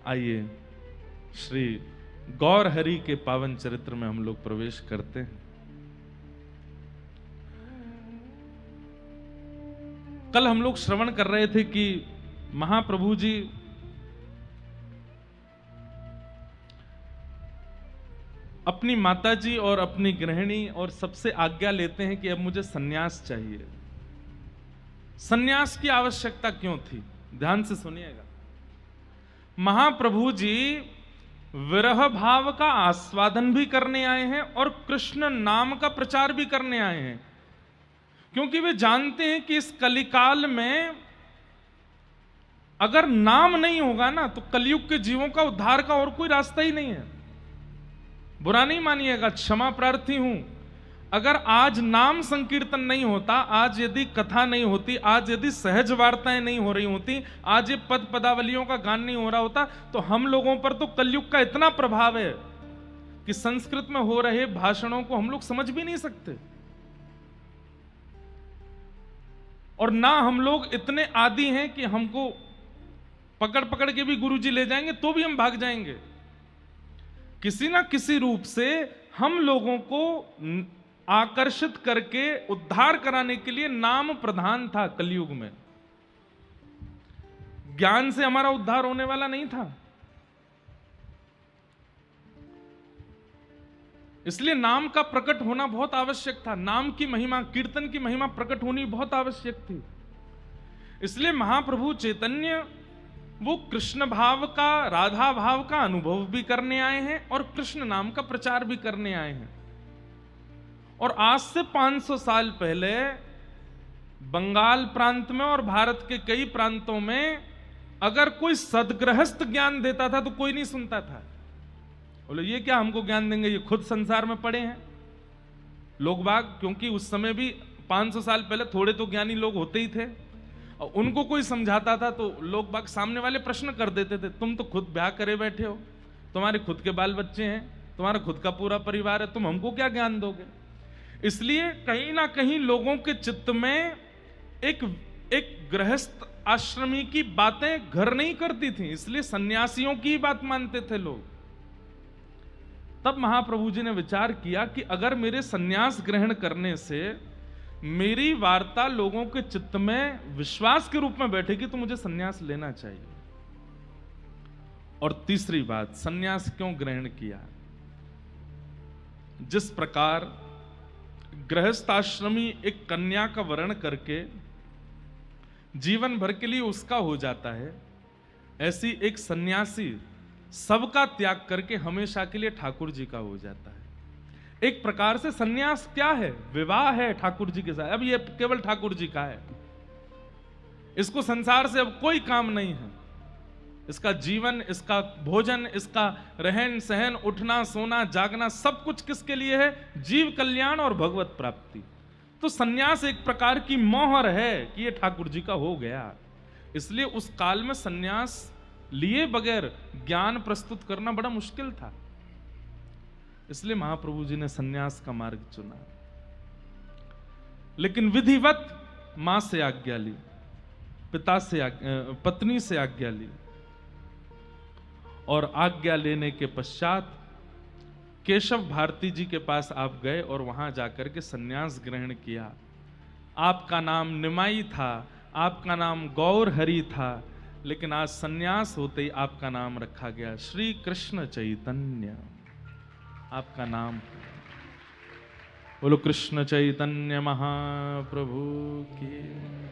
आइए श्री गौर हरि के पावन चरित्र में हम लोग प्रवेश करते हैं। कल हम लोग श्रवण कर रहे थे कि महाप्रभु जी अपनी माताजी और अपनी गृहिणी और सबसे आज्ञा लेते हैं कि अब मुझे सन्यास चाहिए। सन्यास की आवश्यकता क्यों थी? ध्यान से सुनिएगा। महाप्रभु जी विरह भाव का आस्वादन भी करने आए हैं और कृष्ण नाम का प्रचार भी करने आए हैं, क्योंकि वे जानते हैं कि इस कलिकाल में अगर नाम नहीं होगा ना तो कलयुग के जीवों का उद्धार का और कोई रास्ता ही नहीं है। बुरा नहीं मानिएगा, क्षमा प्रार्थी हूं। अगर आज नाम संकीर्तन नहीं होता, आज यदि कथा नहीं होती, आज यदि सहज वार्ताएं नहीं हो रही होती, आज ये पद पदावलियों का गान नहीं हो रहा होता, तो हम लोगों पर तो कलयुग का इतना प्रभाव है कि संस्कृत में हो रहे भाषणों को हम लोग समझ भी नहीं सकते। और ना हम लोग इतने आदी हैं कि हमको पकड़ पकड़ के भी गुरुजी ले जाएंगे तो भी हम भाग जाएंगे। किसी ना किसी रूप से हम लोगों को आकर्षित करके उद्धार कराने के लिए नाम प्रधान था कलयुग में। ज्ञान से हमारा उद्धार होने वाला नहीं था। इसलिए नाम का प्रकट होना बहुत आवश्यक था। नाम की महिमा, कीर्तन की महिमा प्रकट होनी बहुत आवश्यक थी। इसलिए महाप्रभु चैतन्य वो कृष्ण भाव का, राधा भाव का अनुभव भी करने आए हैं और कृष्ण नाम का प्रचार भी करने आए हैं। और आज से 500 साल पहले बंगाल प्रांत में और भारत के कई प्रांतों में अगर कोई सदगृहस्थ ज्ञान देता था तो कोई नहीं सुनता था। बोले ये क्या हमको ज्ञान देंगे, ये खुद संसार में पड़े हैं लोग बाग। क्योंकि उस समय भी 500 साल पहले थोड़े तो ज्ञानी लोग होते ही थे, और उनको कोई समझाता था तो लोग बाग सामने वाले प्रश्न कर देते थे, तुम तो खुद ब्याह करे बैठे हो, तुम्हारे खुद के बाल बच्चे हैं, तुम्हारा खुद का पूरा परिवार है, तुम हमको क्या ज्ञान दोगे। इसलिए कहीं ना कहीं लोगों के चित्त में एक गृहस्थ आश्रमी की बातें घर नहीं करती थी, इसलिए सन्यासियों की बात मानते थे लोग। तब महाप्रभु जी ने विचार किया कि अगर मेरे सन्यास ग्रहण करने से मेरी वार्ता लोगों के चित्त में विश्वास के रूप में बैठेगी तो मुझे सन्यास लेना चाहिए। और तीसरी बात, सन्यास क्यों ग्रहण किया? जिस प्रकार गृहस्थ आश्रमी एक कन्या का वरण करके जीवन भर के लिए उसका हो जाता है, ऐसी एक सन्यासी सबका त्याग करके हमेशा के लिए ठाकुर जी का हो जाता है। एक प्रकार से सन्यास क्या है? विवाह है ठाकुर जी के साथ। अब ये केवल ठाकुर जी का है, इसको संसार से अब कोई काम नहीं है। इसका जीवन, इसका भोजन, इसका रहन सहन, उठना सोना जागना, सब कुछ किसके लिए है? जीव कल्याण और भगवत प्राप्ति। तो सन्यास एक प्रकार की मोहर है कि ये ठाकुर जी का हो गया। इसलिए उस काल में सन्यास लिए बगैर ज्ञान प्रस्तुत करना बड़ा मुश्किल था। इसलिए महाप्रभु जी ने सन्यास का मार्ग चुना। लेकिन विधिवत मां से आज्ञा ली, पत्नी से आज्ञा ली, और आज्ञा लेने के पश्चात केशव भारती जी के पास आप गए और वहां जाकर के सन्यास ग्रहण किया। आपका नाम निमाई था, आपका नाम गौर हरि था, लेकिन आज सन्यास होते ही आपका नाम रखा गया श्री कृष्ण चैतन्य। आपका नाम बोलो कृष्ण चैतन्य महाप्रभु की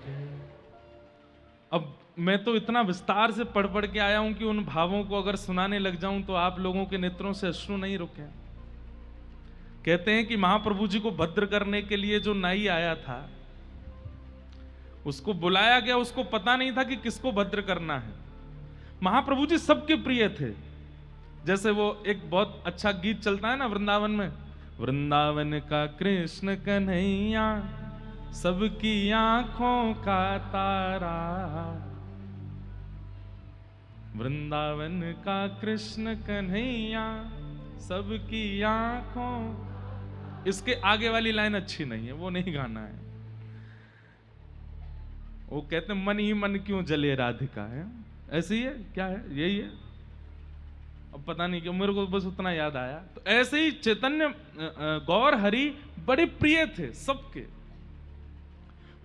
जय। अब मैं तो इतना विस्तार से पढ़ पढ़ के आया हूं कि उन भावों को अगर सुनाने लग जाऊं तो आप लोगों के नेत्रों से अश्रु नहीं रुके। कहते हैं कि महाप्रभु जी को भद्र करने के लिए जो नाई आया था उसको बुलाया गया, उसको पता नहीं था कि किसको भद्र करना है। महाप्रभु जी सबके प्रिय थे। जैसे वो एक बहुत अच्छा गीत चलता है ना वृंदावन में, वृंदावन का कृष्ण कन्हैया सबकी आंखों का तारा, वृंदावन का कृष्ण कन्हैया सबकी आंखों। इसके आगे वाली लाइन अच्छी नहीं है, वो नहीं गाना है। वो कहते मन ही मन क्यों जले राधिका है, ऐसे ही है क्या है, यही है। अब पता नहीं क्यों मेरे को बस उतना याद आया। तो ऐसे ही चैतन्य गौर हरि बड़े प्रिय थे सबके,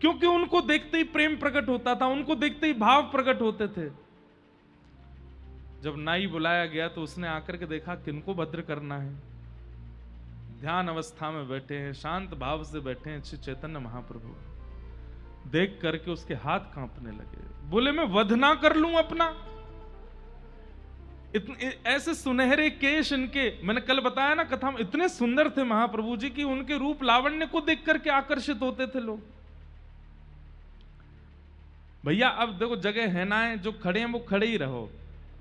क्योंकि उनको देखते ही प्रेम प्रकट होता था, उनको देखते ही भाव प्रकट होते थे। जब नाई बुलाया गया तो उसने आकर के देखा किनको भद्र करना है। ध्यान अवस्था में बैठे हैं, शांत भाव से बैठे हैं श्री चैतन्य महाप्रभु। देख करके उसके हाथ कांपने लगे, बोले मैं वध ना कर लूं अपना। ऐसे सुनहरे केश इनके, मैंने कल बताया ना कथा में, इतने सुंदर थे महाप्रभु जी की उनके रूप लावण्य को देख करके आकर्षित होते थे लोग। भैया अब देखो जगह है ना है, जो खड़े हैं वो खड़े ही रहो,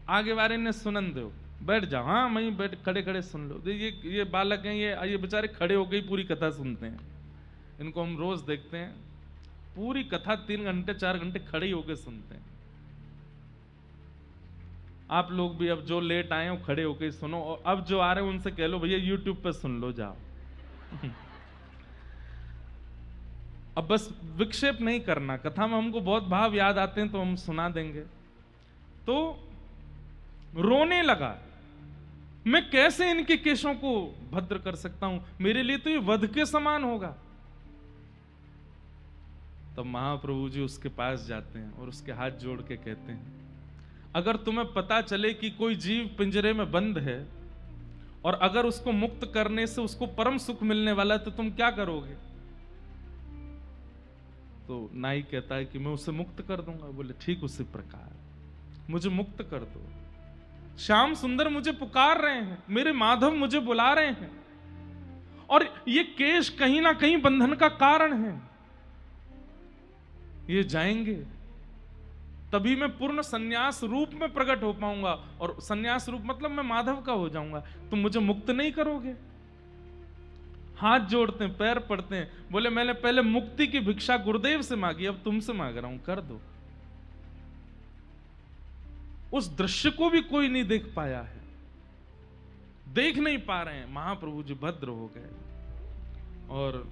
आगे वाले ने सुनन दो, बैठ जाओ, हाँ वहीं बैठ खड़े खड़े सुन लो। ये बालक हैं, ये बेचारे खड़े होकर ही पूरी कथा सुनते हैं। इनको हम रोज देखते हैं, पूरी कथा 3 घंटे 4 घंटे खड़े ही होकर सुनते हैं। आप लोग भी अब जो लेट आए हो खड़े होकर ही सुनो, और अब जो आ रहे हैं उनसे कह लो भैया यूट्यूब पे सुन लो जाओ। अब बस विक्षेप नहीं करना, कथा में हमको बहुत भाव याद आते हैं तो हम सुना देंगे। तो रोने लगा, मैं कैसे इनके केशों को भद्र कर सकता हूं, मेरे लिए तो ये वध के समान होगा। तब महाप्रभु जी उसके पास जाते हैं और उसके हाथ जोड़ के कहते हैं, अगर तुम्हें पता चले कि कोई जीव पिंजरे में बंद है और अगर उसको मुक्त करने से उसको परम सुख मिलने वाला है तो तुम क्या करोगे? तो नाई कहता है कि मैं उसे मुक्त कर दूंगा। बोले ठीक उसी प्रकार मुझे मुक्त कर दो। श्याम सुंदर मुझे पुकार रहे हैं, मेरे माधव मुझे बुला रहे हैं, और ये केश कहीं ना कहीं बंधन का कारण है। ये जाएंगे तभी मैं पूर्ण सन्यास रूप में प्रकट हो पाऊंगा, और सन्यास रूप मतलब मैं माधव का हो जाऊंगा। तुम मुझे मुक्त नहीं करोगे। हाथ जोड़ते हैं, पैर पड़ते हैं, बोले मैंने पहले मुक्ति की भिक्षा गुरुदेव से मांगी, अब तुमसे मांग रहा हूं, कर दो। उस दृश्य को भी कोई नहीं देख पाया है, देख नहीं पा रहे हैं। महाप्रभु जी भद्र हो गए, और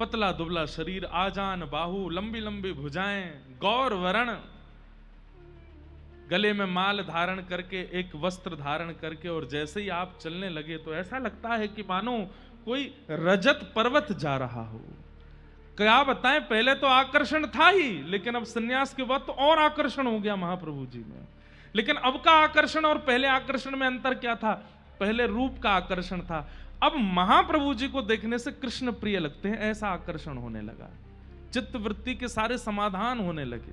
पतला दुबला शरीर, आजान बाहु, लंबी लंबी भुजाएं, गौर वरण, गले में माल धारण करके, एक वस्त्र धारण करके, और जैसे ही आप चलने लगे तो ऐसा लगता है कि मानो कोई रजत पर्वत जा रहा हो। क्या बताएं, पहले तो आकर्षण था ही, लेकिन अब सन्यास के बाद तो और आकर्षण हो गया महाप्रभु जी में। लेकिन अब का आकर्षण और पहले आकर्षण में अंतर क्या था? पहले रूप का आकर्षण था, अब महाप्रभु जी को देखने से कृष्ण प्रिय लगते हैं, ऐसा आकर्षण होने लगा। चित्त वृत्ति के सारे समाधान होने लगे।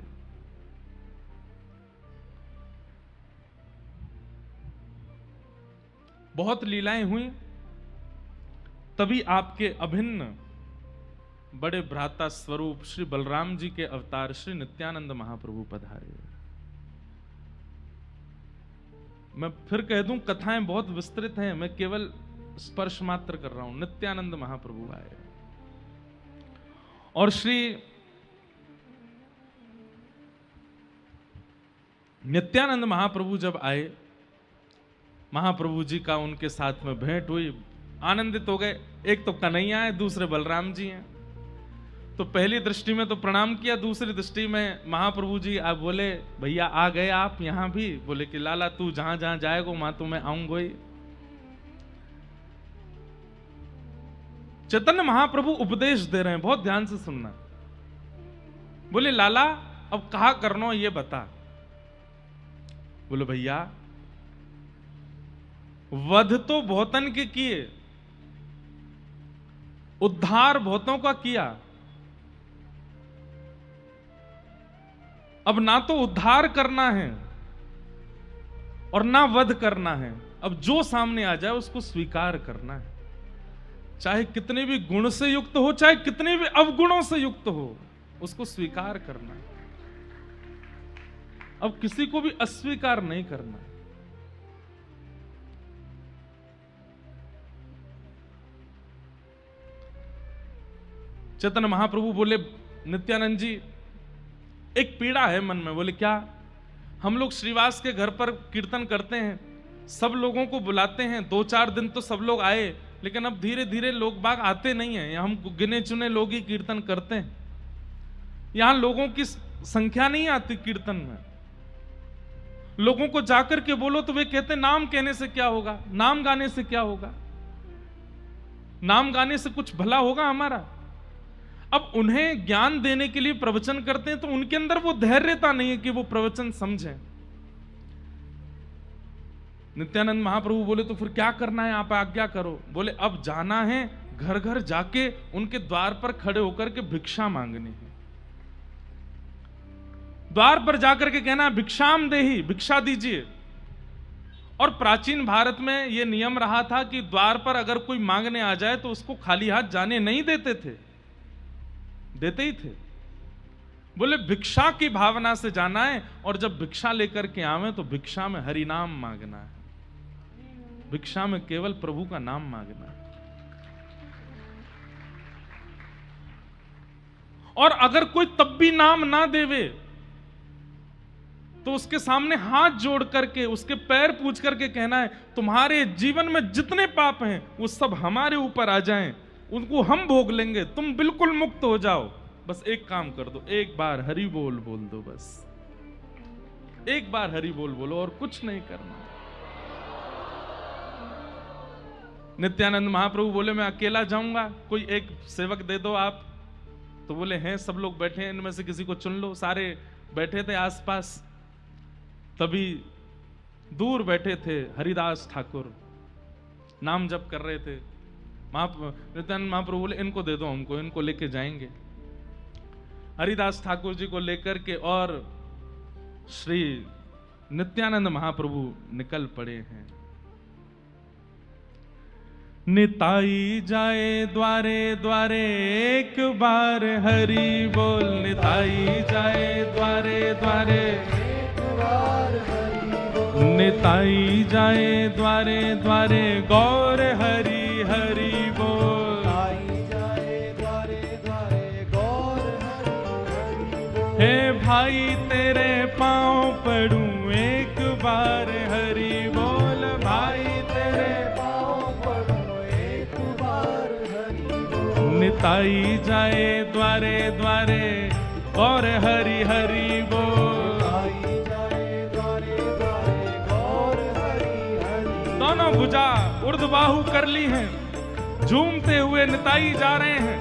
बहुत लीलाएं हुई, तभी आपके अभिन्न बड़े भ्राता स्वरूप श्री बलराम जी के अवतार श्री नित्यानंद महाप्रभु पधारे। मैं फिर कह दूं, कथाएं बहुत विस्तृत हैं, मैं केवल स्पर्श मात्र कर रहा हूं। नित्यानंद महाप्रभु आए, और श्री नित्यानंद महाप्रभु जब आए, महाप्रभु जी का उनके साथ में भेंट हुई, आनंदित हो गए। एक तो कन्हैया है, दूसरे बलराम जी हैं, तो पहली दृष्टि में तो प्रणाम किया, दूसरी दृष्टि में महाप्रभु जी आप बोले भैया आ गए आप यहां भी? बोले कि लाला तू जहां जहां जाएगा वहां तो मैं आऊंगा ही। चैतन्य महाप्रभु उपदेश दे रहे हैं, बहुत ध्यान से सुनना। बोले लाला अब कहा करना ये बता। बोले भैया वध तो बहुतन के किए, उद्धार बहुतों का किया, अब ना तो उद्धार करना है और ना वध करना है। अब जो सामने आ जाए उसको स्वीकार करना है, चाहे कितने भी गुण से युक्त हो, चाहे कितने भी अवगुणों से युक्त हो, उसको स्वीकार करना है। अब किसी को भी अस्वीकार नहीं करना है। चैतन्य महाप्रभु बोले नित्यानंद जी एक पीड़ा है मन में। बोले क्या? हम लोग श्रीवास के घर पर कीर्तन करते हैं, सब लोगों को बुलाते हैं, 2-4 दिन तो सब लोग आए, लेकिन अब धीरे धीरे लोग बाग आते नहीं हैं। हम गिने चुने लोग ही कीर्तन करते हैं, यहां लोगों की संख्या नहीं आती कीर्तन में। लोगों को जाकर के बोलो तो वे कहते नाम कहने से क्या होगा, नाम गाने से क्या होगा, नाम गाने से कुछ भला होगा हमारा। अब उन्हें ज्ञान देने के लिए प्रवचन करते हैं तो उनके अंदर वो धैर्यता नहीं है कि वो प्रवचन समझें। नित्यानंद महाप्रभु बोले तो फिर क्या करना है, आप आज्ञा करो। बोले अब जाना है घर घर जाके उनके द्वार पर खड़े होकर के भिक्षा मांगनी है। द्वार पर जाकर के कहना भिक्षाम देहि, भिक्षा दीजिए। और प्राचीन भारत में यह नियम रहा था कि द्वार पर अगर कोई मांगने आ जाए तो उसको खाली हाथ जाने नहीं देते थे, देते ही थे। बोले भिक्षा की भावना से जाना है और जब भिक्षा लेकर के आवे तो भिक्षा में हरि नाम मांगना है, भिक्षा में केवल प्रभु का नाम मांगना है। और अगर कोई तब भी नाम ना देवे तो उसके सामने हाथ जोड़ करके उसके पैर पूछ करके कहना है तुम्हारे जीवन में जितने पाप हैं वो सब हमारे ऊपर आ जाएं, उनको हम भोग लेंगे, तुम बिल्कुल मुक्त हो जाओ। बस एक काम कर दो, एक बार हरि बोल बोल दो, बस एक बार हरि बोल बोलो और कुछ नहीं करना। नित्यानंद महाप्रभु बोले मैं अकेला जाऊंगा, कोई एक सेवक दे दो आप। तो बोले हैं सब लोग बैठे हैं, इनमें से किसी को चुन लो। सारे बैठे थे आसपास। तभी दूर बैठे थे हरिदास ठाकुर, नाम जप कर रहे थे। नित्यानंद महाप्रभु बोले इनको दे दो हमको, इनको लेके जाएंगे। हरिदास ठाकुर जी को लेकर के और श्री नित्यानंद महाप्रभु निकल पड़े हैं। निताई जाए द्वारे द्वारे एक बार हरि बोल, निताई जाए द्वारे द्वारे एक बार हरि बोल, निताई जाए द्वारे द्वारे गौर हरि हरि बोल, निताई जाए द्वारे द्वारे गौर हरि हरि बोल। हे भाई तेरे पांव पड़ूं एक बार हरि बोल, भाई तेरे निताई जाए द्वारे द्वारे और हरि हरि बोल, दोनों भुजा ऊर्ध्वबाहु कर ली हैं, झूमते हुए निताई जा रहे हैं,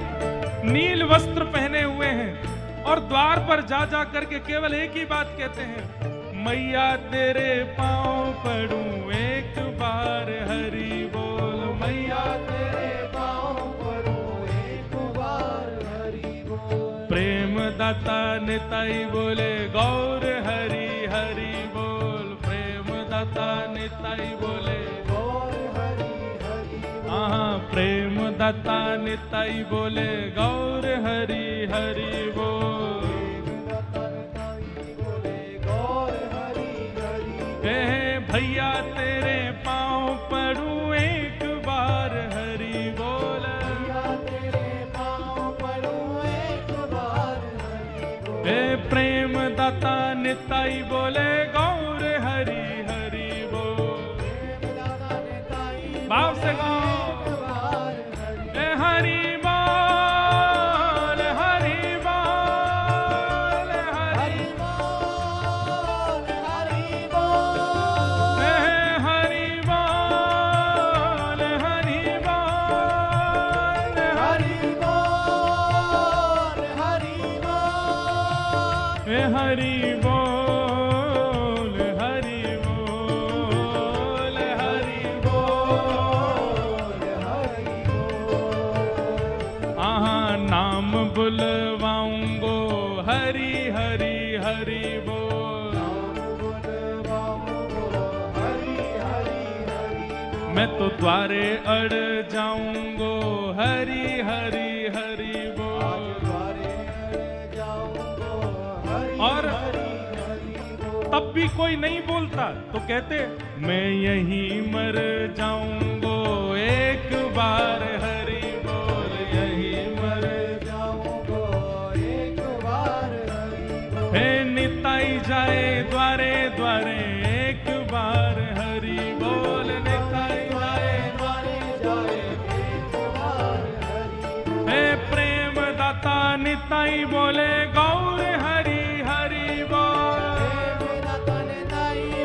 नील वस्त्र पहने हुए हैं और द्वार पर जा जा करके केवल एक ही बात कहते हैं मैया तेरे पांव पड़ूं एक बार हरि बोल, मैया तेरे पांव पड़ूं एक बार हरि बोल। प्रेम दाता निताई बोले गौर हरि हरि बोल, प्रेम दाता निताई बोले गौर हरि हरि बोल, प्रेम दाता निताई बोले गौर हरि हरि बोल, भैया तेरे पांव पड़ूं एक बार हरि बोल, भैया तेरे पांव पड़ूं एक बार हरि बोल। हे प्रेम दाता निताई बोले गौर हरि हरि बोल, प्रेम दाता निताई भाव से गौर हरि हरि बोल हरि बोल हरि बोल हरि बोल। नाम बुलवाऊंगो हरि हरि हरि बोल, नाम बुलवाऊंगो हरि हरि हरि बोल। मैं तो द्वारे अड़ जाऊंगो हरि हरि हरि बोल, और तब भी कोई नहीं बोलता तो कहते मैं यहीं मर जाऊंगो एक बार हरि बोल, यहीं मर जाऊंगो एक बार हरि बोल। हे निताई जाए द्वारे द्वारे एक बार हरि बोल, निताई जाए द्वारे द्वारे एक बार हरि बोल। हे प्रेम दाता निताई बोले गौर हरि हरि बोल, प्रेम दाता निताई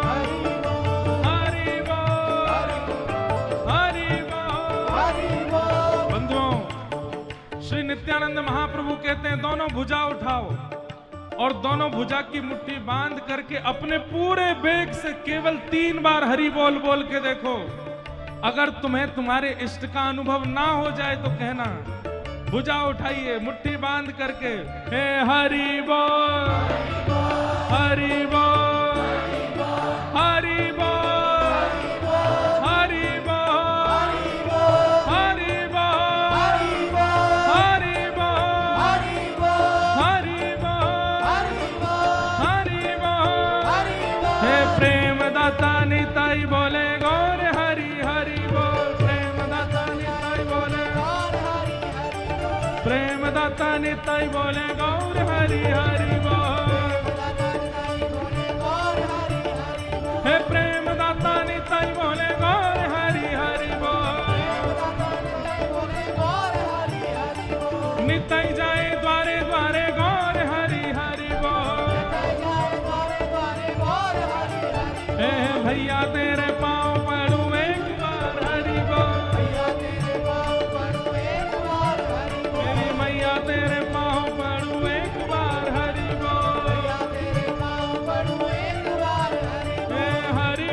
हरि बोल, हरि बोल। बंधुओं, श्री नित्यानंद महाप्रभु कहते हैं दोनों भुजा उठाओ और दोनों भुजा की मुट्ठी बांध करके अपने पूरे वेग से केवल 3 बार हरि बोल बोल के देखो। अगर तुम्हें तुम्हारे इष्ट का अनुभव ना हो जाए तो कहना। भुजा उठाइए मुट्ठी बांध करके, हे हरि बोल, हरि बोल, हरि बोल, हरि बोल, हरि बोल, हरि बोल, हरि बोल, हरि बोल। हे प्रेम दाता निताई बोले गौर हरि हरि बोल। प्रेम दाता निताई बोले, प्रेम दाता निताई बोले गौर हरि हरि बोल। हे प्रेम दाता निताई बोले गौर हरि हरि बोल। निताई जाए द्वारे द्वारे गौर हरि हरि बोल। हे भैया तेरे पाँव पड़ू एक बार हरि बोल। मेरी मैया तेरे पाँव पड़ू एक बार हरि बोल। हे हरि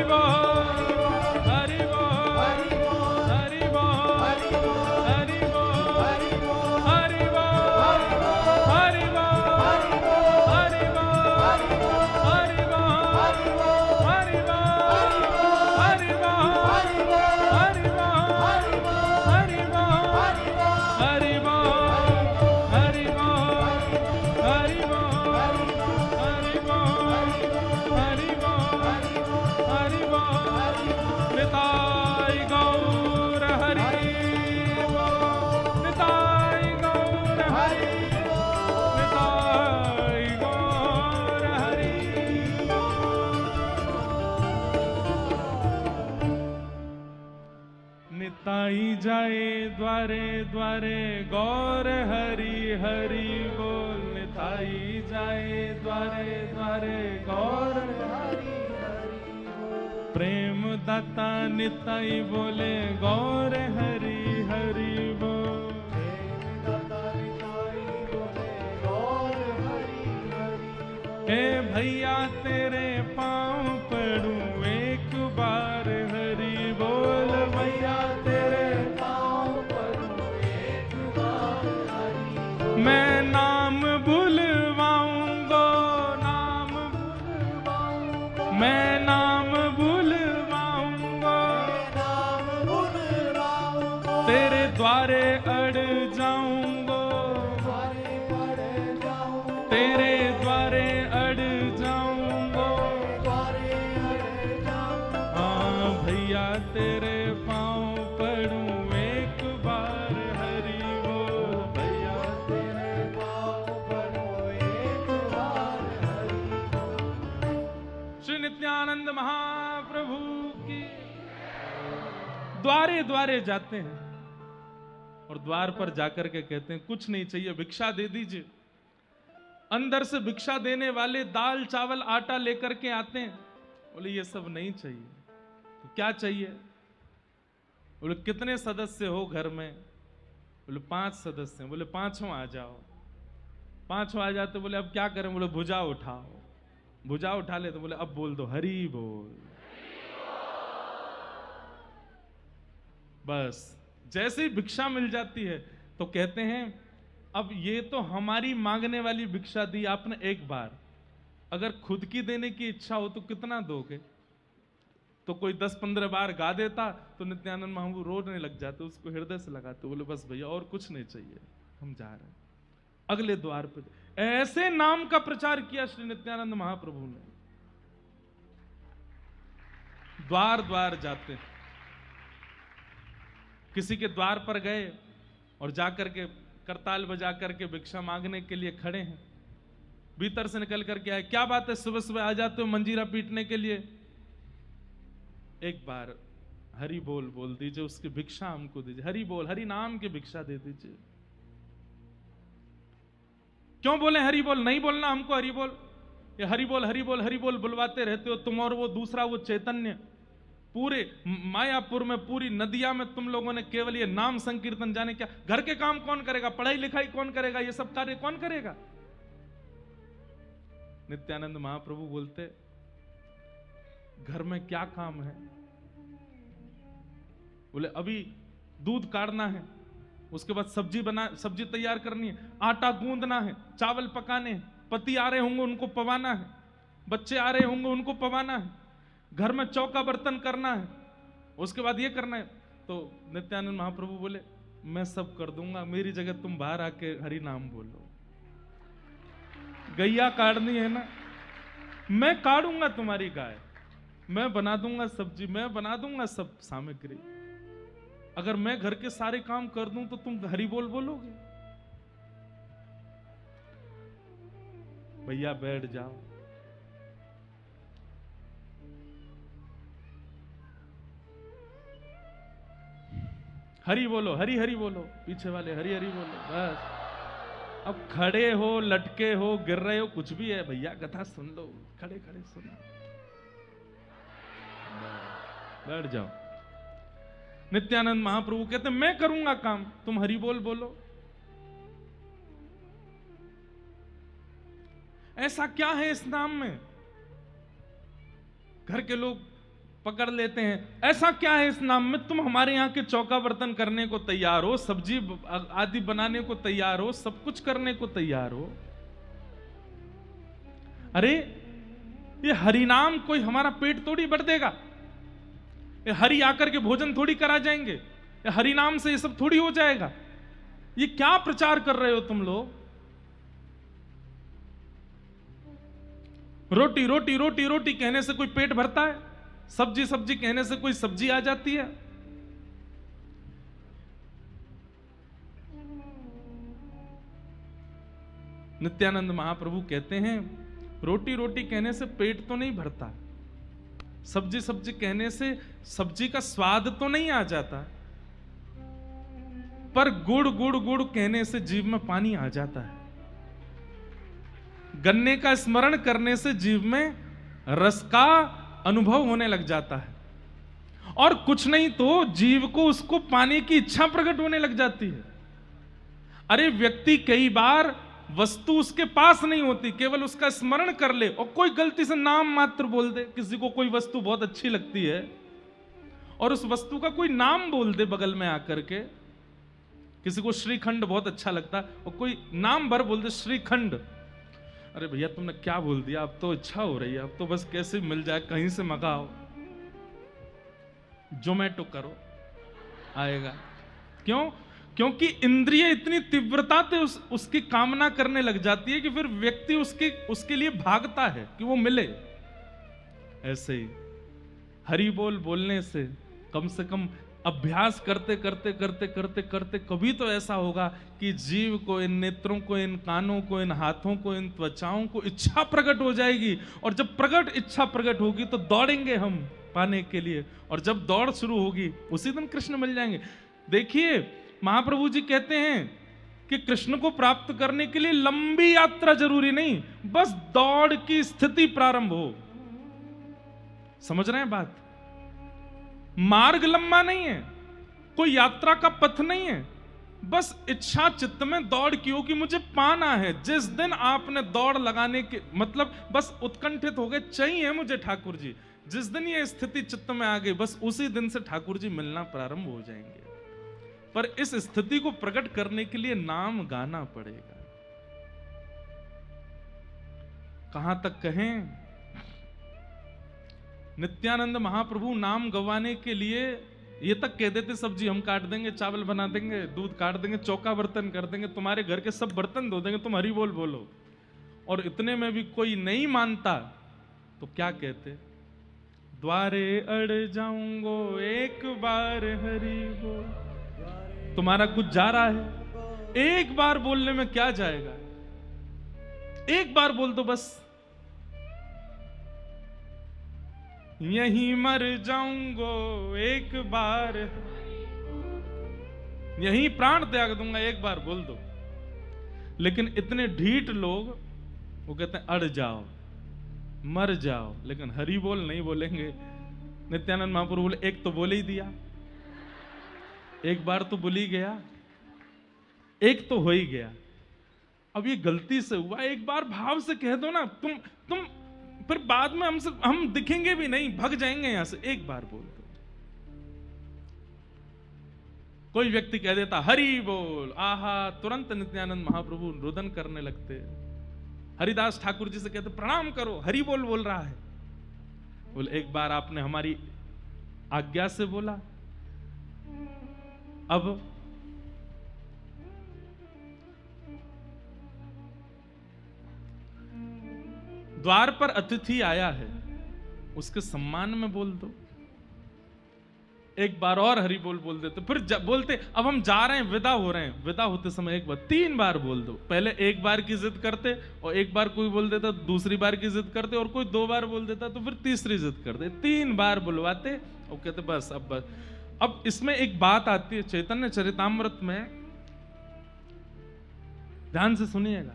निताई जाए द्वारे द्वारे गौर हरि हरि बोल। निताई जाए द्वारे द्वारे गौर हरि हरि बोल। प्रेम दाता निताई बोले गौर हरि हरि बोल। प्रेम दाता निताई बोले गौर हरि हरि बोल। हे भैया तेरे पाँव पड़ूं एक बार हरि बोल। भैया तेरे पाँव पड़ूं एक बार हरि बोल। मैं नाम भूलवाऊंगा, नाम बुलवाऊंगा, मैं नाम भूलवाऊंगा। नाम बुलवाऊंगा। तेरे द्वारे अड़ जाऊंगा, द्वारे पड़ जाऊं। तेरे द्वारे अड़ जाऊंगा। द्वारे अड़ जाऊं। हाँ भैया तेरे पाँव पड़ूं एक बार हरि बोल। भैया तेरे पाँव पड़ूं एक बार हरि बोल। श्री नित्यानंद महाप्रभु की। द्वारे द्वारे जाते हैं और द्वार पर जाकर के कहते हैं कुछ नहीं चाहिए, भिक्षा दे दीजिए। अंदर से भिक्षा देने वाले दाल चावल आटा लेकर के आते हैं। बोले ये सब नहीं चाहिए। तो क्या चाहिए? बोले कितने सदस्य हो घर में? बोले 5 सदस्य हैं। बोले 5 आ जाओ। 5 आ जाते। बोले अब क्या करें? बोले भुजा उठाओ। भुजा उठा ले तो बोले अब बोल दो हरि बोल। बस जैसे ही भिक्षा मिल जाती है तो कहते हैं अब ये तो हमारी मांगने वाली भिक्षा दी आपने एक बार, अगर खुद की देने की इच्छा हो तो कितना दोगे? तो कोई 10-15 बार गा देता तो नित्यानंद महाप्रभु रोने लग जाते, उसको हृदय से लगाते। बोले बस भैया और कुछ नहीं चाहिए, हम जा रहे हैं। अगले द्वार पे ऐसे नाम का प्रचार किया श्री नित्यानंद महाप्रभु ने। द्वार द्वार जाते, किसी के द्वार पर गए और जाकर के करताल बजा करके भिक्षा मांगने के लिए खड़े हैं। भीतर से निकल करके आए, क्या बात है सुबह सुबह आ जाते हो मंजीरा पीटने के लिए? एक बार हरि बोल बोल दीजिए, उसकी भिक्षा हमको दीजिए। हरि बोल, हरि नाम की भिक्षा दे दीजिए। क्यों बोले हरि बोल? नहीं बोलना हमको हरि बोल। ये हरि बोल हरि बोल हरि बोल बुलवाते रहते हो तुम और वो दूसरा वो चैतन्य। पूरे मायापुर में, पूरी नदिया में तुम लोगों ने केवल ये नाम संकीर्तन, जाने क्या घर के काम कौन करेगा? पढ़ाई लिखाई कौन करेगा? ये सब कार्य कौन करेगा? नित्यानंद महाप्रभु बोलते घर में क्या काम है? बोले अभी दूध काढ़ना है, उसके बाद सब्जी तैयार करनी है, आटा गूंदना है, चावल पकाने हैं, पति आ रहे होंगे उनको पवाना है, बच्चे आ रहे होंगे उनको पवाना है, घर में चौका बर्तन करना है, उसके बाद ये करना है। तो नित्यानंद महाप्रभु बोले मैं सब कर दूंगा, मेरी जगह तुम बाहर आके हरि नाम बोलो। गैया काटनी है ना, मैं काटूंगा तुम्हारी गाय, मैं बना दूंगा सब्जी, मैं बना दूंगा सब सामग्री। अगर मैं घर के सारे काम कर दूं तो तुम हरि बोल बोलोगे? भैया बैठ जाओ। हरि बोलो, हरि हरि बोलो, पीछे वाले हरि हरि बोलो। बस अब खड़े हो, लटके हो, गिर रहे हो, कुछ भी है भैया कथा सुन लो, खड़े खड़े सुनो, बैठ जाओ। नित्यानंद महाप्रभु कहते मैं करूंगा काम, तुम हरि बोल बोलो। ऐसा क्या है इस नाम में? घर के लोग पकड़ लेते हैं, ऐसा क्या है इस नाम में? तुम हमारे यहाँ के चौका बर्तन करने को तैयार हो, सब्जी आदि बनाने को तैयार हो, सब कुछ करने को तैयार हो। अरे ये हरि नाम कोई हमारा पेट थोड़ी भर देगा, ये हरि आकर के भोजन थोड़ी करा जाएंगे, ये हरि नाम से ये सब थोड़ी हो जाएगा। ये क्या प्रचार कर रहे हो तुम लोग? रोटी रोटी रोटी रोटी कहने से कोई पेट भरता है? सब्जी सब्जी कहने से कोई सब्जी आ जाती है? नित्यानंद महाप्रभु कहते हैं रोटी रोटी कहने से पेट तो नहीं भरता, सब्जी सब्जी कहने से सब्जी का स्वाद तो नहीं आ जाता, पर गुड़ गुड़ गुड़ कहने से जीभ में पानी आ जाता है, गन्ने का स्मरण करने से जीभ में रस का अनुभव होने लग जाता है, और कुछ नहीं तो जीव को उसको पाने की इच्छा प्रकट होने लग जाती है। अरे व्यक्ति कई बार वस्तु उसके पास नहीं होती, केवल उसका स्मरण कर ले और कोई गलती से नाम मात्र बोल दे, किसी को कोई वस्तु बहुत अच्छी लगती है और उस वस्तु का कोई नाम बोल दे बगल में आकर के, किसी को श्रीखंड बहुत अच्छा लगता है और कोई नाम भर बोल दे श्रीखंड, अरे भैया तुमने क्या बोल दिया, अब तो इच्छा हो रही है, अब तो बस कैसे मिल जाए, कहीं से मंगाओ, जोमेटो करो, आएगा। क्यों? क्योंकि इंद्रिय इतनी तीव्रता से उसकी कामना करने लग जाती है कि फिर व्यक्ति उसके लिए भागता है कि वो मिले। ऐसे ही हरि बोल बोलने से कम अभ्यास करते करते करते करते करते कभी तो ऐसा होगा कि जीव को, इन नेत्रों को, इन कानों को, इन हाथों को, इन त्वचाओं को इच्छा प्रकट हो जाएगी, और जब इच्छा प्रकट होगी तो दौड़ेंगे हम पाने के लिए, और जब दौड़ शुरू होगी उसी दिन कृष्ण मिल जाएंगे। देखिए महाप्रभु जी कहते हैं कि कृष्ण को प्राप्त करने के लिए लंबी यात्रा जरूरी नहीं, बस दौड़ की स्थिति प्रारंभ हो। समझ रहे हैं बात? मार्ग लंबा नहीं है, कोई यात्रा का पथ नहीं है, बस इच्छा चित्त में दौड़ की हो कि मुझे पाना है। जिस दिन आपने दौड़ लगाने के मतलब बस उत्कंठित हो गए, चाहिए मुझे ठाकुर जी, जिस दिन ये स्थिति चित्त में आ गई, बस उसी दिन से ठाकुर जी मिलना प्रारंभ हो जाएंगे। पर इस स्थिति को प्रकट करने के लिए नाम गाना पड़ेगा। कहां तक कहें, नित्यानंद महाप्रभु नाम गवाने के लिए ये तक कह देते, सब्जी हम काट देंगे, चावल बना देंगे, दूध काट देंगे, चौका बर्तन कर देंगे, तुम्हारे घर के सब बर्तन धो देंगे, तुम हरि बोल बोलो। और इतने में भी कोई नहीं मानता तो क्या कहते, द्वारे अड़ जाऊंगो एक बार हरि बोल। तुम्हारा कुछ जा रहा है, एक बार बोलने में क्या जाएगा, एक बार बोल दो बस। यहीं मर जाऊंगो एक बार, यहीं प्राण त्याग दूंगा, एक बार बोल दो। लेकिन इतने ढीठ लोग वो कहते हैं अड़ जाओ, मर जाओ, लेकिन हरि बोल नहीं बोलेंगे। नित्यानंद महाप्रभु बोले एक तो बोल ही दिया, एक बार तो बोल ही गया, एक तो हो ही गया, अब ये गलती से हुआ, एक बार भाव से कह दो ना, तुम फिर बाद में हम दिखेंगे भी नहीं, भग जाएंगे यहां से, एक बार बोल दो। कोई व्यक्ति कह देता हरि बोल, आहा, तुरंत नित्यानंद महाप्रभु रुदन करने लगते। हरिदास ठाकुर जी से कहते प्रणाम करो, हरि बोल रहा है। बोले एक बार आपने हमारी आज्ञा से बोला, अब द्वार पर अतिथि आया है, उसके सम्मान में बोल दो। एक बार और हरि बोल देते, फिर बोलते अब हम जा रहे हैं, विदा हो रहे हैं, विदा होते समय एक बार, 3 बार बोल दो। पहले एक बार की जिद करते, और एक बार कोई बोल देता, दूसरी बार की जिद करते, और कोई 2 बार बोल देता तो फिर तीसरी जिद करते, 3 बार बुलवाते और कहते बस अब बस। अब इसमें एक बात आती है चैतन्य चरितामृत में, ध्यान से सुनिएगा।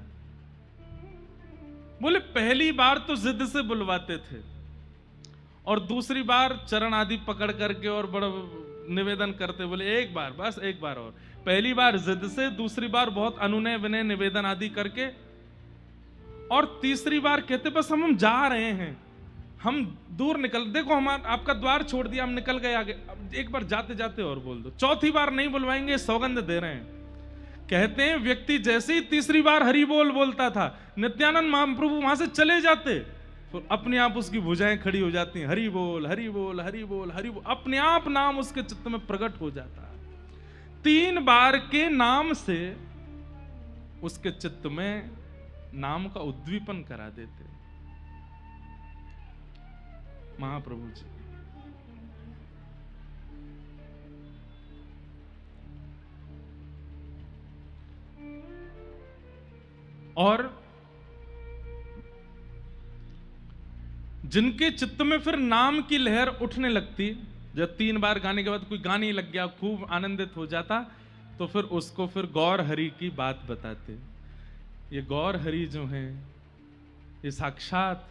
बोले पहली बार तो जिद से बुलवाते थे, और दूसरी बार चरण आदि पकड़ करके और बड़ा निवेदन करते, बोले एक बार बस, एक बार और। पहली बार जिद से, दूसरी बार बहुत अनुनय विनय निवेदन आदि करके, और तीसरी बार कहते बस हम जा रहे हैं, हम दूर निकल, देखो हम आपका द्वार छोड़ दिया, हम निकल गए आगे, अब एक बार जाते जाते और बोल दो। चौथी बार नहीं बुलवाएंगे, सौगंध दे रहे हैं। कहते हैं व्यक्ति जैसे ही तीसरी बार हरि बोल बोलता था, नित्यानंद महाप्रभु वहां से चले जाते, तो अपने आप उसकी भुजाएं खड़ी हो जाती हैं, हरि बोल हरि बोल हरि बोल हरि बोल, अपने आप नाम उसके चित्त में प्रकट हो जाता है। 3 बार के नाम से उसके चित्त में नाम का उद्दीपन करा देते महाप्रभु जी। और जिनके चित्त में फिर नाम की लहर उठने लगती, जब 3 बार गाने के बाद कोई गाने लग गया, खूब आनंदित हो जाता, तो तो फिर उसको फिर गौर हरि की बात बताते। ये गौर हरि जो हैं ये साक्षात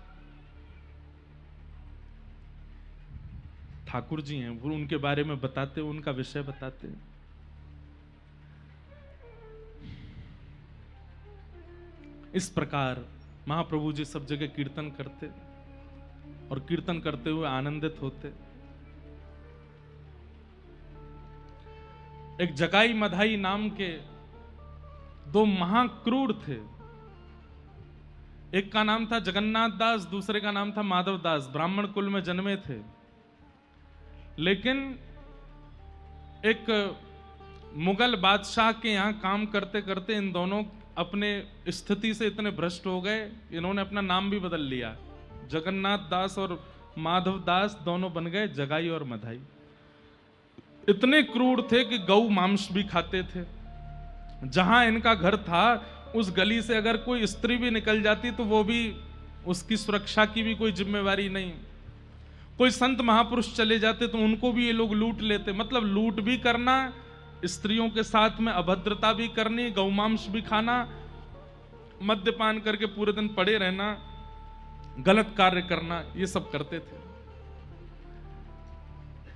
ठाकुर जी हैं, वो उनके बारे में बताते, उनका विषय बताते। इस प्रकार महाप्रभु जी सब जगह कीर्तन करते और कीर्तन करते हुए आनंदित होते। एक जगाई मधाई नाम के दो महाक्रूर थे। एक का नाम था जगन्नाथ दास, दूसरे का नाम था माधव दास। ब्राह्मण कुल में जन्मे थे, लेकिन एक मुगल बादशाह के यहां काम करते करते इन दोनों अपने स्थिति से इतने भ्रष्ट हो गए, इन्होंने अपना नाम भी बदल लिया। जगन्नाथ दास और माधव दास दोनों बन गए जगाई और मधाई। इतने क्रूर थे कि गौ मांस भी खाते थे। जहां इनका घर था उस गली से अगर कोई स्त्री भी निकल जाती तो वो भी, उसकी सुरक्षा की भी कोई जिम्मेवारी नहीं। कोई संत महापुरुष चले जाते तो उनको भी ये लोग लूट लेते। मतलब लूट भी करना, स्त्रियों के साथ में अभद्रता भी करनी, गौमांस भी खाना, मद्यपान करके पूरे दिन पड़े रहना, गलत कार्य करना, ये सब करते थे।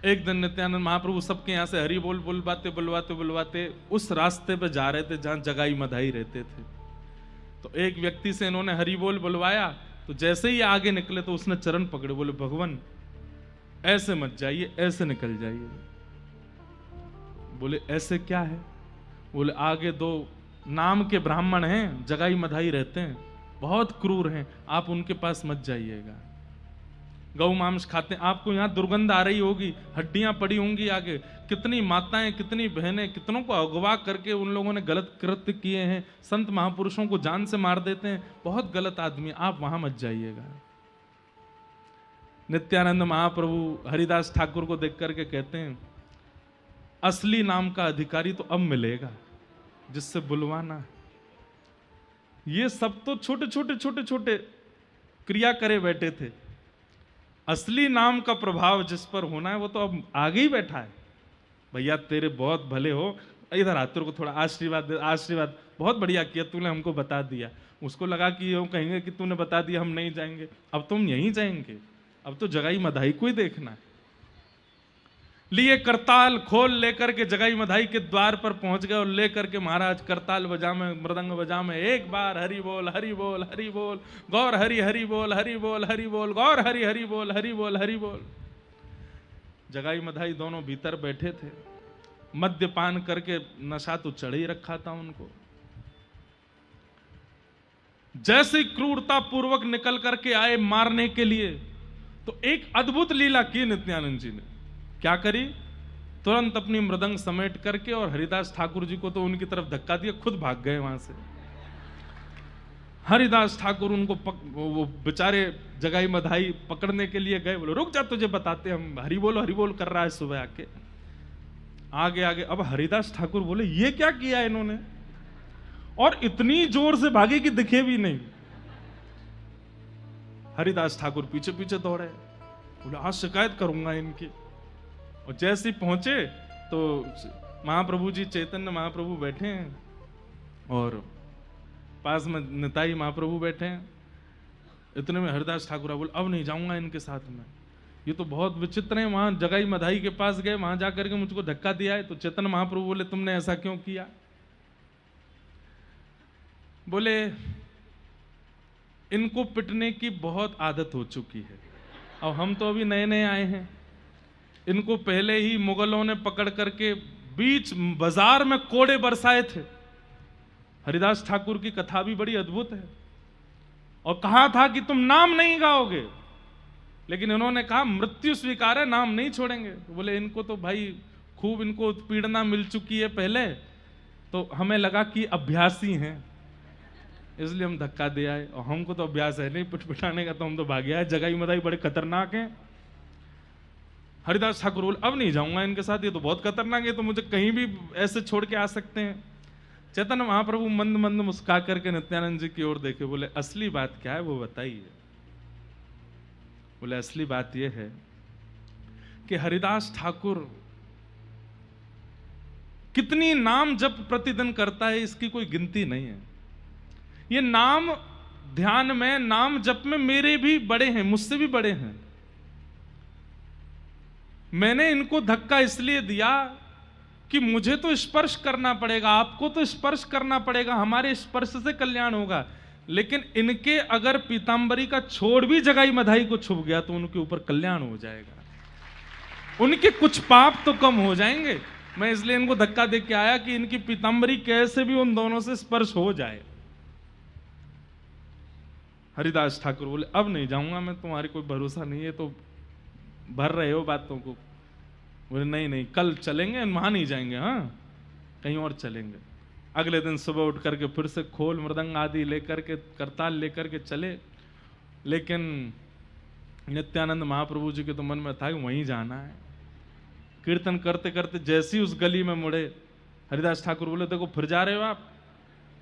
एक दिन नित्यानंद महाप्रभु सबके यहां से हरि बोल बुलवाते बुलवाते बुलवाते उस रास्ते पे जा रहे थे जहां जगाई मधाई रहते थे। तो एक व्यक्ति से इन्होंने हरि बोल बुलवाया, तो जैसे ही आगे निकले तो उसने चरण पकड़े, बोले भगवान ऐसे मत जाइए, ऐसे निकल जाइए। बोले ऐसे क्या है? बोले आगे दो नाम के ब्राह्मण हैं, जगाई मधाई रहते हैं, बहुत क्रूर हैं, आप उनके पास मत जाइएगा। गौ मांस खाते हैं, आपको यहां दुर्गंध आ रही होगी, हड्डियां पड़ी होंगी आगे। कितनी माताएं, कितनी बहनें, कितनों को अगवा करके उन लोगों ने गलत कृत्य किए हैं, संत महापुरुषों को जान से मार देते हैं, बहुत गलत आदमी, आप वहां मत जाइएगा। नित्यानंद महाप्रभु हरिदास ठाकुर को देख करके कहते हैं, असली नाम का अधिकारी तो अब मिलेगा जिससे बुलवाना। ये सब तो छोटे छोटे छोटे छोटे क्रिया करे बैठे थे, असली नाम का प्रभाव जिस पर होना है वो तो अब आगे ही बैठा है। भैया तेरे बहुत भले हो, इधर आ, तेरे को थोड़ा आशीर्वाद दे, आशीर्वाद, बहुत बढ़िया किया तूने, हमको बता दिया। उसको लगा कि वो कहेंगे कि तूने बता दिया हम नहीं जाएंगे, अब तुम यहीं जाएंगे, अब तो जगाई मधाई को ही देखना है। लिए करताल खोल लेकर के जगाई मधाई के द्वार पर पहुंच गए और लेकर के महाराज करताल बजा में, मृदंग बजा में, एक बार हरि बोल हरि बोल हरि बोल, गौर हरि हरि बोल हरि बोल हरि बोल, गौर हरि हरि बोल हरि बोल हरि बोल। जगाई मधाई दोनों भीतर बैठे थे, मद्यपान करके नशा तो चढ़ ही रखा था उनको। जैसे क्रूरता पूर्वक निकल करके आए मारने के लिए, तो एक अद्भुत लीला की नित्यानंद जी ने। क्या करी? तुरंत अपनी मृदंग समेट करके और हरिदास ठाकुर जी को तो उनकी तरफ धक्का दिया, खुद भाग गए वहां से। हरिदास ठाकुर उनको वो बेचारे जगाई मधाई पकड़ने के लिए गए, बोले रुक जा तुझे बताते, हम हरि बोल कर रहा है सुबह आके। आगे आगे अब हरिदास ठाकुर बोले ये क्या किया इन्होंने, और इतनी जोर से भागे कि दिखे भी नहीं। हरिदास ठाकुर पीछे पीछे दौड़े, बोले आज शिकायत करूंगा इनकी। और जैसे ही पहुंचे तो महाप्रभु जी, चैतन्य महाप्रभु बैठे हैं और पास में निताई महाप्रभु बैठे हैं। इतने में हरिदास ठाकुर बोले अब नहीं जाऊंगा इनके साथ में, ये तो बहुत विचित्र है। वहां जगाई मधाई के पास गए, वहां जाकर के मुझको धक्का दिया है। तो चैतन्य महाप्रभु बोले तुमने ऐसा क्यों किया? बोले इनको पिटने की बहुत आदत हो चुकी है, और हम तो अभी नए नए आए हैं। इनको पहले ही मुगलों ने पकड़ करके बीच बाजार में कोड़े बरसाए थे। हरिदास ठाकुर की कथा भी बड़ी अद्भुत है। और कहा था कि तुम नाम नहीं गाओगे, लेकिन इन्होंने कहा मृत्यु स्वीकार है, नाम नहीं छोड़ेंगे। तो बोले इनको तो भाई खूब इनको पीड़ना मिल चुकी है पहले, तो हमें लगा कि अभ्यासी हैं, इसलिए हम धक्का दे आए। और हमको तो अभ्यास है नहीं पिटाने का, तो हम तो भागे आए। जगाई मधाई बड़े खतरनाक हैं। हरिदास ठाकुर बोले अब नहीं जाऊंगा इनके साथ, ये तो बहुत खतरनाक है, तो मुझे कहीं भी ऐसे छोड़ के आ सकते हैं। चैतन्य महाप्रभु मंद मंद मुस्का करके नित्यानंद जी की ओर देखे, बोले असली बात क्या है वो बताइए। बोले असली बात यह है कि हरिदास ठाकुर कितनी नाम जप प्रतिदिन करता है इसकी कोई गिनती नहीं है। ये नाम ध्यान में, नाम जप में मेरे भी बड़े हैं, मुझसे भी बड़े हैं। मैंने इनको धक्का इसलिए दिया कि मुझे तो स्पर्श करना पड़ेगा, आपको तो स्पर्श करना पड़ेगा, हमारे स्पर्श से कल्याण होगा। लेकिन इनके अगर पीतांबरी का छोड़ भी जगाई मधाई को छुप गया तो उनके ऊपर कल्याण हो जाएगा, उनके कुछ पाप तो कम हो जाएंगे। मैं इसलिए इनको धक्का दे के आया कि इनकी पीतांबरी कैसे भी उन दोनों से स्पर्श हो जाए। हरिदास ठाकुर बोले अब नहीं जाऊंगा मैं, तुम्हारी कोई भरोसा नहीं है तो भर रहे हो बातों को। बोले नहीं नहीं कल चलेंगे, वहां नहीं जाएंगे, हाँ कहीं और चलेंगे। अगले दिन सुबह उठ करके फिर से खोल मृदंग आदि लेकर के, करताल लेकर के चले। लेकिन नित्यानंद महाप्रभु जी के तो मन में था कि वहीं जाना है। कीर्तन करते करते जैसे ही उस गली में मुड़े, हरिदास ठाकुर बोले देखो फिर जा रहे हो आप?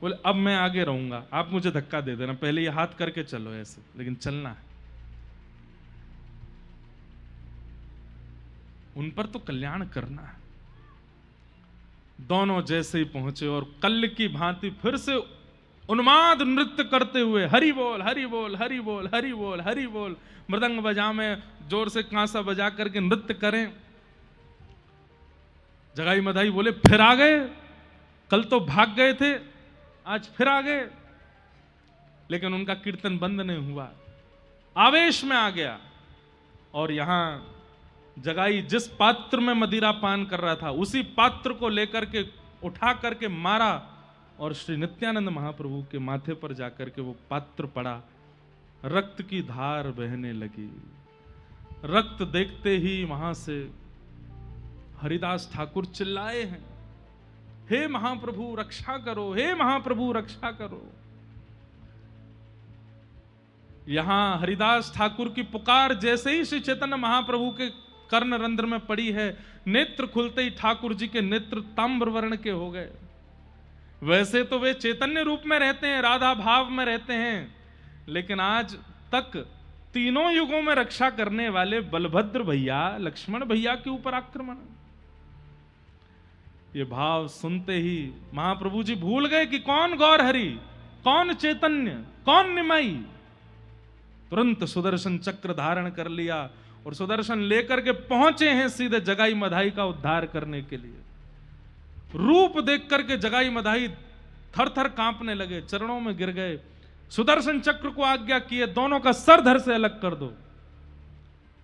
बोले अब मैं आगे रहूंगा, आप मुझे धक्का दे देना, पहले ये हाथ करके चलो ऐसे, लेकिन चलना है। उन पर तो कल्याण करना है। दोनों जैसे ही पहुंचे और कल की भांति फिर से उन्माद नृत्य करते हुए हरि बोल हरि बोल हरि बोल हरि बोल हरि बोल, मृदंग बजा में जोर से कांसा बजा करके नृत्य करें। जगाई मधाई बोले फिर आ गए, कल तो भाग गए थे, आज फिर आ गए। लेकिन उनका कीर्तन बंद नहीं हुआ, आवेश में आ गया। और यहां जगाई जिस पात्र में मदिरा पान कर रहा था उसी पात्र को लेकर के उठा करके मारा और श्री नित्यानंद महाप्रभु के माथे पर जाकर के वो पात्र पड़ा। रक्त की धार बहने लगी। रक्त देखते ही वहां से हरिदास ठाकुर चिल्लाए हैं, हे महाप्रभु रक्षा करो, हे महाप्रभु रक्षा करो। यहां हरिदास ठाकुर की पुकार जैसे ही श्री चैतन्य महाप्रभु के कर्ण रंध्र में पड़ी है, नेत्र खुलते ही ठाकुर जी के नेत्र ताम्र वर्ण के हो गए। वैसे तो वे चैतन्य रूप में रहते हैं, राधा भाव में रहते हैं, लेकिन आज तक तीनों युगों में रक्षा करने वाले बलभद्र भैया, लक्ष्मण भैया के ऊपर आक्रमण। ये भाव सुनते ही महाप्रभु जी भूल गए कि कौन गौर हरि, कौन चैतन्य, कौन निमाई। तुरंत सुदर्शन चक्र धारण कर लिया और सुदर्शन लेकर के पहुंचे हैं सीधे जगाई मधाई का उद्धार करने के लिए। रूप देख करके जगाई मधाई थर थर कांपने लगे, चरणों में गिर गए, सुदर्शन चक्र को आज्ञा किए दोनों का सर धर से अलग कर दो।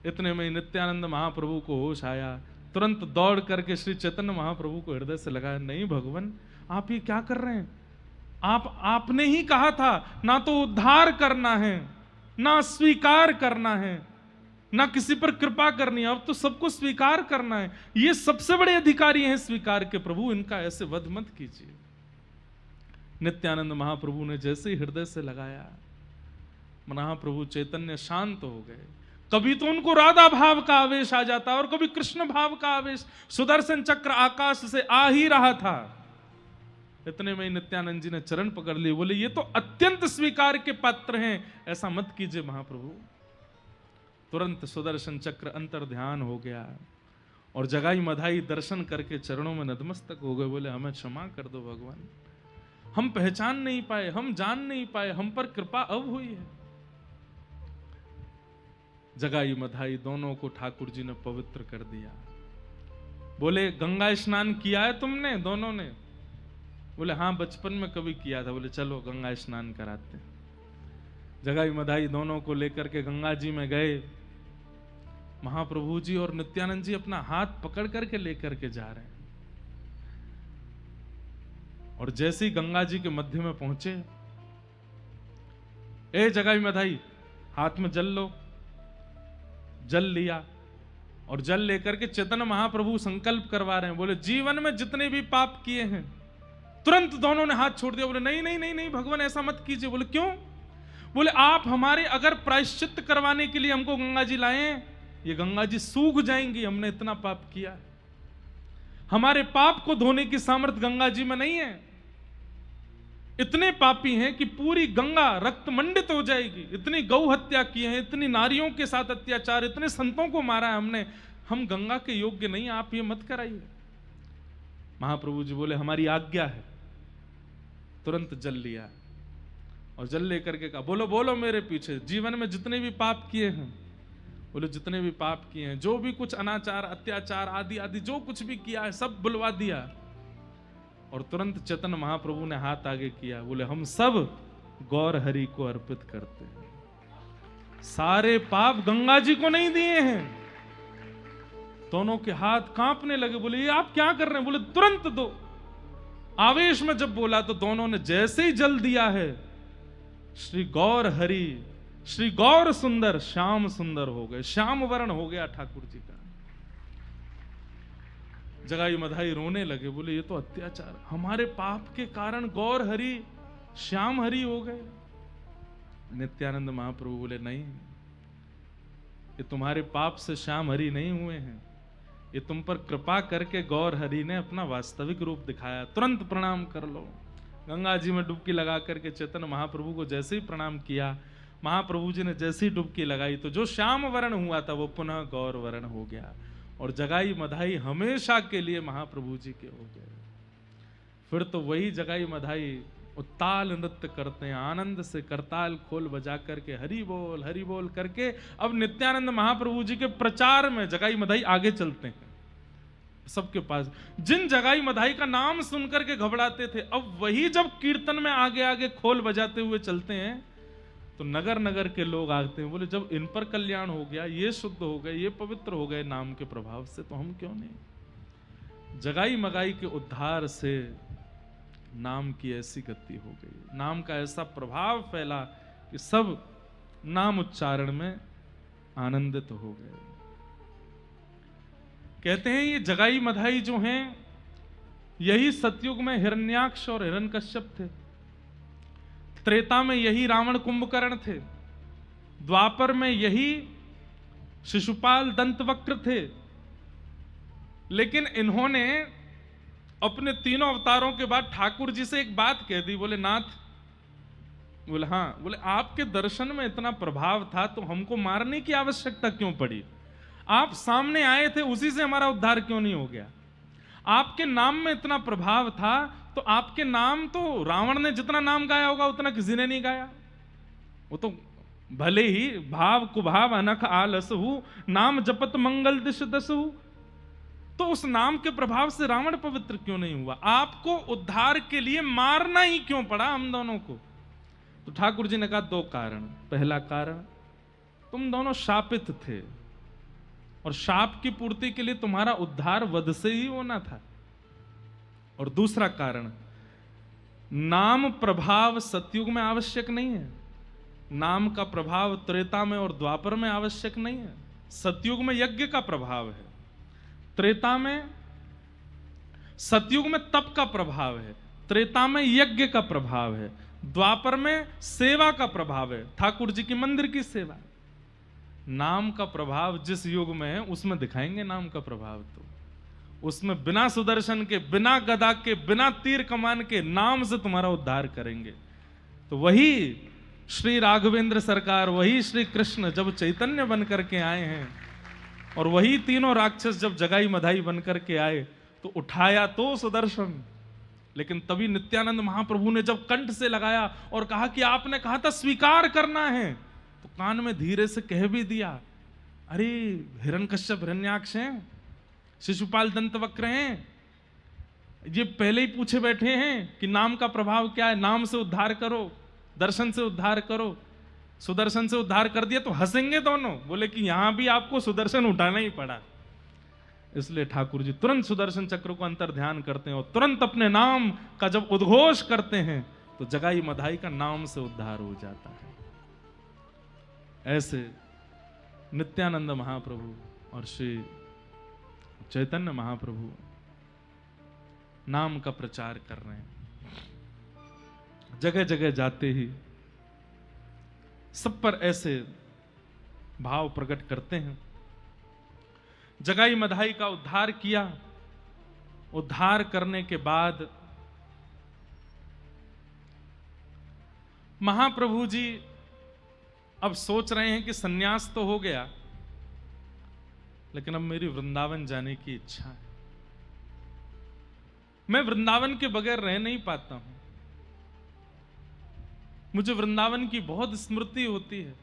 इतने में नित्यानंद महाप्रभु को होश आया, तुरंत दौड़ करके श्री चैतन्य महाप्रभु को हृदय से लगाया, नहीं भगवान आप ये क्या कर रहे हैं? आपने ही कहा था ना तो उद्धार करना है, ना स्वीकार करना है, ना किसी पर कृपा करनी है, अब तो सबको स्वीकार करना है। ये सबसे बड़े अधिकारी हैं स्वीकार के, प्रभु इनका ऐसे वध मत कीजिए। नित्यानंद महाप्रभु ने जैसे ही हृदय से लगाया, महाप्रभु चैतन्य शांत हो गए। कभी तो उनको राधा भाव का आवेश आ जाता और कभी कृष्ण भाव का आवेश। सुदर्शन चक्र आकाश से आ ही रहा था। इतने में नित्यानंद जी ने चरण पकड़ लिए, बोले ये तो अत्यंत स्वीकार के पात्र हैं, ऐसा मत कीजिए महाप्रभु। तुरंत सुदर्शन चक्र अंतर ध्यान हो गया और जगाई मधाई दर्शन करके चरणों में नतमस्तक हो गए। बोले हमें क्षमा कर दो भगवान, हम पहचान नहीं पाए, हम जान नहीं पाए, हम पर कृपा अब हुई है। जगाई मधाई दोनों को ठाकुर जी ने पवित्र कर दिया। बोले गंगा स्नान किया है तुमने दोनों ने? बोले हाँ बचपन में कभी किया था। बोले चलो गंगा स्नान कराते हैं। जगाई मधाई दोनों को लेकर के गंगा जी में गए। महाप्रभु जी और नित्यानंद जी अपना हाथ पकड़ करके लेकर के जा रहे हैं और जैसे ही गंगा जी के मध्य में पहुंचे, ए जगाई मधाई हाथ में जल लो। जल लिया और जल लेकर के चैतन्य महाप्रभु संकल्प करवा रहे हैं। बोले जीवन में जितने भी पाप किए हैं, तुरंत दोनों ने हाथ छोड़ दिया। बोले नहीं नहीं नहीं नहीं भगवान ऐसा मत कीजिए। बोले क्यों? बोले आप हमारे अगर प्रायश्चित करवाने के लिए हमको गंगा जी लाए, ये गंगा जी सूख जाएंगी, हमने इतना पाप किया। हमारे पाप को धोने की सामर्थ्य गंगा जी में नहीं है। इतने पापी हैं कि पूरी गंगा रक्त मंडित हो जाएगी। इतनी गौ हत्या की है, इतनी नारियों के साथ अत्याचार, इतने संतों को मारा है हमने, हम गंगा के योग्य नहीं, आप ये मत कराइए। महाप्रभु जी बोले हमारी आज्ञा है। तुरंत जल लिया और जल लेकर के कहा बोलो बोलो मेरे पीछे, जीवन में जितने भी पाप किए हैं, बोले जितने भी पाप किए हैं, जो भी कुछ अनाचार अत्याचार आदि आदि जो कुछ भी किया है सब बुलवा दिया। और तुरंत चैतन्य महाप्रभु ने हाथ आगे किया, बोले हम सब गौर हरि को अर्पित करते हैं। सारे पाप गंगा जी को नहीं दिए हैं। दोनों के हाथ कांपने लगे, बोले ये आप क्या कर रहे हैं? बोले तुरंत दो। आवेश में जब बोला तो दोनों ने जैसे ही जल दिया है, श्री गौर हरि, श्री गौर सुंदर, श्याम सुंदर हो गए, श्याम वर्ण हो गया ठाकुर जी का। जगाई मधाई रोने लगे, बोले ये तो अत्याचार, हमारे पाप के कारण गौर हरि श्याम हरि हो गए। नित्यानंद महाप्रभु बोले नहीं, ये तुम्हारे पाप से श्याम हरि नहीं हुए हैं, ये तुम पर कृपा करके गौर हरि ने अपना वास्तविक रूप दिखाया। तुरंत प्रणाम कर लो। गंगा जी में डुबकी लगा करके चैतन्य महाप्रभु को जैसे ही प्रणाम किया, महाप्रभु जी ने जैसे ही डुबकी लगाई तो जो श्याम वर्ण हुआ था वो पुनः गौर वर्ण हो गया और जगाई मधाई हमेशा के लिए महाप्रभु जी के हो गए। फिर तो वही जगाई मधाई उत्ताल नृत्य करते हैं, आनंद से करताल खोल बजा करके हरि बोल करके अब नित्यानंद महाप्रभु जी के प्रचार में जगाई मधाई आगे चलते हैं सबके पास। जिन जगाई मधाई का नाम सुनकर के घबराते थे, अब वही जब कीर्तन में आगे आगे खोल बजाते हुए चलते हैं तो नगर नगर के लोग आते हैं, बोले जब इन पर कल्याण हो गया, ये शुद्ध हो गए, ये पवित्र हो गए नाम के प्रभाव से, तो हम क्यों नहीं। जगाई मगाई के उद्धार से नाम की ऐसी गति हो गई, नाम का ऐसा प्रभाव फैला कि सब नाम उच्चारण में आनंदित हो गए। कहते हैं ये जगाई मधाई जो हैं यही सतयुग में हिरण्याक्ष और हिरण्यकश्यप थे, त्रेता में यही रावण कुंभकर्ण थे, द्वापर में यही शिशुपाल दंतवक्र थे। लेकिन इन्होंने अपने तीनों अवतारों के बाद ठाकुर जी से एक बात कह दी, बोले नाथ, बोले हाँ, बोले आपके दर्शन में इतना प्रभाव था तो हमको मारने की आवश्यकता क्यों पड़ी? आप सामने आए थे, उसी से हमारा उद्धार क्यों नहीं हो गया? आपके नाम में इतना प्रभाव था तो आपके नाम तो रावण ने जितना नाम गाया होगा उतना किसी ने नहीं गाया। वो तो भले ही भाव कुभाव अनख आलसहु नाम जपत मंगल दिश दसहु, तो उस नाम के प्रभाव से रावण पवित्र क्यों नहीं हुआ? आपको उद्धार के लिए मारना ही क्यों पड़ा हम दोनों को? तो ठाकुर जी ने कहा दो कारण। पहला कारण, तुम दोनों शापित थे और शाप की पूर्ति के लिए तुम्हारा उद्धार वध से ही होना था। और दूसरा कारण, नाम प्रभाव सतयुग में आवश्यक नहीं है, नाम का प्रभाव त्रेता में और द्वापर में आवश्यक नहीं है। सतयुग में यज्ञ का प्रभाव है, त्रेता में, सतयुग में तप का प्रभाव है, त्रेता में यज्ञ का प्रभाव है, द्वापर में सेवा का प्रभाव है, ठाकुर जी की मंदिर की सेवा। नाम का प्रभाव जिस युग में है उसमें दिखाएंगे नाम का प्रभाव, तो उसमें बिना सुदर्शन के, बिना गदा के, बिना तीर कमान के नाम से तुम्हारा उद्धार करेंगे। तो वही श्री राघवेंद्र सरकार, वही श्री कृष्ण जब चैतन्य बन करके आए हैं और वही तीनों राक्षस जब जगाई मधाई बन करके आए तो उठाया तो सुदर्शन, लेकिन तभी नित्यानंद महाप्रभु ने जब कंठ से लगाया और कहा कि आपने कहा था स्वीकार करना है, तो कान में धीरे से कह भी दिया, अरे हिरण्यकश्यप हिरण्याक्ष हैं, शिशुपाल दंतवक्र हैं, ये पहले ही पूछे बैठे हैं कि नाम का प्रभाव क्या है, नाम से उद्धार करो, दर्शन से उद्धार करो। सुदर्शन से उद्धार कर दिया तो हंसेंगे दोनों, बोले कि यहां भी आपको सुदर्शन उठाना ही पड़ा। इसलिए ठाकुर जी तुरंत सुदर्शन चक्र को अंतर ध्यान करते हैं और तुरंत अपने नाम का जब उद्घोष करते हैं तो जगाई मधाई का नाम से उद्धार हो जाता है। ऐसे नित्यानंद महाप्रभु और श्री चैतन्य महाप्रभु नाम का प्रचार कर रहे हैं, जगह जगह जाते ही सब पर ऐसे भाव प्रकट करते हैं। जगाई मधाई का उद्धार किया, उद्धार करने के बाद महाप्रभु जी अब सोच रहे हैं कि सन्यास तो हो गया, लेकिन अब मेरी वृंदावन जाने की इच्छा है। मैं वृंदावन के बगैर रह नहीं पाता हूं। मुझे वृंदावन की बहुत स्मृति होती है।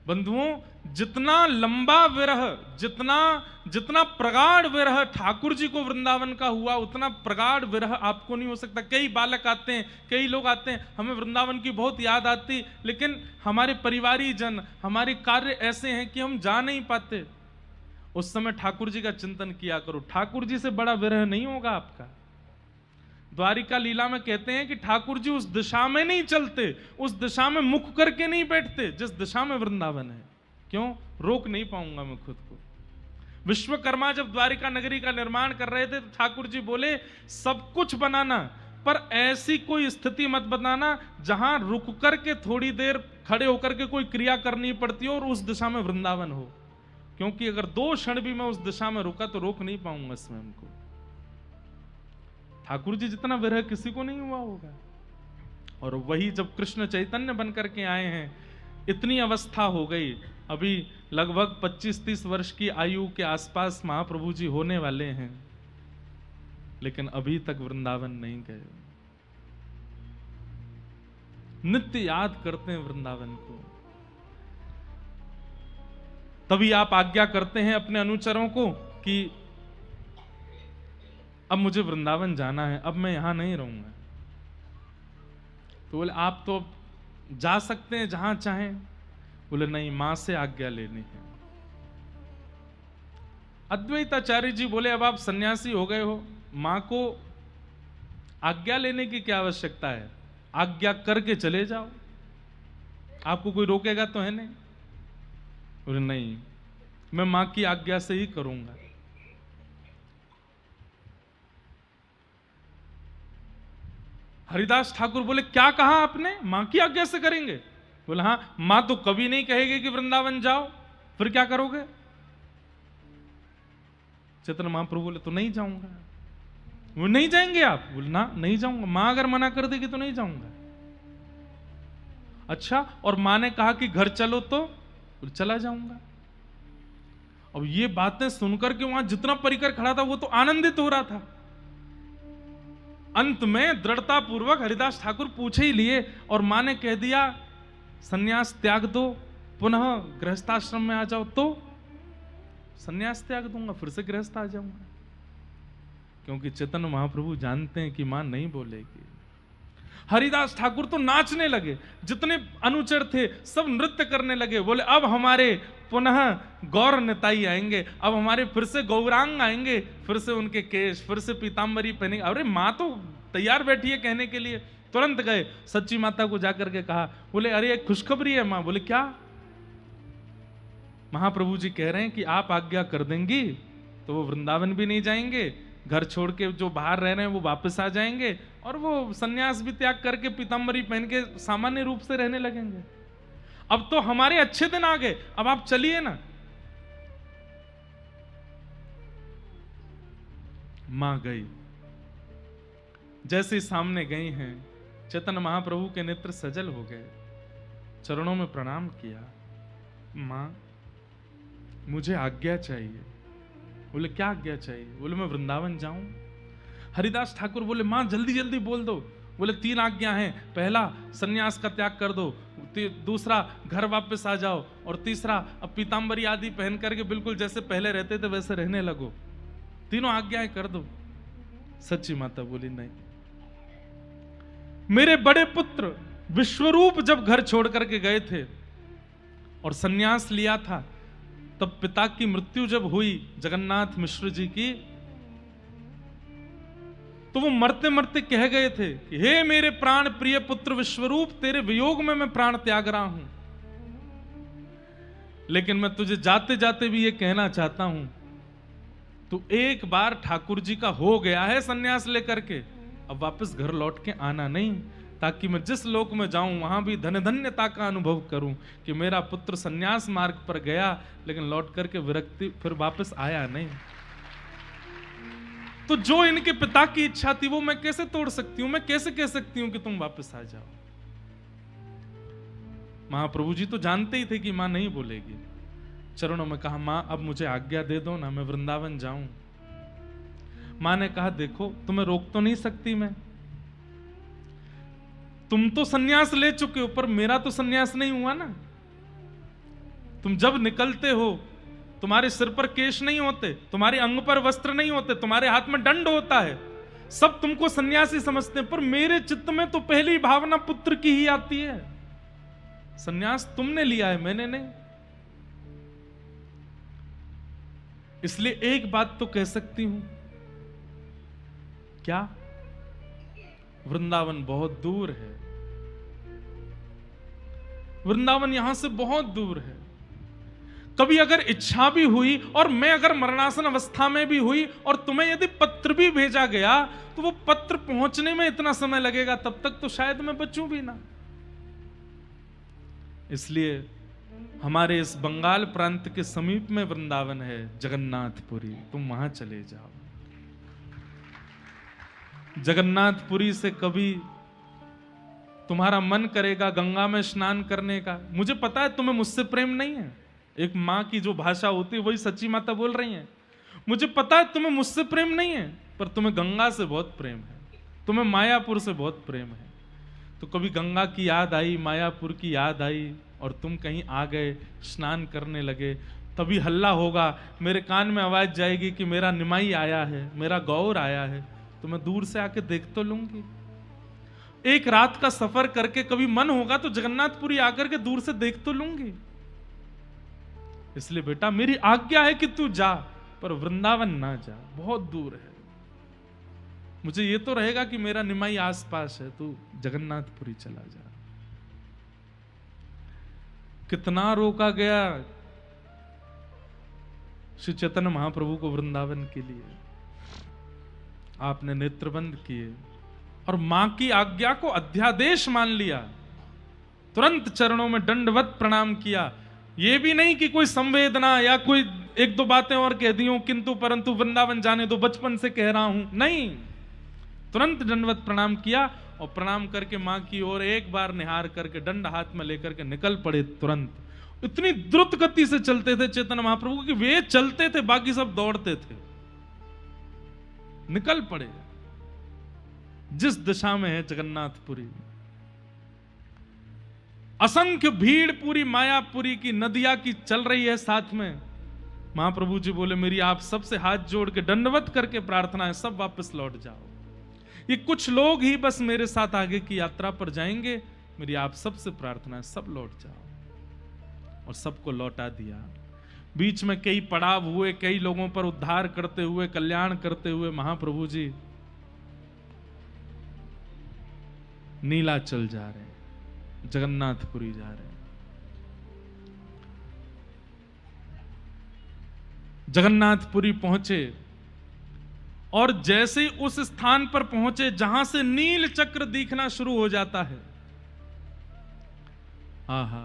बंधुओं, जितना लंबा विरह, जितना प्रगाढ़ विरह ठाकुर जी को वृंदावन का हुआ, उतना प्रगाढ़ विरह आपको नहीं हो सकता। कई बालक आते हैं, कई लोग आते हैं, हमें वृंदावन की बहुत याद आती, लेकिन हमारे परिवारी जन, हमारे कार्य ऐसे हैं कि हम जा नहीं पाते। उस समय ठाकुर जी का चिंतन किया करो। ठाकुर जी से बड़ा विरह नहीं होगा आपका। द्वारिका लीला में कहते हैं कि ठाकुर जी उस दिशा में नहीं चलते, उस दिशा में मुख करके नहीं बैठते जिस दिशा में वृंदावन है। क्यों? रोक नहीं पाऊंगा मैं खुद को। विश्वकर्मा जब द्वारिका नगरी का निर्माण कर रहे थे तो ठाकुर जी बोले, सब कुछ बनाना पर ऐसी कोई स्थिति मत बनाना जहां रुक करके थोड़ी देर खड़े होकर के कोई क्रिया करनी पड़ती हो और उस दिशा में वृंदावन हो, क्योंकि अगर 2 क्षण भी मैं उस दिशा में रुका तो रोक नहीं पाऊंगा स्वयं को। ठाकुर जी जितना विरह किसी को नहीं हुआ होगा। और वही जब कृष्ण चैतन्य बन करके आए हैं, इतनी अवस्था हो गई, अभी लगभग 25-30 वर्ष की आयु के आसपास महाप्रभु जी होने वाले हैं, लेकिन अभी तक वृंदावन नहीं गए। नित्य याद करते हैं वृंदावन को। तभी आप आज्ञा करते हैं अपने अनुचरों को कि अब मुझे वृंदावन जाना है, अब मैं यहां नहीं रहूंगा। तो बोले आप तो जा सकते हैं जहां चाहें। बोले नहीं, मां से आज्ञा लेनी है। अद्वैताचार्य जी बोले अब आप सन्यासी हो गए हो, मां को आज्ञा लेने की क्या आवश्यकता है, आज्ञा करके चले जाओ, आपको कोई रोकेगा तो है नहीं। बोले नहीं, मैं मां की आज्ञा से ही करूंगा। हरिदास ठाकुर बोले क्या कहा आपने, मां की आज्ञा से करेंगे? बोले हाँ, मां तो कभी नहीं कहेगी कि वृंदावन जाओ, फिर क्या करोगे? चैतन्य महाप्रभु बोले तो नहीं जाऊंगा। वो नहीं जाएंगे आप? बोले ना, नहीं जाऊंगा, मां अगर मना कर देगी तो नहीं जाऊंगा। अच्छा, और मां ने कहा कि घर चलो तो? बोले चला जाऊंगा। अब ये बातें सुनकर के वहां जितना परिकर खड़ा था वो तो आनंदित हो रहा था। अंत में दृढ़ता पूर्वक हरिदास ठाकुर पूछे ही लिए और मां ने कह दिया सन्यास त्याग दो, पुनः गृहस्थाश्रम में आ जाओ। तो सन्यास त्याग दूंगा, फिर से गृहस्थ आ जाऊंगा, क्योंकि चैतन्य महाप्रभु जानते हैं कि मां नहीं बोलेगी। हरिदास ठाकुर तो नाचने लगे, जितने अनुचर थे सब नृत्य करने लगे। बोले अब हमारे पुनः गौर निताई आएंगे, अब हमारे फिर से गौरांग आएंगे, फिर से उनके केश, फिर से पीतांबरी पहनेंगे। अरे माँ तो तैयार बैठी है कहने के लिए। तुरंत गए, सच्ची माता को जाकर के कहा। बोले अरे एक खुशखबरी है माँ। बोले क्या? महाप्रभु जी कह रहे हैं कि आप आज्ञा कर देंगी तो वो वृंदावन भी नहीं जाएंगे, घर छोड़ के जो बाहर रह रहे हैं वो वापस आ जाएंगे और वो सन्यास भी त्याग करके पीतांबरी पहन के सामान्य रूप से रहने लगेंगे। अब तो हमारे अच्छे दिन आ गए, अब आप चलिए ना। मां गई, जैसे सामने गई हैं चैतन्य महाप्रभु के नेत्र सजल हो गए, चरणों में प्रणाम किया। मां मुझे आज्ञा चाहिए। बोले क्या आज्ञा चाहिए? बोले मैं वृंदावन जाऊं। हरिदास ठाकुर बोले मां जल्दी जल्दी बोल दो। बोले 3 आज्ञा हैं, पहला सन्यास का त्याग कर दो, दूसरा घर वापस आ जाओ, और तीसरा अब पीतांबरी आदि पहन करके बिल्कुल जैसे पहले रहते थे वैसे रहने लगो। तीनों आज्ञाएं कर दो। सच्ची माता बोली नहीं, मेरे बड़े पुत्र विश्वरूप जब घर छोड़ करके गए थे और सन्यास लिया था, तब पिता की मृत्यु जब हुई जगन्नाथ मिश्र जी की, तो वो मरते मरते कह गए थे कि हे मेरे प्राण प्रिय पुत्र विश्वरूप, तेरे वियोग में मैं प्राण त्याग रहा हूं, लेकिन मैं तुझे जाते जाते भी ये कहना चाहता हूं, तू एक बार ठाकुर जी का हो गया है सन्यास लेकर के, अब वापस घर लौट के आना नहीं, ताकि मैं जिस लोक में जाऊं वहां भी धन्य धन्यता का अनुभव करूं कि मेरा पुत्र सन्यास मार्ग पर गया लेकिन लौट करके विरक्ति फिर वापस आया नहीं। तो जो इनके पिता की इच्छा थी वो मैं कैसे तोड़ सकती हूं? मैं कैसे कह सकती हूं कि तुम वापस आ जाओ? महाप्रभु जी तो जानते ही थे कि मां नहीं बोलेगी। चरणों में कहा मां अब मुझे आज्ञा दे दो ना, मैं वृंदावन जाऊं। मां ने कहा देखो तुम्हें रोक तो नहीं सकती मैं, तुम तो सन्यास ले चुके हो पर मेरा तो सन्यास नहीं हुआ ना। तुम जब निकलते हो तुम्हारे सिर पर केश नहीं होते, तुम्हारे अंग पर वस्त्र नहीं होते, तुम्हारे हाथ में दंड होता है, सब तुमको सन्यासी समझते हैं, पर मेरे चित्त में तो पहली भावना पुत्र की ही आती है। सन्यास तुमने लिया है, मैंने नहीं। इसलिए एक बात तो कह सकती हूं, क्या वृंदावन बहुत दूर है, वृंदावन यहां से बहुत दूर है। कभी अगर इच्छा भी हुई और मैं अगर मरणासन अवस्था में भी हुई और तुम्हें यदि पत्र भी भेजा गया तो वो पत्र पहुंचने में इतना समय लगेगा, तब तक तो शायद मैं बचूं भी ना। इसलिए हमारे इस बंगाल प्रांत के समीप में वृंदावन है, जगन्नाथपुरी, तुम वहां चले जाओ। जगन्नाथपुरी से कभी तुम्हारा मन करेगा गंगा में स्नान करने का। मुझे पता है तुम्हें मुझसे प्रेम नहीं है, एक मां की जो भाषा होती है वही सच्ची माता बोल रही है। मुझे पता है तुम्हें मुझसे प्रेम नहीं है, पर तुम्हें गंगा से बहुत प्रेम है, तुम्हें मायापुर से बहुत प्रेम है। तो कभी गंगा की याद आई, मायापुर की याद आई और तुम कहीं आ गए, स्नान करने लगे, तभी हल्ला होगा, मेरे कान में आवाज जाएगी कि मेरा निमाई आया है, मेरा गौर आया है, तो मैं दूर से आके देख तो लूंगी। एक रात का सफर करके कभी मन होगा तो जगन्नाथपुरी आकर के दूर से देख तो लूंगी। इसलिए बेटा मेरी आज्ञा है कि तू जा, पर वृंदावन ना जा, बहुत दूर है। मुझे ये तो रहेगा कि मेरा निमाई आसपास है, तू जगन्नाथपुरी चला जा। कितना रोका गया श्री चैतन्य महाप्रभु को वृंदावन के लिए, आपने नेत्रबंद किए और मां की आज्ञा को अध्यादेश मान लिया, तुरंत चरणों में दंडवत प्रणाम किया। ये भी नहीं कि कोई संवेदना या कोई एक दो बातें और कह दी हो, किंतु परंतु वृंदावन जाने दो, बचपन से कह रहा हूं, नहीं, तुरंत दंडवत प्रणाम किया और प्रणाम करके मां की ओर एक बार निहार करके दंड हाथ में लेकर के निकल पड़े तुरंत। इतनी द्रुत गति से चलते थे चैतन्य महाप्रभु कि वे चलते थे, बाकी सब दौड़ते थे। निकल पड़े जिस दिशा में है जगन्नाथपुरी। असंख्य भीड़ पूरी मायापुरी की नदिया की चल रही है साथ में। महाप्रभु जी बोले मेरी आप सबसे हाथ जोड़ के दंडवत करके प्रार्थना है, सब वापस लौट जाओ। ये कुछ लोग ही बस मेरे साथ आगे की यात्रा पर जाएंगे, मेरी आप सबसे प्रार्थना है, सब लौट जाओ। और सबको लौटा दिया। बीच में कई पड़ाव हुए, कई लोगों पर उद्धार करते हुए, कल्याण करते हुए महाप्रभु जी नीलाचल जा रहे हैं, जगन्नाथपुरी जा रहे हैं। जगन्नाथपुरी पहुंचे और जैसे ही उस स्थान पर पहुंचे जहां से नील चक्र दिखना शुरू हो जाता है, आहा,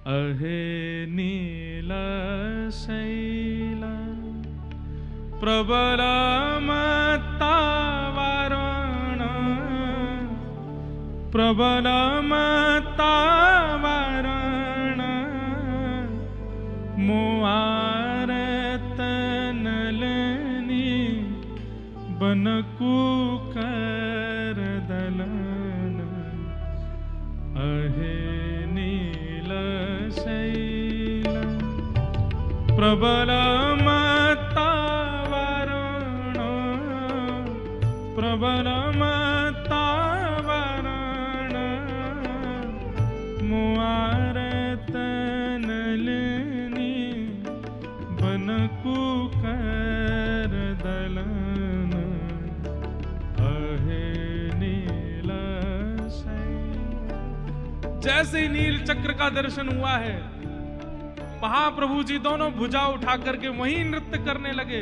अहे नील शैल प्रबल मत्तावरण, प्रबल मत्तावरण, मोआरत नलनी बनकु कर दलन, अहे नील शैल प्रबल मत्तावरण, प्रबल मत्तावरण, मोआरत नलनी बनकु कर दलन, अहे नील शैल। जैसे ही नील चक्र का दर्शन हुआ है, महाप्रभु जी दोनों भुजा उठा करके वहीं नृत्य करने लगे।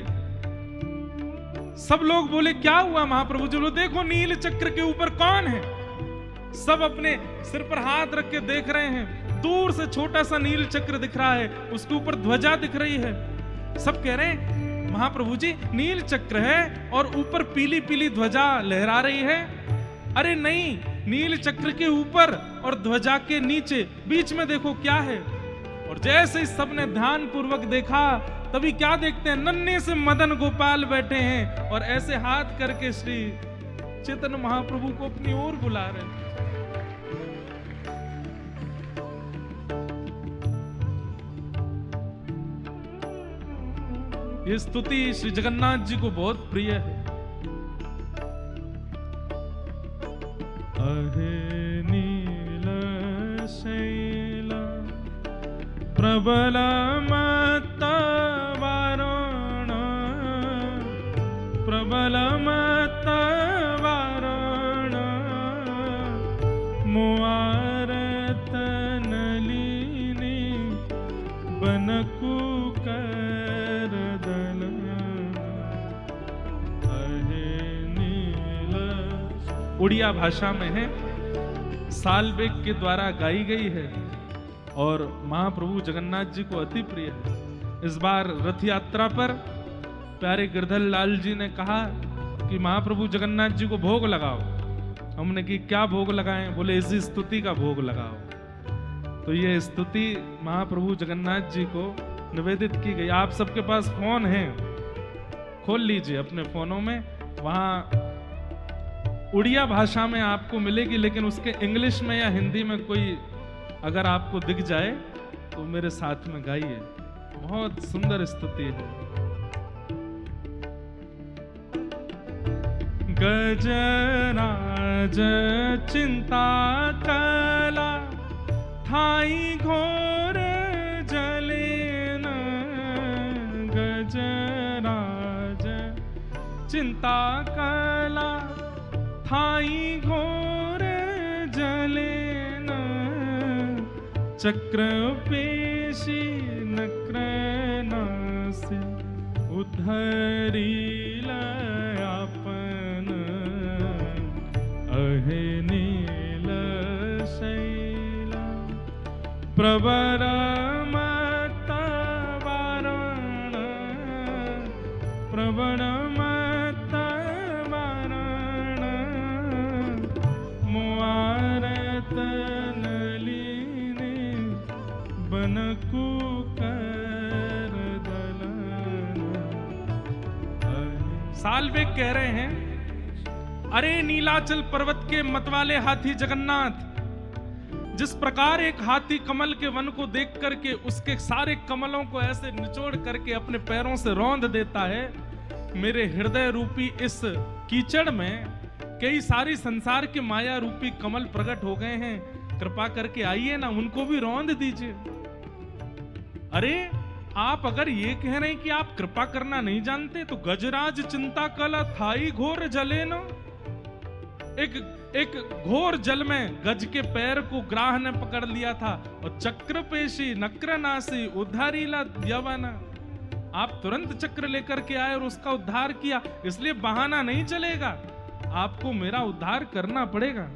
सब लोग बोले क्या हुआ महाप्रभु जी? बोले देखो नील चक्र के ऊपर कौन है। सब अपने सिर पर हाथ रख के देख रहे हैं। दूर से छोटा सा नील चक्र दिख रहा है, उसके ऊपर ध्वजा दिख रही है। सब कह रहे हैं महाप्रभु जी नील चक्र है और ऊपर पीली पीली ध्वजा लहरा रही है। अरे नहीं, नील चक्र के ऊपर और ध्वजा के नीचे बीच में देखो क्या है। और जैसे ही सबने ध्यान पूर्वक देखा तभी क्या देखते हैं, नन्हे से मदन गोपाल बैठे हैं और ऐसे हाथ करके श्री चैतन्य महाप्रभु को अपनी ओर बुला रहे हैं। ये स्तुति श्री जगन्नाथ जी को बहुत प्रिय है। अहे नील शैल प्रबल मत वारण, प्रबल मत वारण, मुआरत नलिनी बनकु कर दलन। अहे नील, उड़िया भाषा में है, सालबेग के द्वारा गाई गई है और महाप्रभु जगन्नाथ जी को अति प्रिय है। इस बार रथ यात्रा पर प्यारे गिरधर लाल जी ने कहा कि महाप्रभु जगन्नाथ जी को भोग लगाओ। हमने कि क्या भोग लगाएं? बोले इसी स्तुति का भोग लगाओ। तो ये स्तुति महाप्रभु जगन्नाथ जी को निवेदित की गई। आप सबके पास फोन है, खोल लीजिए अपने फोनों में, वहां उड़िया भाषा में आपको मिलेगी, लेकिन उसके इंग्लिश में या हिंदी में कोई अगर आपको दिख जाए तो मेरे साथ में गाइए। बहुत सुंदर स्तुति है। गजराज चिंता कला थाई घोर जलेन, गजराज चिंता कला थाई घोर जलेन, चक्र पेशी नक्र नासी उद्धरी लयापन। अहे नील शैला प्रबर मत वारण, प्रबर मत वारण, मुआरत नलिनी बनकु कर दलन। सालबेग कह रहे हैं, अरे नीलाचल पर्वत के मतवाले हाथी जगन्नाथ, जिस प्रकार एक हाथी कमल के वन को देख करके उसके सारे कमलों को ऐसे निचोड़ करके अपने पैरों से रौंद देता है, मेरे हृदय रूपी इस कीचड़ में कई सारी संसार के माया रूपी कमल प्रकट हो गए हैं। कृपा करके आइए ना, उनको भी रौंद दीजिए। अरे आप अगर ये कह रहे हैं कि आप कृपा करना नहीं जानते, तो गजराज चिंता कला थाई घोर जले न। एक घोर जल में गज के पैर को ग्राह ने पकड़ लिया था, और चक्र पेशी नक्र नासी उद्धारीला यवन, आप तुरंत चक्र लेकर के आए और उसका उद्धार किया। इसलिए बहाना नहीं चलेगा, आपको मेरा उद्धार करना पड़ेगा।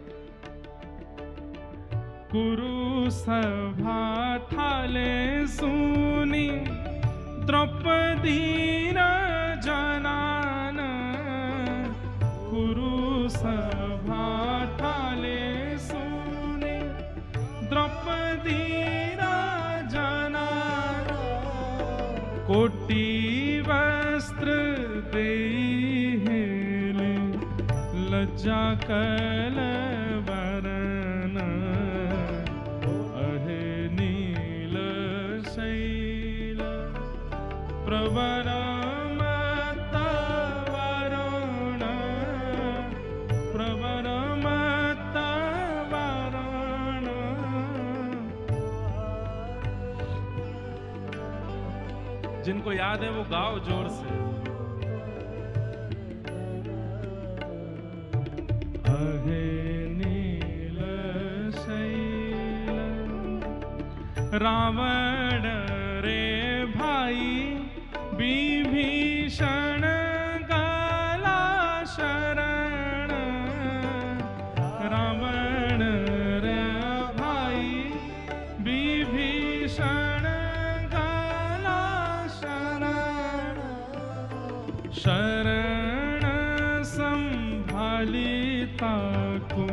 कुरु सभा थाले सुनी द्रौपदी जनान, कुरु सभा थाले सुनी द्रौपदी जनान, कोटि वस्त्र देहि लज्जा कल वरन। अहे नील शैल प्रवर मत वारण, प्रवर मत वारण, जिनको याद है वो गाओ जोर से। अहे नील शैल रावण रे भाई विभीषण गला शरण, रावण रे भाई विभीषण गला शरण, शरण संभाली ताको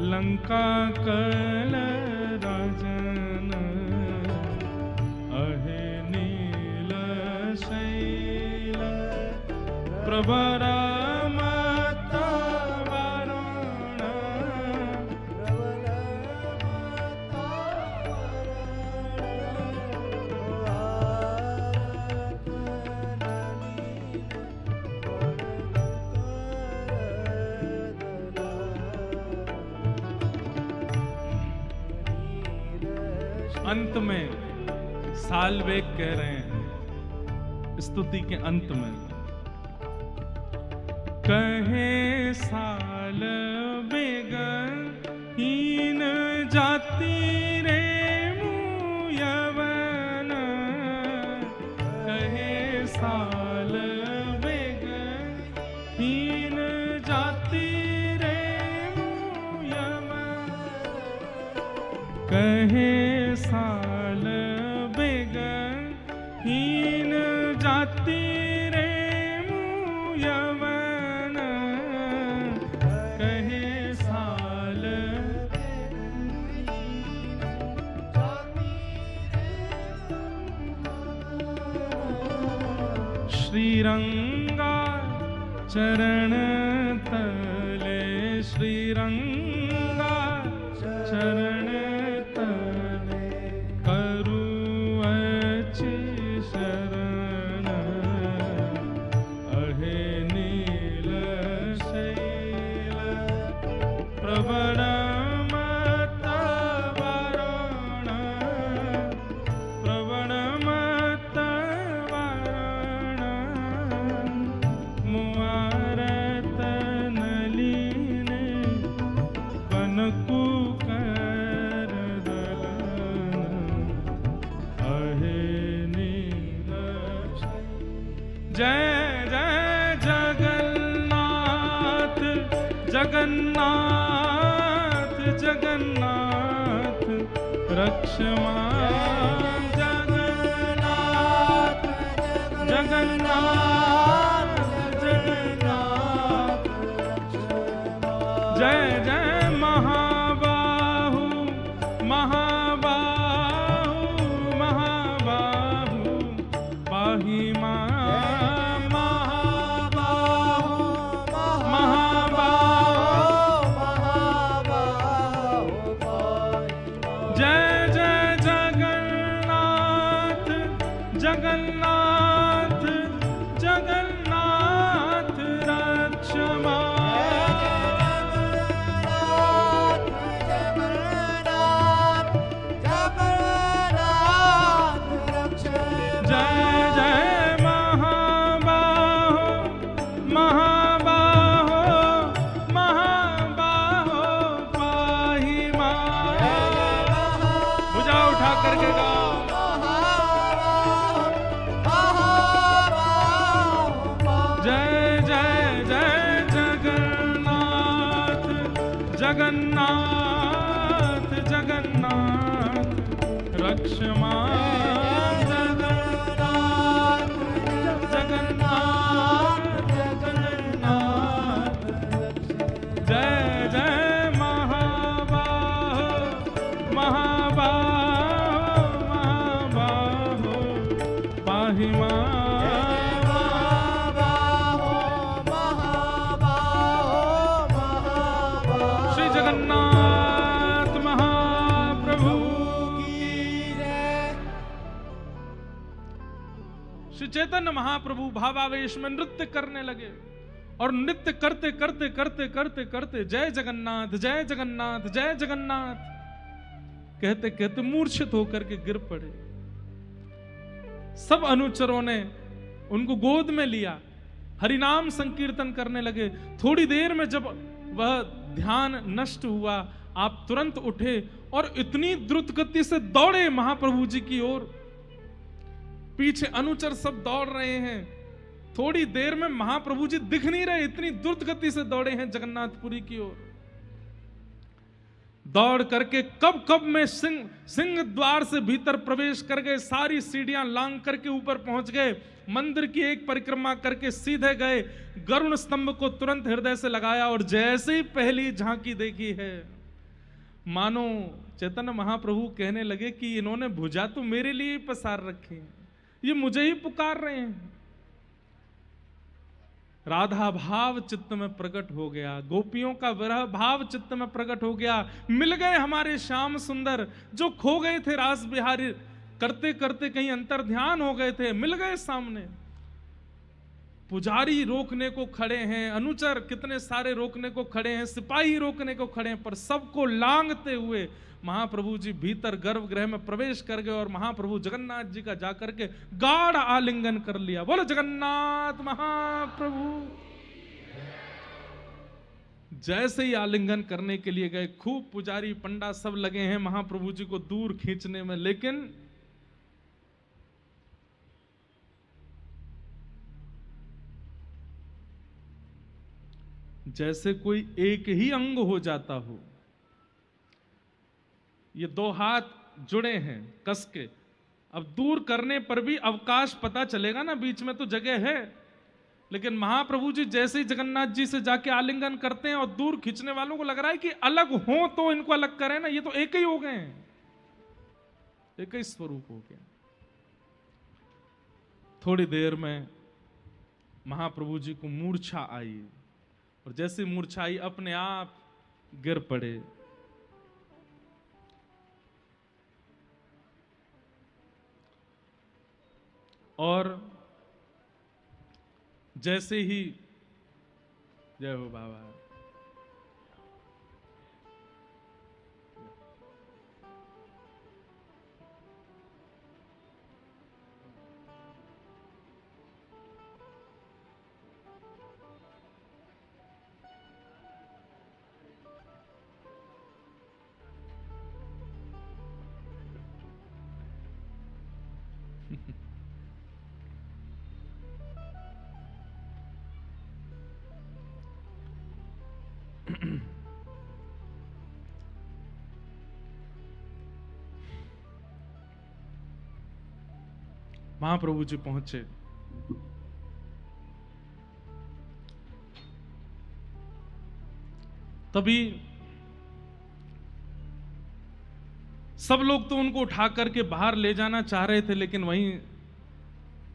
लंका कल राजन। अहे नील प्रवरमत वरुण अंत में साल्वेग कह रहे हैं स्तुति के अंत में, कहे साल्वेग हीन जाति रे मुयवन, कहे साल्वेग हीन जाति रे मुयवन, कहे साल्वेग हीन जाति रे मुयवन, कहे श्रीरंगा चरण तले, श्रीरंगा चरण तले करुअचि शरण, अहे नील शैल प्रवणमत वरुण, प्रवणमत वरुण, मुआरत नलिन कनकुकर दलन, अहे नील जय जय जगन्नाथ जगन्नाथ जगन्नाथ रक्षमा जगन्नाथ जगन्नाथ जगन्नाथ जय जय महाबाहु महाबाहु महाबाहु पाहि मां जगन्नाथ जगन्नाथ रक्षमा जय जय महाबाहो महाबाहो महाबाहो पाहि मां। भुजा उठा करके गाओ जगन्नाथ जगन्नाथ रक्षमा जगन्नाथ जगन्नाथ जगन्नाथ जय जय महाबाहो महाबाहो महाबाहो पाहि मां। जगन्नाथ महाप्रभु की जय। श्री चैतन्य महाप्रभु भावावेश में नृत्य करने लगे और नृत्य करते करते करते करते करते जय जगन्नाथ जय जगन्नाथ जय जगन्नाथ कहते कहते मूर्छित होकर के गिर पड़े। सब अनुचरों ने उनको गोद में लिया, हरिनाम संकीर्तन करने लगे। थोड़ी देर में जब वह ध्यान नष्ट हुआ, आप तुरंत उठे और इतनी द्रुत गति से दौड़े महाप्रभु जी की ओर। पीछे अनुचर सब दौड़ रहे हैं। थोड़ी देर में महाप्रभु जी दिख नहीं रहे, इतनी द्रुत गति से दौड़े हैं जगन्नाथपुरी की ओर। दौड़ करके कब में सिंह द्वार से भीतर प्रवेश कर गए, सारी सीढ़ियां लांग करके ऊपर पहुंच गए। मंदिर की एक परिक्रमा करके सीधे गए, गरुण स्तंभ को तुरंत हृदय से लगाया और जैसे ही पहली झांकी देखी है, मानो चैतन्य महाप्रभु कहने लगे कि इन्होंने भुजा तो मेरे लिए ही पसार रखी है, ये मुझे ही पुकार रहे हैं। राधा भाव चित्त में प्रकट हो गया, गोपियों का विरह भाव चित्त में प्रकट हो गया। मिल गए हमारे श्याम सुंदर, जो खो गए थे रास बिहारी, करते करते कहीं अंतर ध्यान हो गए थे, मिल गए सामने। पुजारी रोकने को खड़े हैं, अनुचर कितने सारे रोकने को खड़े हैं, सिपाही रोकने को खड़े हैं, पर सबको लांघते हुए महाप्रभु जी भीतर गर्भगृह में प्रवेश कर गए और महाप्रभु जगन्नाथ जी का जाकर के गाढ़ आलिंगन कर लिया। बोलो जगन्नाथ महाप्रभु। जैसे ही आलिंगन करने के लिए गए, खूब पुजारी पंडा सब लगे हैं महाप्रभु जी को दूर खींचने में, लेकिन जैसे कोई एक ही अंग हो जाता हो। ये दो हाथ जुड़े हैं कस के, अब दूर करने पर भी अवकाश पता चलेगा ना, बीच में तो जगह है, लेकिन महाप्रभु जी जैसे ही जगन्नाथ जी से जाके आलिंगन करते हैं और दूर खींचने वालों को लग रहा है कि अलग हो तो इनको अलग करें ना, ये तो एक ही हो गए हैं, एक ही स्वरूप हो गया। थोड़ी देर में महाप्रभु जी को मूर्छा आई, और जैसे मूर्छा आई अपने आप गिर पड़े। और जैसे ही, जय हो बाबा, महाप्रभु जी पहुंचे। तभी सब लोग तो उनको उठा करके बाहर ले जाना चाह रहे थे, लेकिन वहीं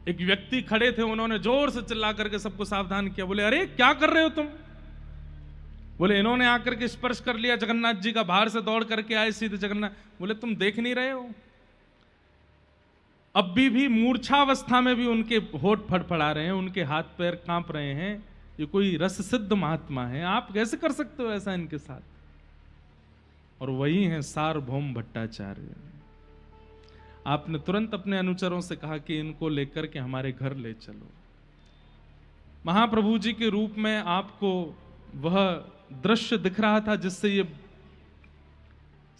एक व्यक्ति खड़े थे, उन्होंने जोर से चिल्ला करके सबको सावधान किया। बोले अरे क्या कर रहे हो तुम? बोले इन्होंने आकर के स्पर्श कर लिया जगन्नाथ जी का, बाहर से दौड़ करके आए सीधे जगन्नाथ। बोले तुम देख नहीं रहे हो? अब भी मूर्छावस्था में भी उनके होठ फड़फड़ा रहे हैं, उनके हाथ पैर कांप रहे हैं। ये कोई रस सिद्ध महात्मा है, आप कैसे कर सकते हो ऐसा इनके साथ? और वही हैं सार्वभौम भट्टाचार्य। आपने तुरंत अपने अनुचरों से कहा कि इनको लेकर के हमारे घर ले चलो। महाप्रभु जी के रूप में आपको वह दृश्य दिख रहा था जिससे ये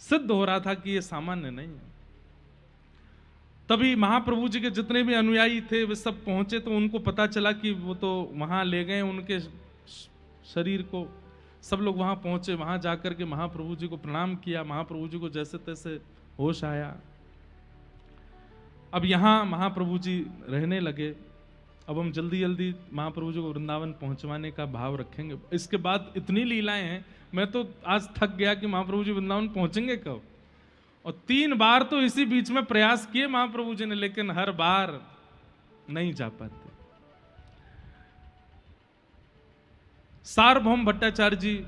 सिद्ध हो रहा था कि ये सामान्य नहीं है। तभी महाप्रभु जी के जितने भी अनुयायी थे वे सब पहुंचे, तो उनको पता चला कि वो तो वहां ले गए उनके शरीर को। सब लोग वहां पहुंचे, वहां जाकर के महाप्रभु जी को प्रणाम किया। महाप्रभु जी को जैसे तैसे होश आया। अब यहां महाप्रभु जी रहने लगे। अब हम जल्दी जल्दी महाप्रभु जी को वृंदावन पहुंचवाने का भाव रखेंगे। इसके बाद इतनी लीलाएं हैं, मैं तो आज थक गया कि महाप्रभु जी वृंदावन पहुंचेंगे कब। और 3 बार तो इसी बीच में प्रयास किए महाप्रभु जी ने, लेकिन हर बार नहीं जा पाते। सार्वभौम भट्टाचार्य जी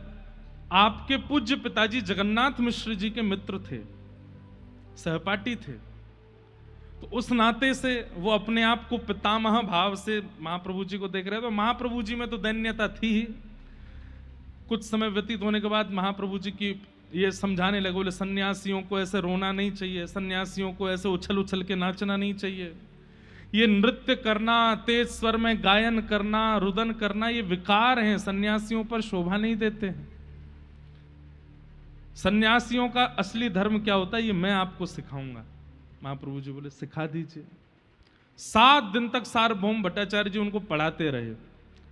आपके पूज्य पिताजी जगन्नाथ मिश्र जी के मित्र थे, सहपाठी थे। तो उस नाते से वो अपने आप को पितामह भाव से महाप्रभु जी को देख रहे थे। तो महाप्रभु जी में तो दैन्यता थी ही। कुछ समय व्यतीत होने के बाद महाप्रभु जी की ये समझाने लगे, बोले सन्यासियों को ऐसे रोना नहीं चाहिए, सन्यासियों को ऐसे उछल उछल के नाचना नहीं चाहिए। ये नृत्य करना, तेज स्वर में गायन करना, रुदन करना, ये विकार हैं, सन्यासियों पर शोभा नहीं देते हैं। सन्यासियों का असली धर्म क्या होता है ये मैं आपको सिखाऊंगा। महाप्रभु जी बोले सिखा दीजिए। 7 दिन तक सार्वभौम भट्टाचार्य जी उनको पढ़ाते रहे।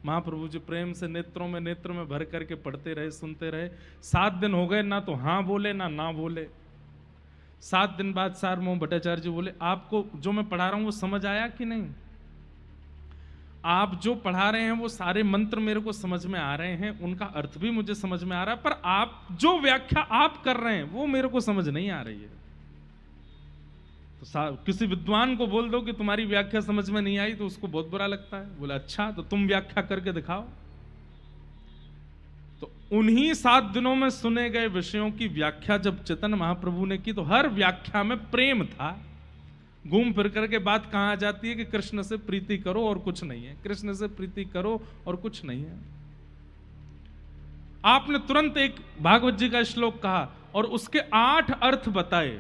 महाप्रभु जी प्रेम से नेत्र में भर करके पढ़ते रहे, सुनते रहे। 7 दिन हो गए, ना तो हाँ बोले ना बोले। 7 दिन बाद सार्वभौम भट्टाचार्य जी बोले आपको जो मैं पढ़ा रहा हूं वो समझ आया कि नहीं? आप जो पढ़ा रहे हैं वो सारे मंत्र मेरे को समझ में आ रहे हैं, उनका अर्थ भी मुझे समझ में आ रहा है, पर आप जो व्याख्या आप कर रहे हैं वो मेरे को समझ नहीं आ रही है। तो किसी विद्वान को बोल दो कि तुम्हारी व्याख्या समझ में नहीं आई, तो उसको बहुत बुरा लगता है। बोला अच्छा, तो तुम व्याख्या करके दिखाओ। तो उन्हीं 7 दिनों में सुने गए विषयों की व्याख्या जब चैतन्य महाप्रभु ने की, तो हर व्याख्या में प्रेम था। घूम फिर करके बात कहां आ जाती है कि कृष्ण से प्रीति करो और कुछ नहीं है, कृष्ण से प्रीति करो और कुछ नहीं है। आपने तुरंत एक भागवत जी का श्लोक कहा और उसके 8 अर्थ बताए।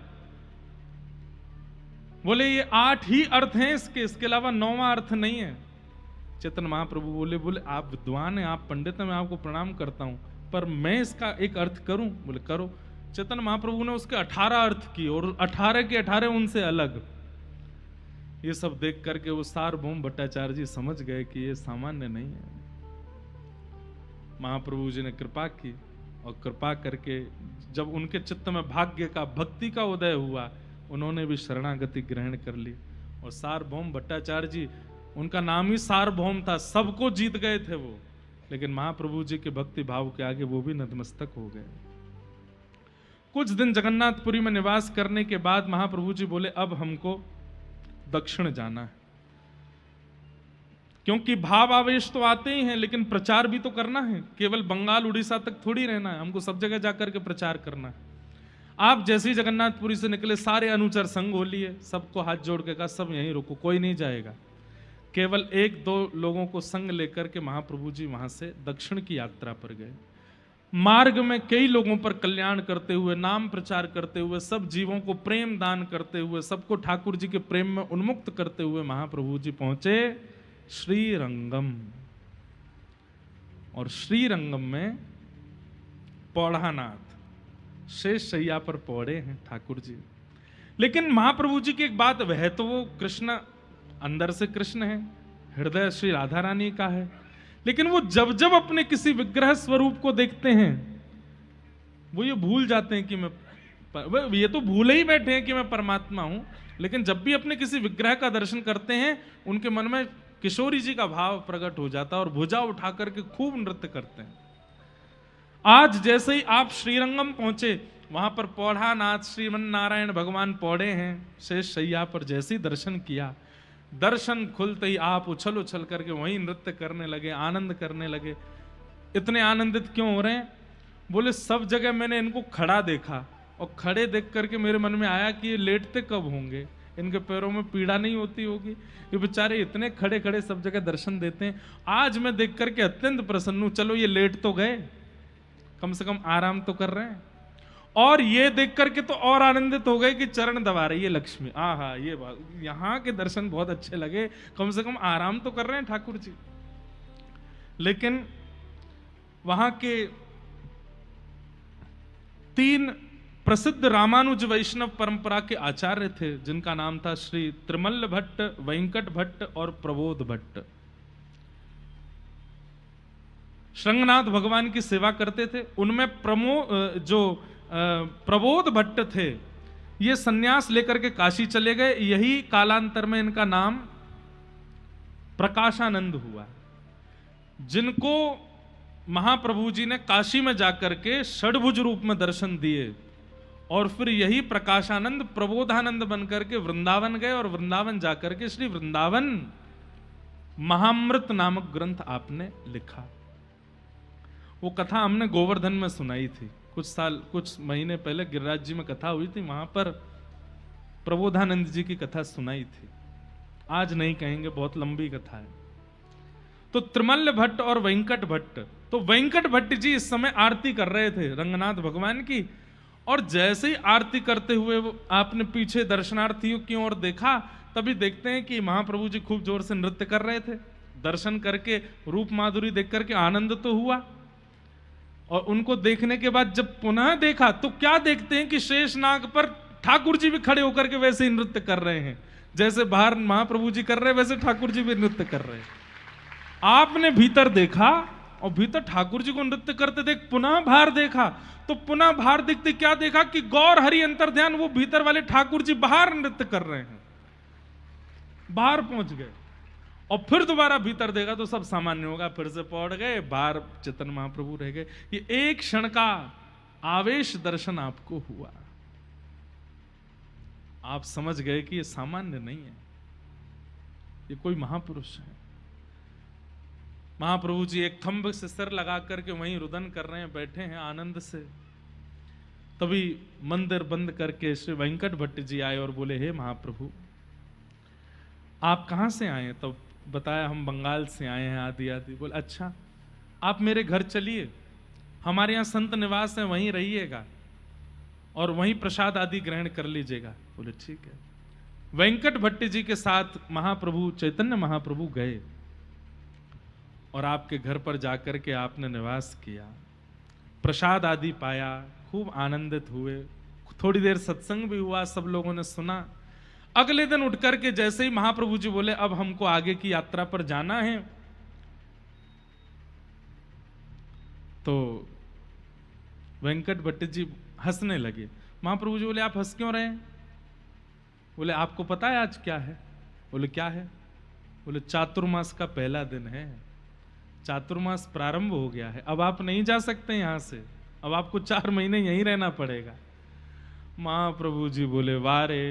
बोले ये 8 ही अर्थ हैं इसके अलावा 9वां अर्थ नहीं है। चैतन्य महाप्रभु बोले आप विद्वान हैं, आप पंडित हैं, मैं आपको प्रणाम करता हूं, पर मैं इसका एक अर्थ करूं? बोले करो। चैतन्य महाप्रभु ने उसके 18 अर्थ किए और 18 के 18 उनसे अलग। ये सब देख करके वो सार्वभौम भट्टाचार्य जी समझ गए कि ये सामान्य नहीं है। महाप्रभु जी ने कृपा की और कृपा करके जब उनके चित्त में भाग्य का, भक्ति का उदय हुआ, उन्होंने भी शरणागति ग्रहण कर ली। और सार्वभौम भट्टाचार्य जी, उनका नाम ही सार्वभौम था, सबको जीत गए थे वो, लेकिन महाप्रभु जी के भक्ति भाव के आगे वो भी नतमस्तक हो गए। कुछ दिन जगन्नाथपुरी में निवास करने के बाद महाप्रभु जी बोले अब हमको दक्षिण जाना है, क्योंकि भाव आवेश तो आते ही हैं, लेकिन प्रचार भी तो करना है। केवल बंगाल उड़ीसा तक थोड़ी रहना है, हमको सब जगह जाकर के प्रचार करना है। आप जैसे ही जगन्नाथपुरी से निकले, सारे अनुचर संग हो लिए, सबको हाथ जोड़ के कहा सब यहीं रुको, कोई नहीं जाएगा। केवल 1-2 लोगों को संग लेकर के महाप्रभु जी वहां से दक्षिण की यात्रा पर गए। मार्ग में कई लोगों पर कल्याण करते हुए, नाम प्रचार करते हुए, सब जीवों को प्रेम दान करते हुए, सबको ठाकुर जी के प्रेम में उन्मुक्त करते हुए महाप्रभु जी पहुंचे श्रीरंगम। और श्रीरंगम में पौढ़ानाथ शेष शैया पर पौड़े हैं ठाकुर जी। लेकिन महाप्रभु जी की एक बात, वह तो वो कृष्ण अंदर से कृष्ण है, हृदय श्री राधा रानी का है, लेकिन वो जब जब अपने किसी विग्रह स्वरूप को देखते हैं, वो ये भूल जाते हैं कि ये तो भूले ही बैठे हैं कि मैं परमात्मा हूं, लेकिन जब भी अपने किसी विग्रह का दर्शन करते हैं, उनके मन में किशोरी जी का भाव प्रकट हो जाता है और भुजा उठा करके खूब नृत्य करते हैं। आज जैसे ही आप श्रीरंगम पहुंचे, वहां पर पौढ़ानाथ श्रीमन नारायण भगवान पौड़े हैं शेष शैया पर। जैसे ही दर्शन किया, दर्शन खुलते ही आप उछल उछल करके वहीं नृत्य करने लगे, आनंद करने लगे। इतने आनंदित क्यों हो रहे हैं? बोले सब जगह मैंने इनको खड़ा देखा, और खड़े देख करके मेरे मन में आया कि ये लेटते कब होंगे, इनके पैरों में पीड़ा नहीं होती होगी, ये बेचारे इतने खड़े खड़े सब जगह दर्शन देते हैं। आज मैं देख करके अत्यंत प्रसन्न हूं, चलो ये लेट तो गए, कम से कम आराम तो कर रहे हैं। और ये देख करके तो और आनंदित हो गए कि चरण दबा रही है लक्ष्मी, आहा ये यहाँ के दर्शन बहुत अच्छे लगे, कम से कम आराम तो कर रहे हैं ठाकुर जी। लेकिन वहां के 3 प्रसिद्ध रामानुज वैष्णव परंपरा के आचार्य थे, जिनका नाम था श्री त्रिमल्ल भट्ट, वेंकट भट्ट और प्रबोध भट्ट। श्रृंगनाथ भगवान की सेवा करते थे। उनमें प्रबोध भट्ट थे, ये सन्यास लेकर के काशी चले गए। यही कालांतर में इनका नाम प्रकाशानंद हुआ, जिनको महाप्रभु जी ने काशी में जाकर के षड्भुज रूप में दर्शन दिए, और फिर यही प्रकाशानंद प्रबोधानंद बनकर के वृंदावन गए, और वृंदावन जाकर के श्री वृंदावन महामृत नामक ग्रंथ आपने लिखा। वो कथा हमने गोवर्धन में सुनाई थी कुछ महीने पहले, गिरिराज जी में कथा हुई थी, वहां पर प्रबोधानंद जी की कथा सुनाई थी। आज नहीं कहेंगे, बहुत लंबी कथा है। तो त्रिमल्ल भट्ट और वेंकट भट्ट, तो वेंकट भट्ट जी इस समय आरती कर रहे थे रंगनाथ भगवान की, और जैसे ही आरती करते हुए आपने पीछे दर्शनार्थियों की ओर देखा, तभी देखते हैं कि महाप्रभु जी खूब जोर से नृत्य कर रहे थे। दर्शन करके रूप माधुरी देख करके आनंद तो हुआ, और उनको देखने के बाद जब पुनः देखा तो क्या देखते हैं कि शेषनाग पर ठाकुर जी भी खड़े होकर के वैसे ही नृत्य कर रहे हैं, जैसे बाहर महाप्रभु जी कर रहे हैं, वैसे ठाकुर जी भी नृत्य कर रहे हैं। आपने भीतर देखा, और भीतर ठाकुर जी को नृत्य करते देख पुनः बाहर देखा, तो पुनः बाहर देखते क्या देखा कि गौर हरि अंतर्ध्यान, वो भीतर वाले ठाकुर जी बाहर नृत्य कर रहे हैं। बाहर पहुंच गए, और फिर दोबारा भीतर देखा तो सब सामान्य होगा, फिर से पौड़ गए, बाहर चैतन्य महाप्रभु रह गए। ये एक क्षण का आवेश दर्शन आपको हुआ। आप समझ गए कि ये सामान्य नहीं है, ये कोई महापुरुष है। महाप्रभु जी एक खंभ से सिर लगा करके वहीं रुदन कर रहे हैं, बैठे हैं आनंद से। तभी मंदिर बंद करके श्री वेंकट भट्ट जी आए और बोले, हे महाप्रभु आप कहाँ से आए? तब बताया हम बंगाल से आए हैं, आदि आदि। बोले अच्छा, आप मेरे घर चलिए, हमारे यहाँ संत निवास है, वहीं रहिएगा और वहीं प्रसाद आदि ग्रहण कर लीजिएगा। बोले ठीक है। वेंकट भट्ट जी के साथ महाप्रभु चैतन्य महाप्रभु गए और आपके घर पर जाकर के आपने निवास किया, प्रसाद आदि पाया, खूब आनंदित हुए, थोड़ी देर सत्संग भी हुआ, सब लोगों ने सुना। अगले दिन उठ करके जैसे ही महाप्रभु जी बोले अब हमको आगे की यात्रा पर जाना है, तो वेंकट भट्ट जी हंसने लगे। महाप्रभु जी बोले आप हंस क्यों रहे हैं? बोले आपको पता है आज क्या है? बोले क्या है? बोले चातुर्मास का पहला दिन है, चातुर्मास प्रारंभ हो गया है, अब आप नहीं जा सकते यहां से, अब आपको 4 महीने यहीं रहना पड़ेगा। महाप्रभु जी बोले वाह रे,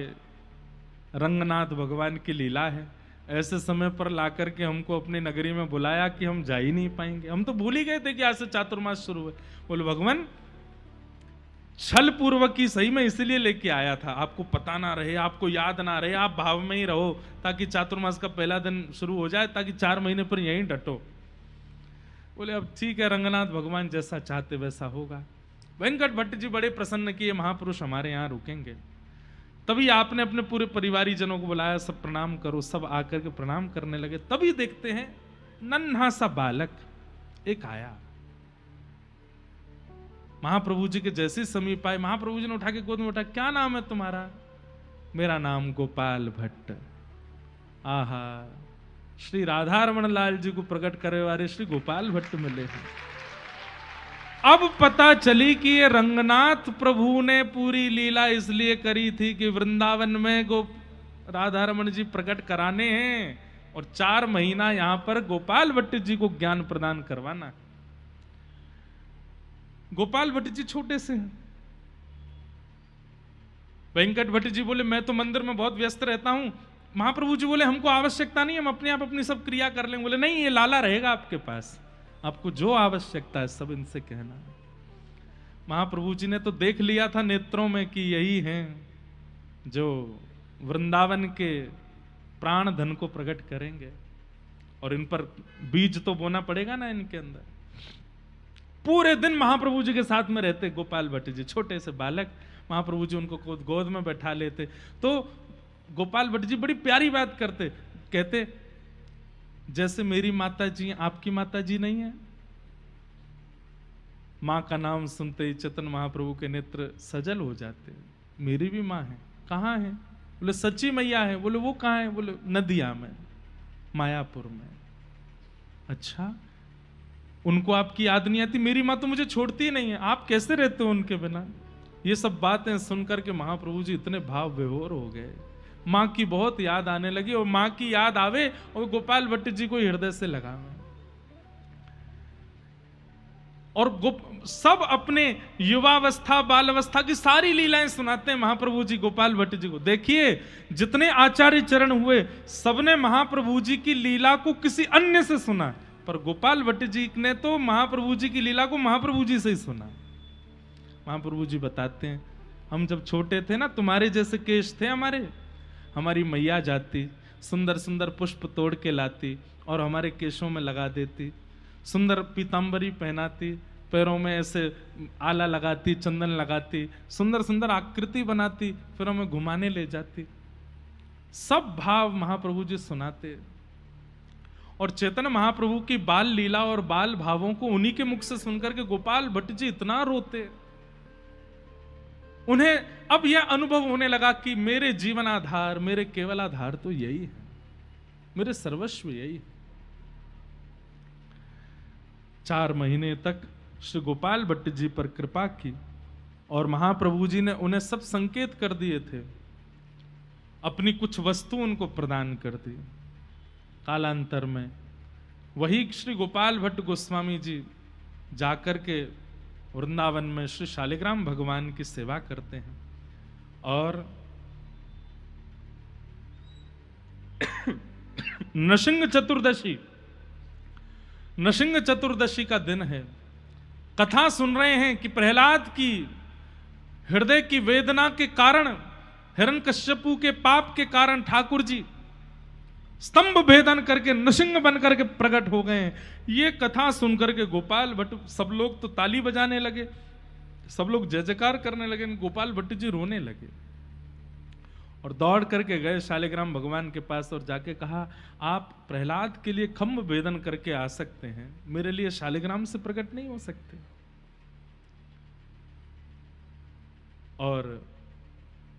रंगनाथ भगवान की लीला है, ऐसे समय पर लाकर के हमको अपनी नगरी में बुलाया कि हम जा ही नहीं पाएंगे, हम तो भूल ही गए थे कि आज से चातुर्मास शुरू है। बोले भगवान छल पूर्वक ही सही में इसलिए लेके आया था, आपको पता ना रहे, आपको याद ना रहे, आप भाव में ही रहो ताकि चातुर्मास का पहला दिन शुरू हो जाए, ताकि 4 महीने पर यहीं डटो। बोले अब ठीक है, रंगनाथ भगवान जैसा चाहते वैसा होगा। वेंकट भट्ट जी बड़े प्रसन्न किए, महापुरुष हमारे यहाँ रुकेंगे। तभी आपने अपने पूरे परिवारी जनों को बुलाया, सब प्रणाम करो, सब आकर के प्रणाम करने लगे। तभी देखते हैं नन्हा सा बालक एक आया, महाप्रभु जी के जैसे समीप आए, महाप्रभु जी ने उठा के गोद में उठा, क्या नाम है तुम्हारा? मेरा नाम गोपाल भट्ट। आहा, श्री राधारमण लाल जी को प्रकट करे वाले श्री गोपाल भट्ट मिले हैं। अब पता चली कि ये रंगनाथ प्रभु ने पूरी लीला इसलिए करी थी कि वृंदावन में राधारमण जी प्रकट कराने हैं और 4 महीना यहां पर गोपाल भट्ट जी को ज्ञान प्रदान करवाना। गोपाल भट्ट जी छोटे से हैं। वेंकट भट्ट जी बोले मैं तो मंदिर में बहुत व्यस्त रहता हूं। महाप्रभु जी बोले हमको आवश्यकता नहीं, हम अपने आप अपनी सब क्रिया कर लेंगे। बोले नहीं, ये लाला रहेगा आपके पास, आपको जो आवश्यकता है सब इनसे कहना। महाप्रभु जी ने तो देख लिया था नेत्रों में कि यही हैं जो वृंदावन के प्राण धन को प्रकट करेंगे, और इन पर बीज तो बोना पड़ेगा ना इनके अंदर। पूरे दिन महाप्रभु जी के साथ में रहते गोपाल भट्ट जी, छोटे से बालक। महाप्रभु जी उनको गोद में बैठा लेते तो गोपाल भट्ट जी बड़ी प्यारी बात करते, कहते जैसे मेरी माता जी आपकी माता जी नहीं है। माँ का नाम सुनते ही चेतन महाप्रभु के नेत्र सजल हो जाते। मेरी भी माँ है। कहाँ है? बोले सच्ची मैया है। बोले वो कहाँ है? बोले नदिया में, मायापुर में। अच्छा, उनको आपकी याद नहीं आती? मेरी माँ तो मुझे छोड़ती ही नहीं है, आप कैसे रहते हो उनके बिना? ये सब बातें सुनकर के महाप्रभु जी इतने भाव विभोर हो गए, माँ की बहुत याद आने लगी। और माँ की याद आवे और गोपाल भट्ट जी को हृदय से लगावे, और सब अपने युवावस्था बालावस्था की सारी लीलाएं सुनाते हैं महाप्रभु जी गोपाल भट्ट जी को। देखिए जितने आचार्य चरण हुए सबने महाप्रभु जी की लीला को किसी अन्य से सुना, पर गोपाल भट्ट जी ने तो महाप्रभु जी की लीला को महाप्रभु जी से ही सुना। महाप्रभु जी बताते हैं हम जब छोटे थे ना, तुम्हारे जैसे केश थे हमारी मैया जाती, सुंदर सुंदर पुष्प तोड़ के लाती और हमारे केशों में लगा देती, सुंदर पीतांबरी पहनाती, पैरों में ऐसे आला लगाती, चंदन लगाती, सुंदर सुंदर आकृति बनाती, फिर हमें घुमाने ले जाती। सब भाव महाप्रभु जी सुनाते। और चैतन्य महाप्रभु की बाल लीला और बाल भावों को उन्हीं के मुख से सुनकर के गोपाल भट्ट जी इतना रोते। उन्हें अब यह अनुभव होने लगा कि मेरे जीवन आधार, मेरे केवल आधार तो यही है, मेरे सर्वस्व यही है। 4 महीने तक श्री गोपाल भट्ट जी पर कृपा की और महाप्रभु जी ने उन्हें सब संकेत कर दिए थे, अपनी कुछ वस्तु उनको प्रदान कर दी। कालांतर में वही श्री गोपाल भट्ट गोस्वामी जी जाकर के वृंदावन में श्री शालिग्राम भगवान की सेवा करते हैं और नृसिंह चतुर्दशी, नृसिंह चतुर्दशी का दिन है। कथा सुन रहे हैं कि प्रहलाद की हृदय की वेदना के कारण, हिरण्यकश्यपु के पाप के कारण ठाकुर जी स्तंभ भेदन करके नृसिंह बन करके प्रकट हो गए हैं। ये कथा सुनकर के गोपाल भट्ट, सब लोग तो ताली बजाने लगे, सब लोग जय जयकार करने लगे, गोपाल भट्ट जी रोने लगे और दौड़ करके गए शालिग्राम भगवान के पास और जाके कहा, आप प्रहलाद के लिए खम्भ भेदन करके आ सकते हैं, मेरे लिए शालिग्राम से प्रकट नहीं हो सकते। और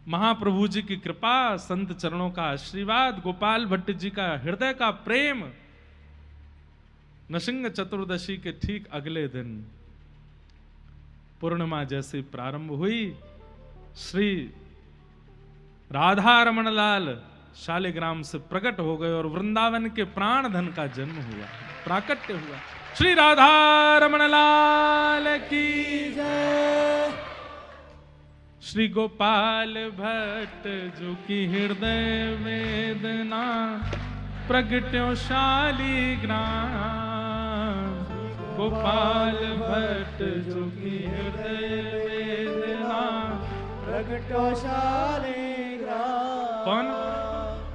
महाप्रभु जी की कृपा, संत चरणों का आशीर्वाद, गोपाल भट्ट जी का हृदय का प्रेम, नृसिंह चतुर्दशी के ठीक अगले दिन पूर्णिमा जैसे प्रारंभ हुई, श्री राधा रमण लाल शालिग्राम से प्रकट हो गए और वृंदावन के प्राण धन का जन्म हुआ, प्राकट्य हुआ। श्री राधा रमण लाल की जय। श्री गोपाल भट्ट जो की हृदय वेदना प्रगट्यो शालिग्राम, गोपाल भट्ट जो की हृदय वेदना प्रगट्यो शालिग्राम। कौन?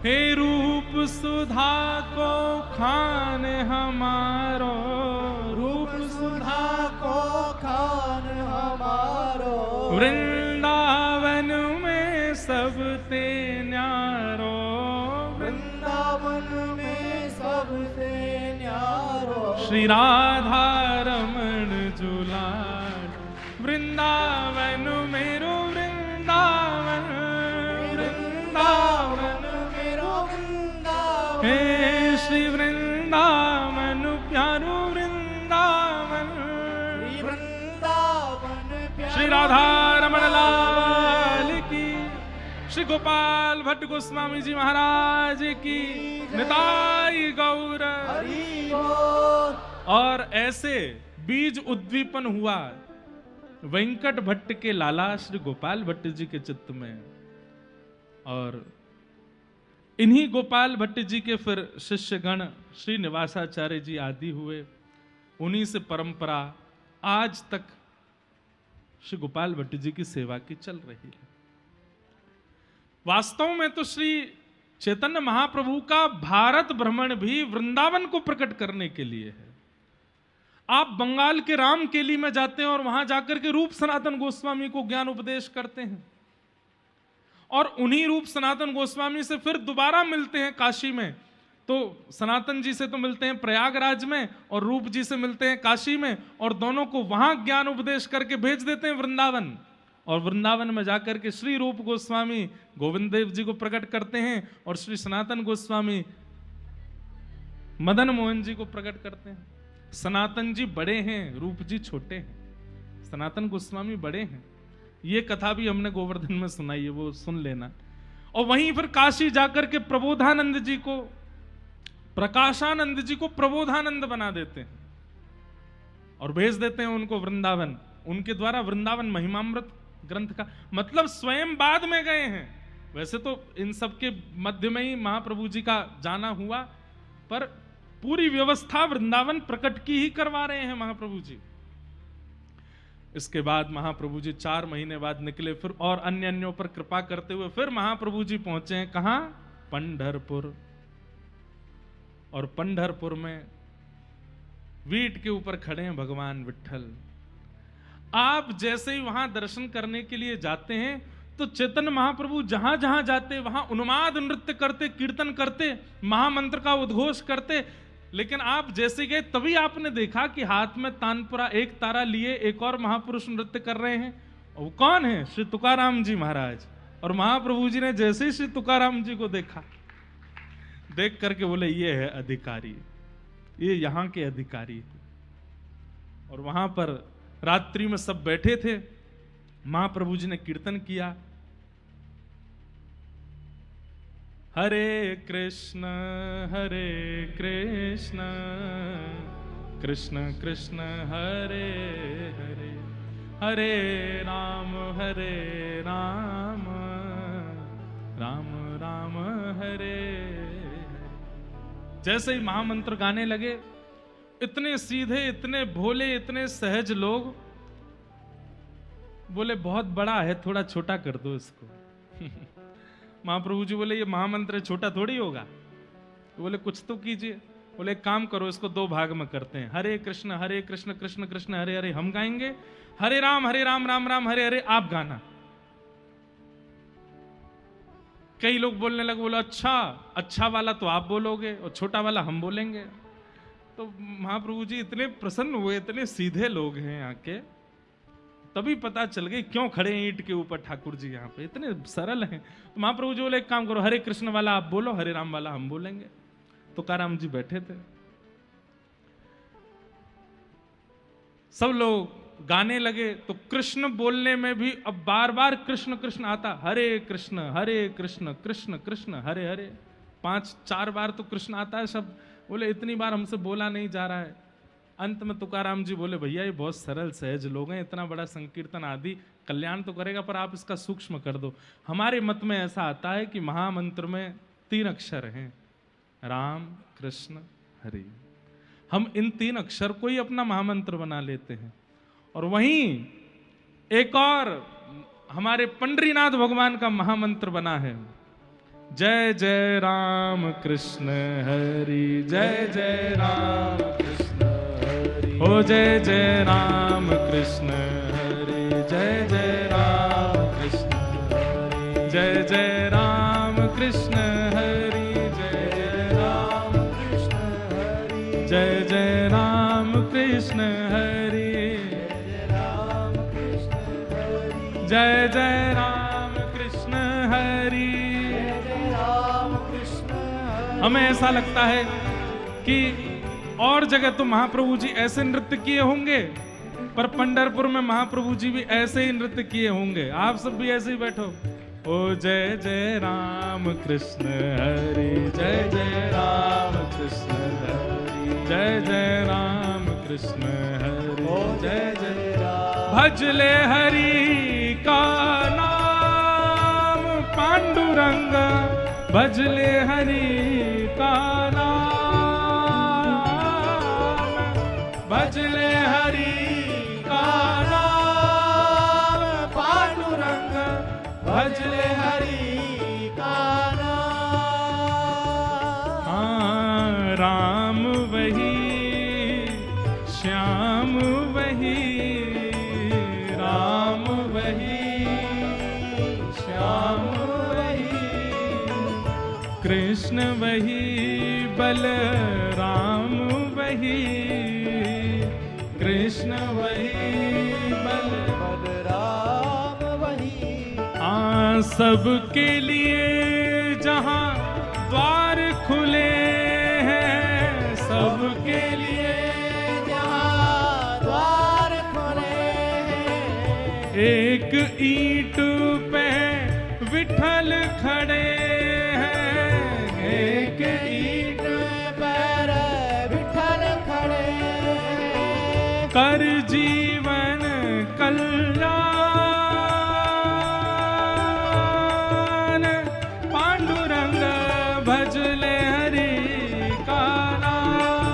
हे रूप सुधा को खान हमारो, रूप सुधा को खान हमारो, वृंदावन में सबसे न्यारो, वृंदावन में सबसे न्यारो। श्री राधा रमण जुलाल, वृंदावन मेरो वृंदावन, वृंदावन मेरो वृंदावन। हे श्री वृंदावन प्यारो वृंदावन, श्री वृंदावन प्यारो श्री राधा रमण लाल की, श्री गोपाल भट्ट गोस्वामी जी महाराज की, निताई गौर हरि बोल। और ऐसे बीज उद्दीपन हुआ वेंकट भट्ट के लाला श्री गोपाल भट्ट जी के चित्त में। और इन्हीं गोपाल भट्ट जी के फिर शिष्यगण श्री निवासाचार्य जी आदि हुए, उन्हीं से परंपरा आज तक श्री गोपाल भट्ट जी की सेवा की चल रही है। वास्तव में तो श्री चैतन्य महाप्रभु का भारत भ्रमण भी वृंदावन को प्रकट करने के लिए है। आप बंगाल के रामकेली में जाते हैं और वहां जाकर के रूप सनातन गोस्वामी को ज्ञान उपदेश करते हैं, और उन्हीं रूप सनातन गोस्वामी से फिर दोबारा मिलते हैं काशी में। तो सनातन जी से तो मिलते हैं प्रयागराज में और रूप जी से मिलते हैं काशी में, और दोनों को वहां ज्ञान उपदेश करके भेज देते हैं वृंदावन। और वृंदावन में जाकर के श्री रूप गोस्वामी गोविंद देव जी को प्रकट करते हैं और श्री सनातन गोस्वामी मदन मोहन जी को प्रकट करते हैं। सनातन जी बड़े हैं, रूप जी छोटे हैं, सनातन गोस्वामी बड़े हैं। ये कथा भी हमने गोवर्धन में सुनाई है, वो सुन लेना। और वहीं फिर काशी जाकर के प्रबोधानंद जी को, प्रकाशानंद जी को प्रबोधानंद बना देते हैं और भेज देते हैं उनको वृंदावन। उनके द्वारा वृंदावन महिमामृत ग्रंथ का मतलब स्वयं बाद में गए हैं। वैसे तो इन सब के मध्य में ही महाप्रभु जी का जाना हुआ, पर पूरी व्यवस्था वृंदावन प्रकट की ही करवा रहे हैं महाप्रभु जी। इसके बाद महाप्रभु जी 4 महीने बाद निकले, फिर और अन्य अन्यों पर कृपा करते हुए फिर महाप्रभु जी पहुंचे हैं कहां? पंढरपुर। और पंढरपुर में वीट के ऊपर खड़े हैं भगवान विट्ठल। आप जैसे ही वहां दर्शन करने के लिए जाते हैं तो चैतन्य महाप्रभु जहां जहां जाते वहां उन्माद नृत्य करते, कीर्तन करते, महामंत्र का उद्घोष करते। लेकिन आप जैसे गए तभी आपने देखा कि हाथ में तानपुरा एक तारा लिए एक और महापुरुष नृत्य कर रहे हैं। और वो कौन है? श्री तुकाराम जी महाराज। और महाप्रभु जी ने जैसे ही श्री तुकाराम जी को देखा, देख करके बोले ये है अधिकारी, ये यहां के अधिकारी। और वहां पर रात्रि में सब बैठे थे, महाप्रभु जी ने कीर्तन किया, हरे कृष्ण कृष्ण कृष्ण हरे हरे, हरे राम राम राम हरे हरे। जैसे ही महामंत्र गाने लगे, इतने सीधे, इतने भोले, इतने सहज लोग बोले बहुत बड़ा है, थोड़ा छोटा कर दो इसको। महाप्रभु जी बोले ये महामंत्र छोटा थोड़ी होगा। बोले कुछ तो कीजिए। बोले एक काम करो, इसको 2 भाग में करते हैं, हरे कृष्ण कृष्ण कृष्ण हरे हरे हम गाएंगे, हरे राम राम राम हरे हरे आप गाना। कई लोग बोलने लगे, बोला अच्छा वाला तो आप बोलोगे और छोटा वाला हम बोलेंगे। तो महाप्रभु जी इतने प्रसन्न हुए, इतने सीधे लोग हैं यहाँ के, तभी पता चल गई क्यों खड़े हैं ईंट के ऊपर ठाकुर जी, यहाँ पे इतने सरल हैं। तो महाप्रभु जी बोले एक काम करो, हरे कृष्ण वाला आप बोलो, हरे राम वाला हम बोलेंगे। तुकाराम जी बैठे थे, सब लोग गाने लगे, तो कृष्ण बोलने में भी अब बार बार कृष्ण कृष्ण आता, हरे कृष्ण कृष्ण कृष्ण हरे हरे, 5-4 बार तो कृष्ण आता है। सब बोले इतनी बार हमसे बोला नहीं जा रहा है। अंत में तुकाराम जी बोले भैया ये बहुत सरल सहज लोग हैं, इतना बड़ा संकीर्तन आदि कल्याण तो करेगा, पर आप इसका सूक्ष्म कर दो। हमारे मत में ऐसा आता है कि महामंत्र में 3 अक्षर हैं, राम कृष्ण हरि। हम इन 3 अक्षर को ही अपना महामंत्र बना लेते हैं। और वहीं एक और हमारे पंडरीनाथ भगवान का महामंत्र बना है, जय जय राम कृष्ण हरि, जय जय राम कृष्ण हरि, ओ जय जय राम कृष्ण हरि, जय जय राम कृष्ण हरि, जय जय राम कृष्ण हरि, जय जय राम कृष्ण हरि, जय जय राम कृष्ण हरि, जय जय राम कृष्ण हरि। हमें ऐसा लगता है कि और जगह तो महाप्रभु जी ऐसे नृत्य किए होंगे, पर पंढरपुर में महाप्रभु जी भी ऐसे ही नृत्य किए होंगे। आप सब भी ऐसे ही बैठो, ओ जय जय राम कृष्ण हरि, जय जय राम कृष्ण हरि, जय जय राम कृष्ण हरि, ओ जय जय राम। भजले हरि का नाम पांडुरंग, भजले हरि का नाम, भजले हरि का नाम पांडुरंग, भजले हरि का नाम। हाँ राम वही श्याम वही, राम वही श्याम वही, कृष्ण वही बलराम वही, कृष्ण वही बलराम वही। सबके लिए जहाँ द्वार खुले हैं, सबके लिए जहाँ द्वार खुले हैं, एक ईंट पे विठल खड़े हैं, एक ईंट पर विठल खड़े हैं, कर जीवन कल्याण, पांडुरंग भजले हरि का नाम,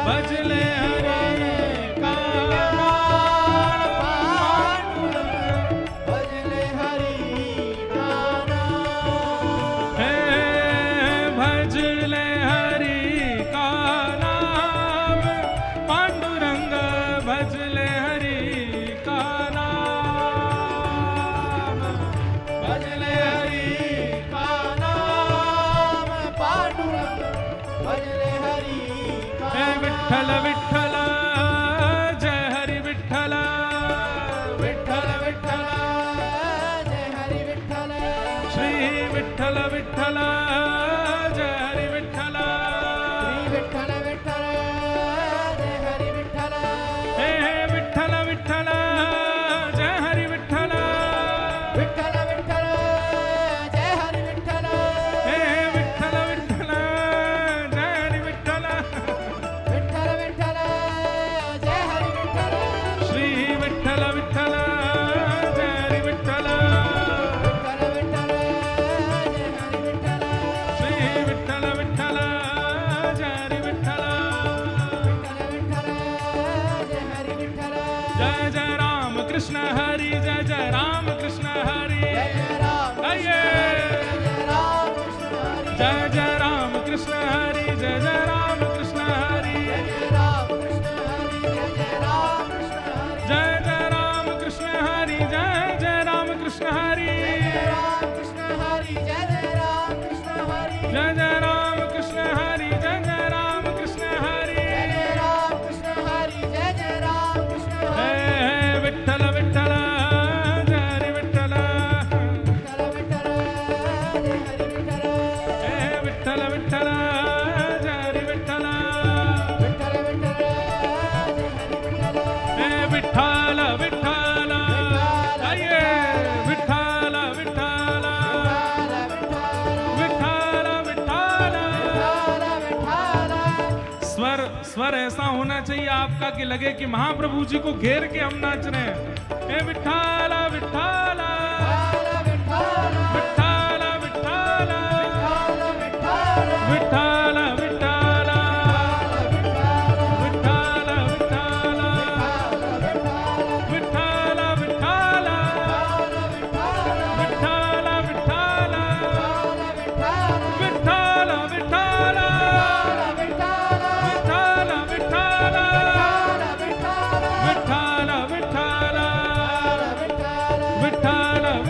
भजले हरि का नाम, पांडुरंग भजले हरि का नाम। जय जय राम कृष्ण हरि जय जय राम आइए जय जय राम जय जय राम कृष्ण हरि कृष्ण हरि जय जय राम कृष्ण हरि जय जय राम कृष्ण हरि जय जय राम कृष्ण हरि जय जय राम कृष्ण हरि जय जय राम कृष्ण हरि जय जय राम कृष्ण हरि जय जय राम कृष्ण हरि जय जय राम कृष्ण हरि जय जय राम कृष्ण हरि जय जय राम कृष्ण हरि जय जय राम कृष्ण हे हरि हे विठ्ठल विठ्ठल जय हरि विठ्ठल विठ्ठल विठ्ठल जय हरि विठ्ठल हे विठ्ठल विठ्ठल जय हरि विठ्ठल विठ्ठल विठ्ठल जय हरि विठ्ठल हे विठ्ठल विठ्ठल आइए विठ्ठल विठ्ठल विठ्ठल विठ्ठल स्वर स्वर ऐसा होना चाहिए आपका कि लगे कि महाप्रभु जी को घेर के हम नाच रहे हैं हे विठ्ठल विठ्ठल विठ्ठल विठ्ठल विठ्ठल विठ्ठल विठ्ठल विठ्ठल विठ्ठल विठ्ठल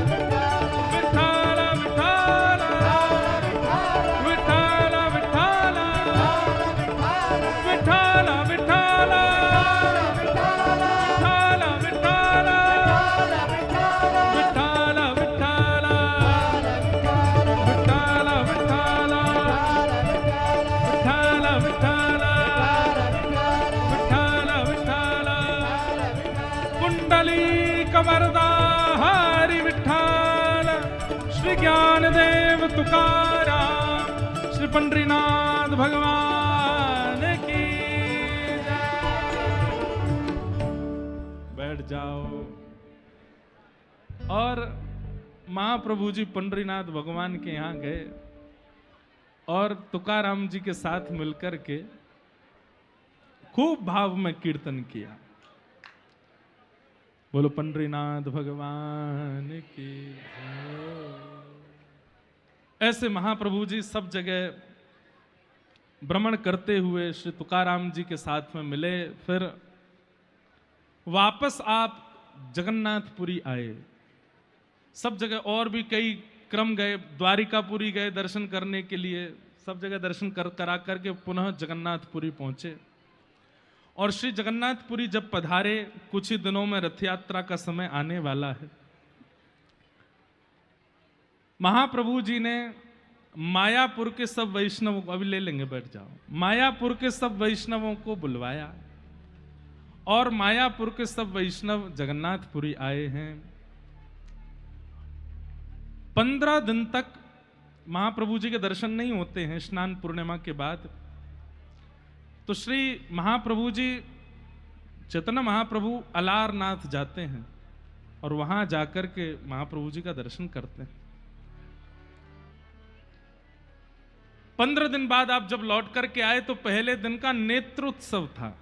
विठ्ठल वरदा हरि विठ्ठल श्री ज्ञानदेव तुकाराम श्री पंडरीनाथ भगवान की जय। बैठ जाओ। और महाप्रभु जी पंडरीनाथ भगवान के यहाँ गए और तुकाराम जी के साथ मिलकर के खूब भाव में कीर्तन किया। बोलो पंडरीनाथ भगवान की जय। ऐसे महाप्रभु जी सब जगह भ्रमण करते हुए श्री तुकाराम जी के साथ में मिले। फिर वापस आप जगन्नाथपुरी आए। सब जगह और भी कई क्रम गए, द्वारिकापुरी गए दर्शन करने के लिए, सब जगह दर्शन करा करके पुनः जगन्नाथपुरी पहुंचे। और श्री जगन्नाथपुरी जब पधारे, कुछ ही दिनों में रथ यात्रा का समय आने वाला है। महाप्रभु जी ने मायापुर के सब वैष्णवों को, अभी ले लेंगे, बैठ जाओ, मायापुर के सब वैष्णवों को बुलवाया और मायापुर के सब वैष्णव जगन्नाथपुरी आए हैं। 15 दिन तक महाप्रभु जी के दर्शन नहीं होते हैं स्नान पूर्णिमा के बाद। तो श्री महाप्रभु जी, चैतन्य महाप्रभु अलारनाथ जाते हैं और वहां जाकर के महाप्रभु जी का दर्शन करते हैं। 15 दिन बाद आप जब लौट करके आए तो पहले दिन का नेत्रोत्सव था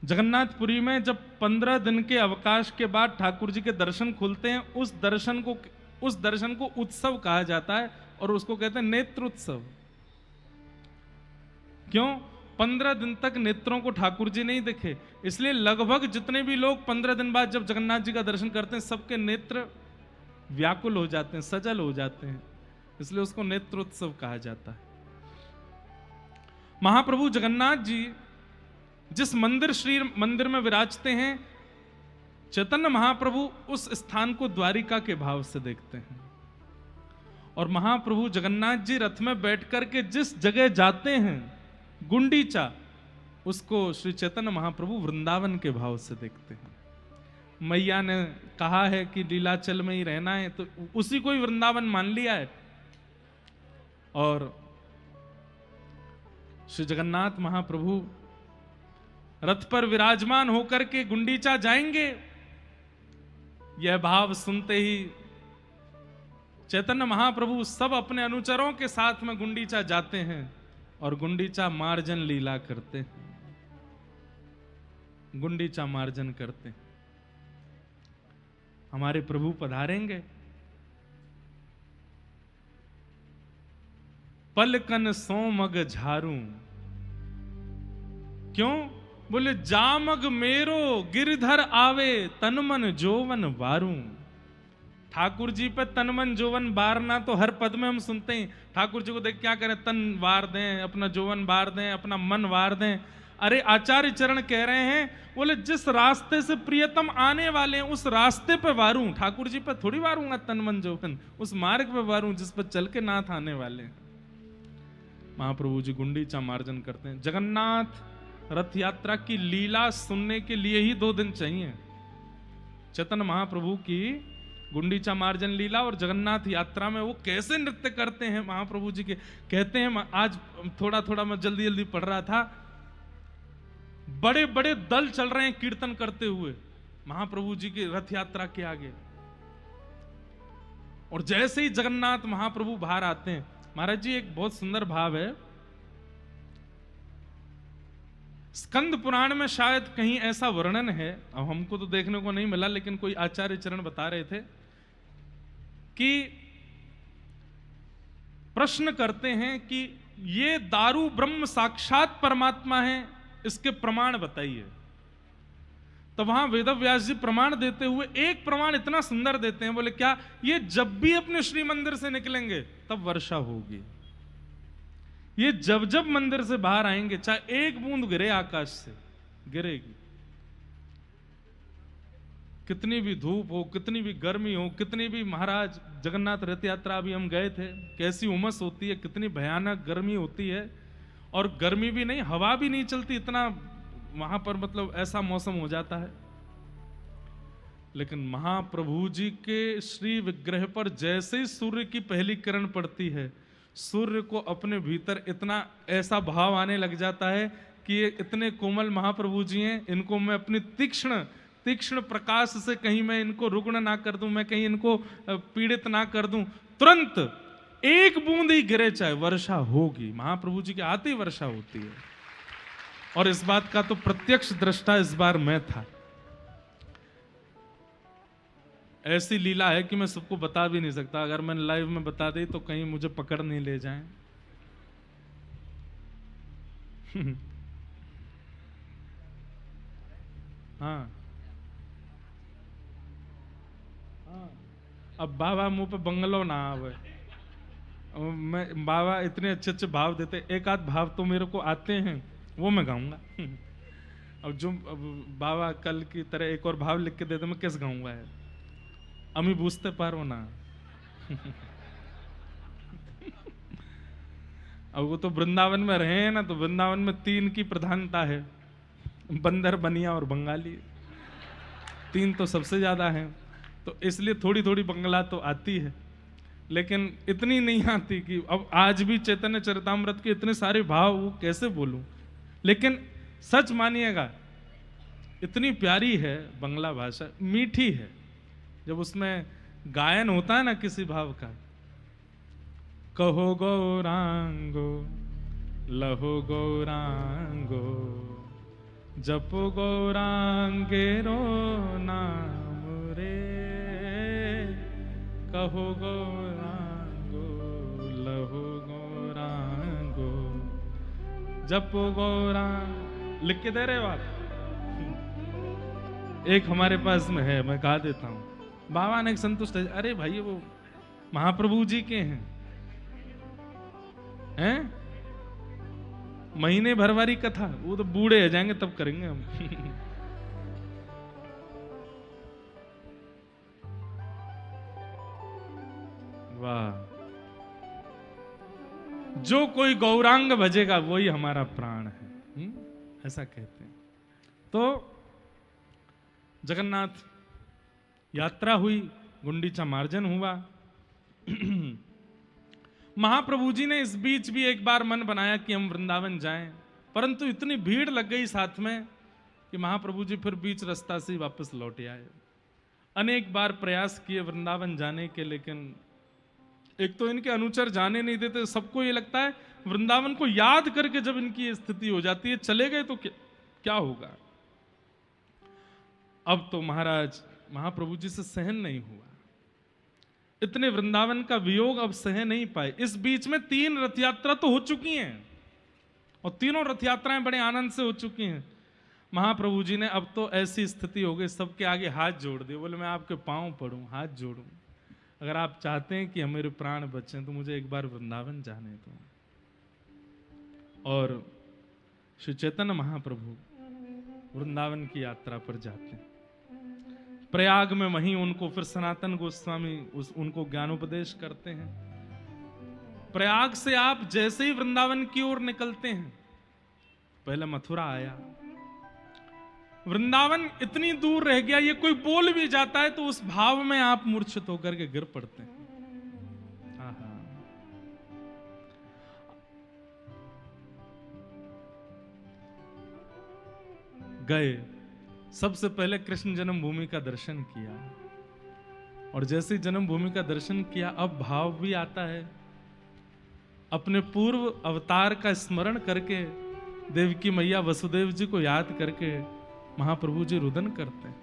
जगन्नाथपुरी में। जब 15 दिन के अवकाश के बाद ठाकुर जी के दर्शन खुलते हैं, उस दर्शन को उत्सव कहा जाता है और उसको कहते हैं नेत्रोत्सव। क्यों? 15 दिन तक नेत्रों को ठाकुर जी नहीं दिखे, इसलिए लगभग जितने भी लोग 15 दिन बाद जब जगन्नाथ जी का दर्शन करते हैं, सबके नेत्र व्याकुल हो जाते हैं, सजल हो जाते हैं, इसलिए उसको नेत्रोत्सव कहा जाता है। महाप्रभु जगन्नाथ जी जिस श्री मंदिर में विराजते हैं, चैतन्य महाप्रभु उस स्थान को द्वारिका के भाव से देखते हैं। और महाप्रभु जगन्नाथ जी रथ में बैठ करके जिस जगह जाते हैं, गुंडीचा, उसको श्री चैतन्य महाप्रभु वृंदावन के भाव से देखते हैं। मैया ने कहा है कि लीलाचल में ही रहना है, तो उसी को ही वृंदावन मान लिया है। और श्री जगन्नाथ महाप्रभु रथ पर विराजमान होकर के गुंडीचा जाएंगे, यह भाव सुनते ही चैतन्य महाप्रभु सब अपने अनुचरों के साथ में गुंडीचा जाते हैं और गुंडीचा मार्जन लीला करते हैं। गुंडीचा मार्जन करते। हमारे प्रभु पधारेंगे, पलकन सोमग झारू, क्यों? बोले जामग मेरो गिरधर आवे, तन मन जोवन बारू। ठाकुर जी पे तन मन जोवन बारना तो हर पद में हम सुनते हैं। ठाकुर जी को देख क्या करें? तन वार दें, अपना जोवन वार दें, अपना मन वार दें। अरे आचार्य चरण कह रहे हैं, बोले जिस रास्ते से प्रियतम आने वाले हैं उस रास्ते पे वारूं। ठाकुर जी पे थोड़ी वारूंगा तन मन जोवन, उस मार्ग पे वारूं जिस पर चल के नाथ आने वाले हैं। महाप्रभु जी गुंडीचा मार्जन करते हैं। जगन्नाथ रथ यात्रा की लीला सुनने के लिए ही 2 दिन चाहिए। चैतन्य महाप्रभु की गुंडीचा मार्जन लीला और जगन्नाथ यात्रा में वो कैसे नृत्य करते हैं महाप्रभु जी के। कहते हैं, आज थोड़ा थोड़ा मैं जल्दी जल्दी पढ़ रहा था, बड़े बड़े दल चल रहे हैं कीर्तन करते हुए महाप्रभु जी की रथ यात्रा के आगे, और जैसे ही जगन्नाथ महाप्रभु बाहर आते हैं, महाराज जी एक बहुत सुंदर भाव है, स्कंद पुराण में शायद कहीं ऐसा वर्णन है, अब हमको तो देखने को नहीं मिला, लेकिन कोई आचार्य चरण बता रहे थे कि प्रश्न करते हैं कि ये दारू ब्रह्म साक्षात परमात्मा है, इसके प्रमाण बताइए। तो वहां वेदव्यास जी प्रमाण देते हुए एक प्रमाण इतना सुंदर देते हैं, बोले क्या? ये जब भी अपने श्री मंदिर से निकलेंगे तब वर्षा होगी। ये जब जब मंदिर से बाहर आएंगे, चाहे एक बूंद गिरे आकाश से, गिरेगी। कितनी भी धूप हो, कितनी भी गर्मी हो, कितनी भी, महाराज जगन्नाथ रथ यात्रा अभी हम गए थे, कैसी उमस होती है, कितनी भयानक गर्मी होती है, और गर्मी भी नहीं, हवा भी नहीं चलती, इतना वहां पर मतलब ऐसा मौसम हो जाता है। लेकिन महाप्रभु जी के श्री विग्रह पर जैसे ही सूर्य की पहली किरण पड़ती है, सूर्य को अपने भीतर इतना ऐसा भाव आने लग जाता है कि ये इतने कोमल महाप्रभु जी हैं, इनको मैं अपनी तीक्ष्ण तीक्ष्ण प्रकाश से कहीं मैं इनको रुग्ण ना कर दूं, मैं कहीं इनको पीड़ित ना कर दूं, तुरंत एक बूंद ही गिरे चाहे वर्षा होगी। महाप्रभु जी के आते ही वर्षा होती है, और इस बात का तो प्रत्यक्ष दृष्टा इस बार मैं था। ऐसी लीला है कि मैं सबको बता भी नहीं सकता, अगर मैंने लाइव में बता दी तो कहीं मुझे पकड़ नहीं ले जाएं। हाँ, अब बाबा मुंह पे बंगलो ना आवे, मैं बाबा इतने अच्छे अच्छे भाव देते, एक आध भाव तो मेरे को आते हैं, वो मैं गाऊंगा। अब जो बाबा कल की तरह एक और भाव लिख के देते, मैं कैसे गाऊंगा है? अमी बूझते पारो ना। अब वो तो वृंदावन में रहे हैं ना, तो वृंदावन में 3 की प्रधानता है, बंदर, बनिया और बंगाली। 3 तो सबसे ज्यादा हैं, तो इसलिए थोड़ी थोड़ी बंगला तो आती है, लेकिन इतनी नहीं आती कि अब आज भी चैतन्य चरितामृत के इतने सारे भाव वो कैसे बोलूं। लेकिन सच मानिएगा, इतनी प्यारी है बंगला भाषा, मीठी है। जब उसमें गायन होता है ना किसी भाव का, कहो गौरांगो लहो गौरांगो जपो गौरांगेरो नाम रे, कहो गौरांगो लहो गौरांगो जपो गौरांग। लिख के दे रहे हो आप? एक हमारे पास में है, मैं गा देता हूं। बाबा ने संतुष्ट है, अरे भाई वो महाप्रभु जी के हैं, हैं? महीने भर वाली कथा, वो तो बूढ़े हो जाएंगे तब करेंगे हम। वाह, जो कोई गौरांग भजेगा वही हमारा प्राण है, ऐसा कहते हैं। तो जगन्नाथ यात्रा हुई, गुंडीचा मार्जन हुआ। महाप्रभु जी ने इस बीच भी एक बार मन बनाया कि हम वृंदावन जाएं, परंतु इतनी भीड़ लग गई साथ में कि महाप्रभु जी फिर बीच रास्ता से वापस लौट आए। अनेक बार प्रयास किए वृंदावन जाने के, लेकिन एक तो इनके अनुचर जाने नहीं देते। सबको ये लगता है वृंदावन को याद करके जब इनकी स्थिति हो जाती है, चले गए तो क्या होगा। अब तो महाराज महाप्रभु जी से सहन नहीं हुआ, इतने वृंदावन का वियोग अब सह नहीं पाए। इस बीच में 3 रथ यात्रा तो हो चुकी हैं और तीनों रथ यात्राएं बड़े आनंद से हो चुकी हैं। महाप्रभु जी ने अब तो ऐसी स्थिति हो गई, सबके आगे हाथ जोड़ दिए, बोले मैं आपके पांव पड़ूं, हाथ जोड़ूं, अगर आप चाहते हैं कि मेरे प्राण बचें तो मुझे एक बार वृंदावन जाने दो। और श्री चैतन्य महाप्रभु वृंदावन की यात्रा पर जाते हैं। प्रयाग में वहीं उनको फिर सनातन गोस्वामी उनको ज्ञानोपदेश करते हैं। प्रयाग से आप जैसे ही वृंदावन की ओर निकलते हैं, पहले मथुरा आया, वृंदावन इतनी दूर रह गया, ये कोई बोल भी जाता है तो उस भाव में आप मूर्छित होकर के गिर पड़ते हैं। आहा। गए, सबसे पहले कृष्ण जन्मभूमि का दर्शन किया, और जैसे ही जन्मभूमि का दर्शन किया अब भाव भी आता है, अपने पूर्व अवतार का स्मरण करके देवकी मैया वसुदेव जी को याद करके महाप्रभु जी रुदन करते हैं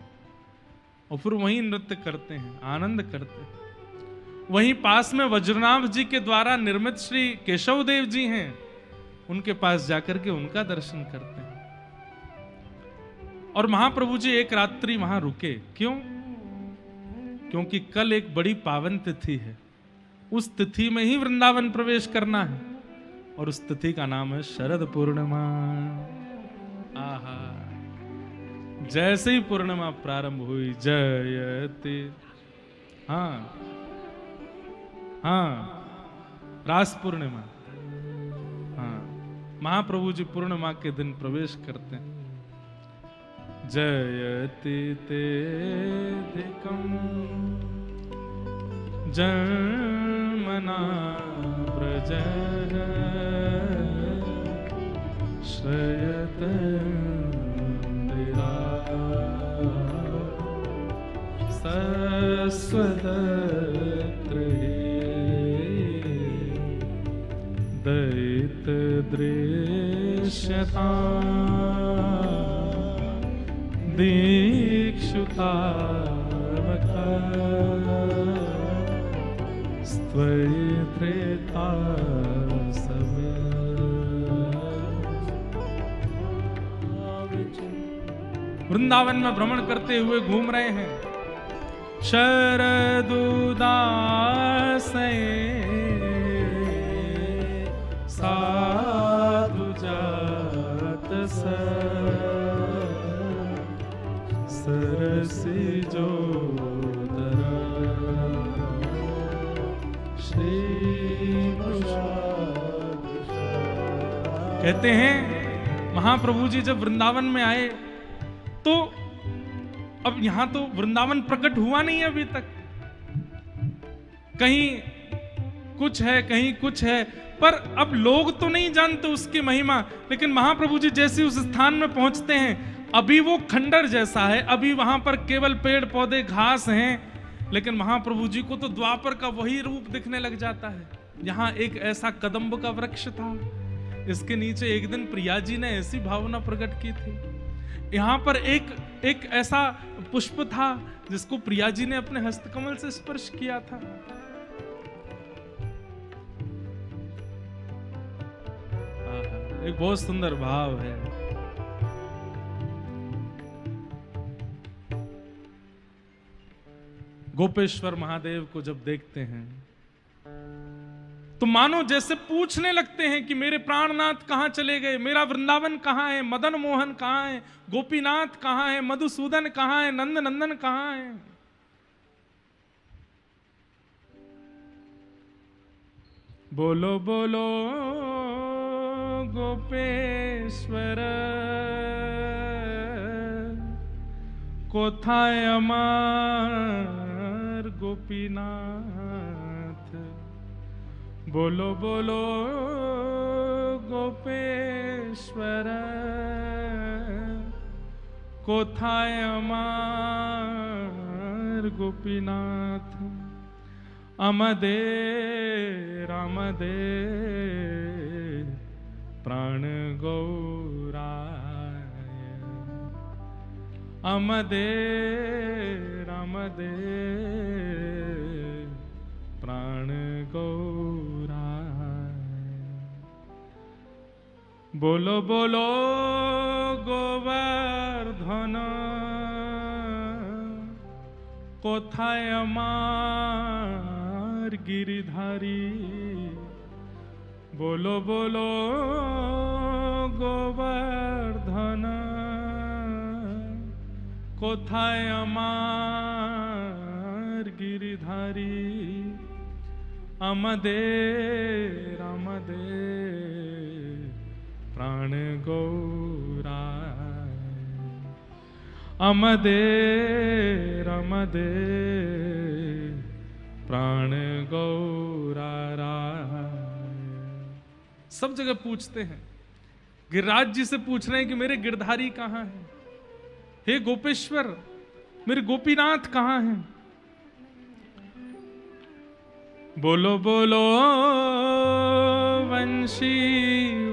और फिर वहीं नृत्य करते हैं, आनंद करते हैं। वहीं पास में वज्रनाभ जी के द्वारा निर्मित श्री केशव देव जी हैं, उनके पास जाकर के उनका दर्शन करते हैं। और महाप्रभु जी एक रात्रि वहां रुके, क्यों? क्योंकि कल एक बड़ी पावन तिथि है, उस तिथि में ही वृंदावन प्रवेश करना है, और उस तिथि का नाम है शरद पूर्णिमा। आहा, जैसे ही पूर्णिमा प्रारंभ हुई, जयते, हाँ हाँ, रास पूर्णिमा, हाँ, महाप्रभु जी पूर्णिमा के दिन प्रवेश करते हैं। जयति तेधिकं जन्मना व्रजः श्रयत दयित दृश्यता दीक्षुता स्त्वयित्रेता सब। वृंदावन में भ्रमण करते हुए घूम रहे हैं। शरदुदासे साधु जात सरसी जो कहते हैं महाप्रभु जी जब वृंदावन में आए तो अब यहां तो वृंदावन प्रकट हुआ नहीं है अभी तक, कहीं कुछ है कहीं कुछ है, पर अब लोग तो नहीं जानते उसकी महिमा। लेकिन महाप्रभु जी जैसे उस स्थान में पहुंचते हैं, अभी वो खंडर जैसा है, अभी वहां पर केवल पेड़ पौधे घास हैं, लेकिन महाप्रभु जी को तो द्वापर का वही रूप दिखने लग जाता है। यहाँ एक ऐसा कदम्ब का वृक्ष था, इसके नीचे एक दिन प्रिया जी ने ऐसी भावना प्रकट की थी। यहाँ पर एक ऐसा पुष्प था जिसको प्रिया जी ने अपने हस्तकमल से स्पर्श किया था। एक बहुत सुंदर भाव है। गोपेश्वर महादेव को जब देखते हैं तो मानो जैसे पूछने लगते हैं कि मेरे प्राणनाथ कहां चले गए, मेरा वृंदावन कहां है, मदन मोहन कहां है, गोपीनाथ कहां है, मधुसूदन कहां है, नंद नंदन कहां है। बोलो बोलो गोपेश्वर कोथाय अमार गोपीनाथ। बोलो बोलो गोपेश्वर कोथाय अमार गोपीनाथ। अमदे रामदे प्राण गौराय। अमदे रमदे प्राण गौराय। बोलो बोलो गोवर्धन कोथाय আমার गिरिधारी। बोलो बोलो गोवर्धन কোথায় আমার गिरिधारी। আমাদের प्राण गौराय। আমাদের प्राण गौराय। सब जगह पूछते हैं, गिरिराज जी से पूछ रहे हैं कि मेरे गिरधारी कहाँ हैं? हे गोपेश्वर, मेरे गोपीनाथ कहाँ हैं? बोलो बोलो वंशी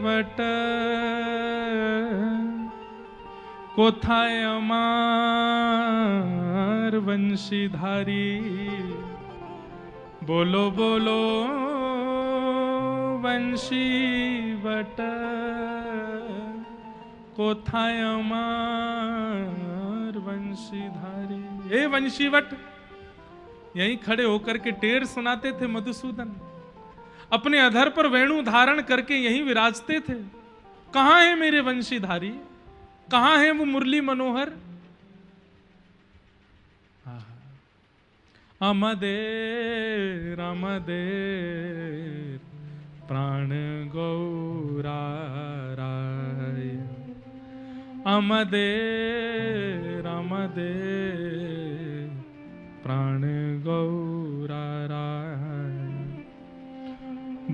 वट कोथाय আমার वंशीधारी। बोलो बोलो वंशी वट कोथाय আমার वंशीधारी। ए वंशीवट, यहीं खड़े होकर के टेर सुनाते थे मधुसूदन, अपने अधर पर वेणु धारण करके यहीं विराजते थे। कहां है मेरे वंशीधारी? कहां है वो मुरली मनोहर? अमदेर प्राण गौराय। अमदेर प्राण गौराय।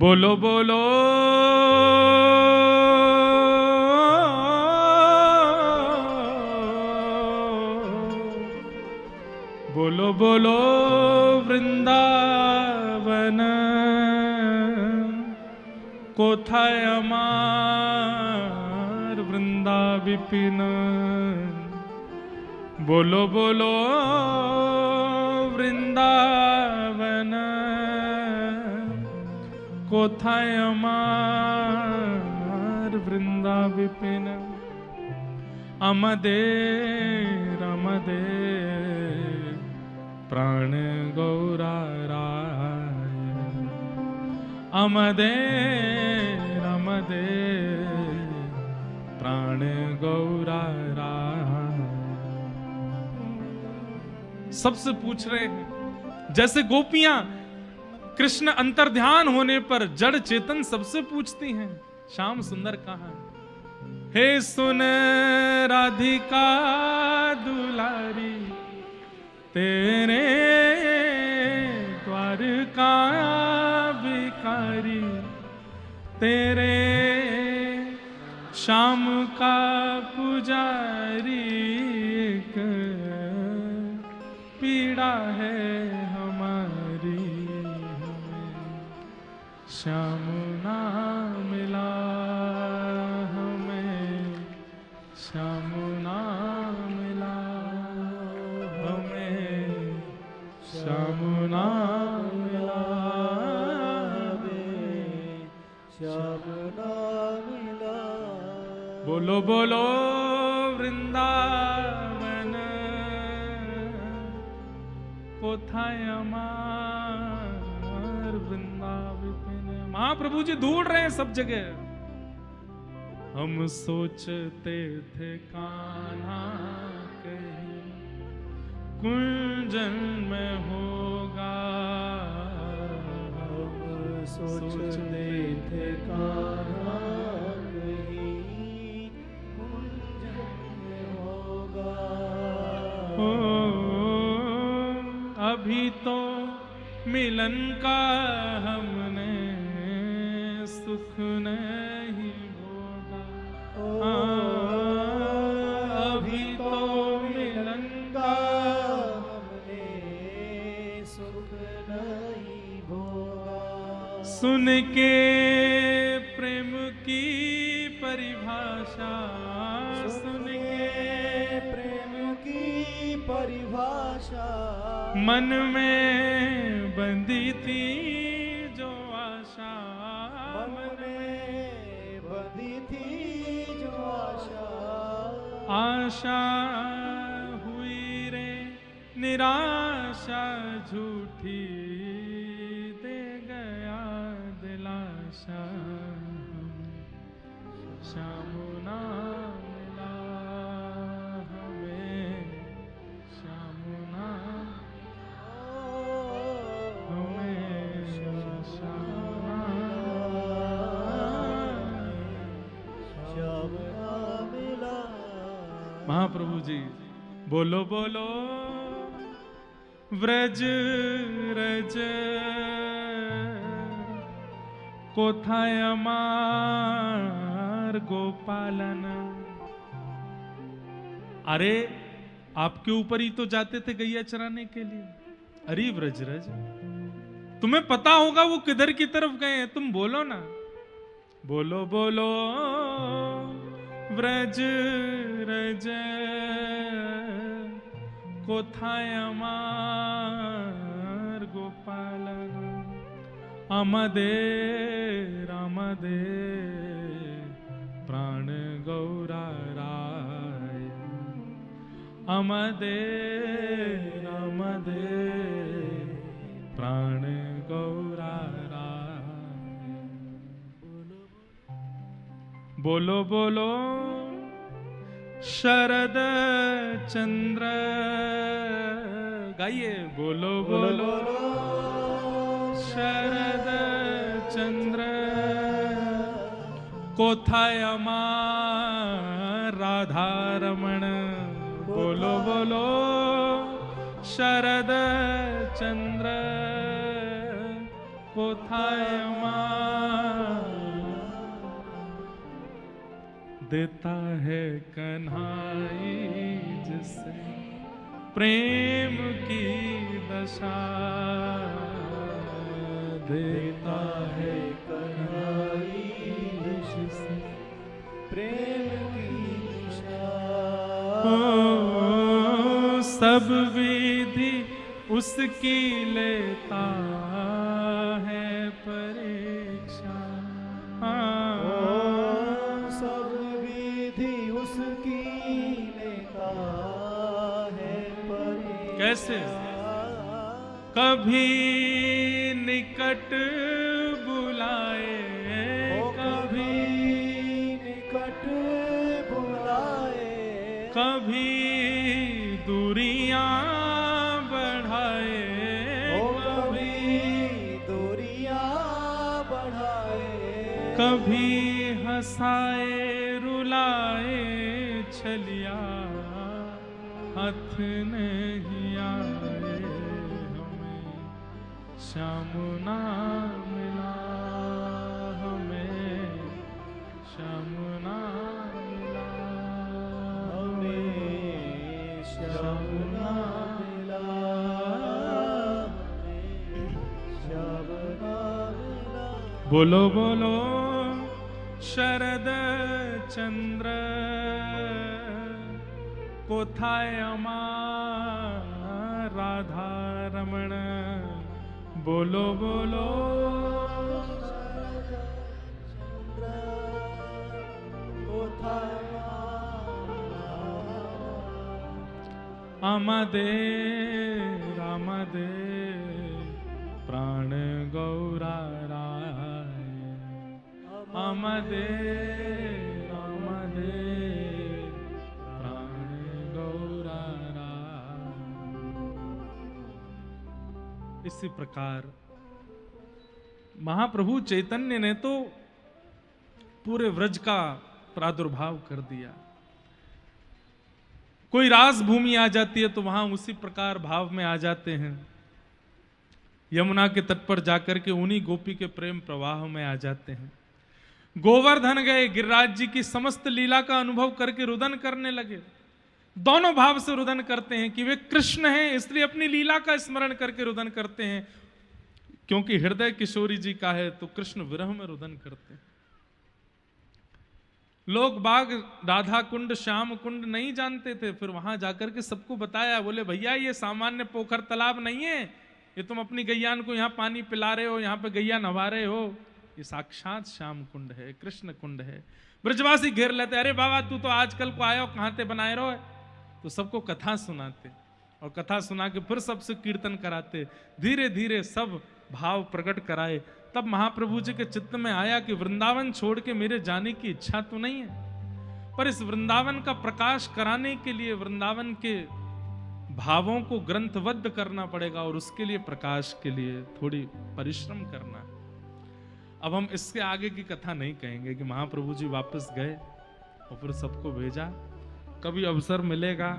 बोलो बोलो बोलो बोलो वृंदावन कोथाय আমার वृंदा विपिन। बोलो बोलो वृंदावन कोथाय আমার वृंदा विपिन। अमदेर प्राण गौराय। अमदेर प्राण गौराय। सबसे पूछ रहे हैं, जैसे गोपियां कृष्ण अंतर्ध्यान होने पर जड़ चेतन सबसे पूछती हैं, श्याम सुंदर कहाँ है? हे सुन राधिका दुलारी, तेरे द्वार का भिखारी, तेरे श्याम का पुजारी, एक पीड़ा है हमारी, हमें श्याम ना मिला, हमें श्याम ना मिला, हमें श्याम ना मिला, श्याम ना मिला। बोलो बोलो वृंदावन कोथाय আমার वृंदा विपिन। महाप्रभु जी ढूंढ रहे हैं सब जगह। हम सोचते थे कान्हा कहीं कुंजन में होगा, हम सोचते थे कान्हा कहीं कुंजन में होगा। ओ अभी तो मिलन का हमने सुख नहीं भोगा। अभी तो मिलन का हमने सुख नहीं भोगा। सुन के प्रेम की परिभाषा, सुन के प्रेम की परिभाषा मन में बंधी थी जो आशा, मन में बंधी थी जो आशा आशा हुई रे निराशा झूठी, दे गया दिलासा हमें, श्याम ना मिला हमें, श्याम ना हमें, श्याम ना श्याम ना मिला। महाप्रभु जी बोलो बोलो व्रज रज कोथाय अमार गोपालन। अरे आपके ऊपर ही तो जाते थे गैया चराने के लिए। अरे व्रज रज, तुम्हें पता होगा वो किधर की तरफ गए हैं, तुम बोलो ना। बोलो बोलो व्रज रज कोथाय अमार गोपालन। अमदे रामदे प्राण गौरा राय। अमदे रामदे प्राण गौरा राय। बोलो बोलो शरद चंद्र, गाइए बोलो बोलो शरद चंद्र कोथाय अमार राधा रमण। बोलो बोलो शरद चंद्र कोथाय अमार, देता है कन्हाई जिसे प्रेम की दशा, देता है कन्हाई जिसे प्रेम की दिशा। ओ, सब विधि उसकी लेता है परीक्षा। सब विधि उसकी लेता है परीक्षा। कैसे? कभी निकट बुलाए, कभी निकट बुलाए, कभी दूरियां बढ़ाए, कभी दूरियां बढ़ाए, कभी हंसाए रुलाए छलिया हाथ नहीं आए हमें, श्याम ना मिला हमें, श्याम ना मिला हमें, श्याम ना मिला हमें, श्याम ना मिला। बोलो बोलो शरद चंद्र कोथाय अमार राधा रमण। बोलो बोलो आमदे रामदे प्राण गौरा राय। आमदे रामदे प्राण गौरा राय। इसी प्रकार महाप्रभु चैतन्य ने तो पूरे व्रज का प्रादुर्भाव कर दिया। कोई रास भूमि आ जाती है तो वहां उसी प्रकार भाव में आ जाते हैं। यमुना के तट पर जाकर के उन्हीं गोपी के प्रेम प्रवाह में आ जाते हैं। गोवर्धन गए, गिरिराज जी की समस्त लीला का अनुभव करके रुदन करने लगे। दोनों भाव से रुदन करते हैं कि वे कृष्ण हैं, इसलिए अपनी लीला का स्मरण करके रुदन करते हैं। क्योंकि हृदय किशोरी जी का है तो कृष्ण विरह में रुदन करते हैं। लोग बाग राधा कुंड श्याम कुंड नहीं जानते थे, फिर वहां जाकर के सबको बताया, बोले भैया ये सामान्य पोखर तालाब नहीं है, ये तुम अपनी गैयान को यहाँ पानी पिला रहे हो, यहाँ पे गैया नवा रहे हो, ये साक्षात श्याम कुंड है, कृष्ण कुंड है। ब्रजवासी घेर लेते, अरे बाबा तू तो आजकल को आयो, कहाँ ते बनाए रहो। तो सबको कथा सुनाते और कथा सुना के फिर सबसे कीर्तन कराते, धीरे धीरे सब भाव प्रकट कराए। तब महाप्रभु जी के चित्त में आया कि वृंदावन छोड़ के मेरे जाने की इच्छा तो नहीं है, पर इस वृंदावन का प्रकाश कराने के लिए वृंदावन के भावों को ग्रंथबद्ध करना पड़ेगा और उसके लिए प्रकाश के लिए थोड़ी परिश्रम करना। अब हम इसके आगे की कथा नहीं कहेंगे कि महाप्रभु जी वापस गए और फिर सबको भेजा। कभी अवसर मिलेगा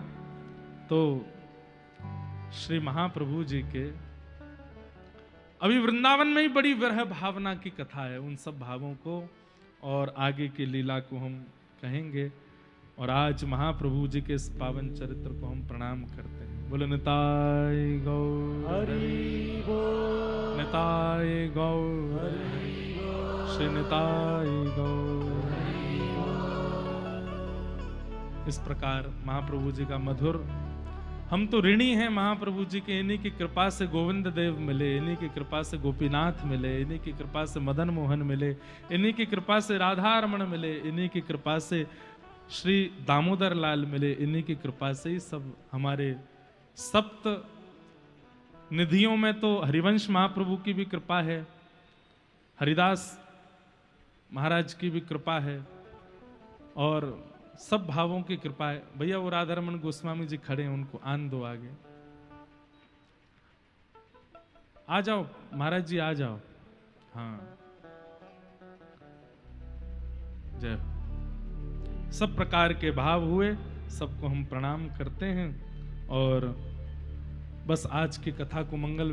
तो श्री महाप्रभु जी के अभी वृंदावन में ही बड़ी विरह भावना की कथा है, उन सब भावों को और आगे की लीला को हम कहेंगे। और आज महाप्रभु जी के इस पावन चरित्र को हम प्रणाम करते हैं। बोले निताय गौर हरि बोल, निताय गौर हरि बोल, श्री निताय गौर। इस प्रकार महाप्रभु जी का मधुर, हम तो ऋणी हैं महाप्रभु जी के, इन्हीं की कृपा से गोविंद देव मिले, इन्हीं की कृपा से गोपीनाथ मिले, इन्हीं की कृपा से मदन मोहन मिले, इन्हीं की कृपा से राधा रमण मिले, इन्हीं की कृपा से श्री दामोदर लाल मिले, इन्हीं की कृपा से ही सब हमारे सप्त निधियों में तो हरिवंश महाप्रभु की भी कृपा है, हरिदास महाराज की भी कृपा है और सब भावों की कृपा है। भैया वो राधारमण गोस्वामी जी खड़े हैं, उनको आन दो आगे। आ जाओ महाराज जी, आ जाओ। हाँ जय हो। सब प्रकार के भाव हुए, सबको हम प्रणाम करते हैं और बस आज की कथा को मंगल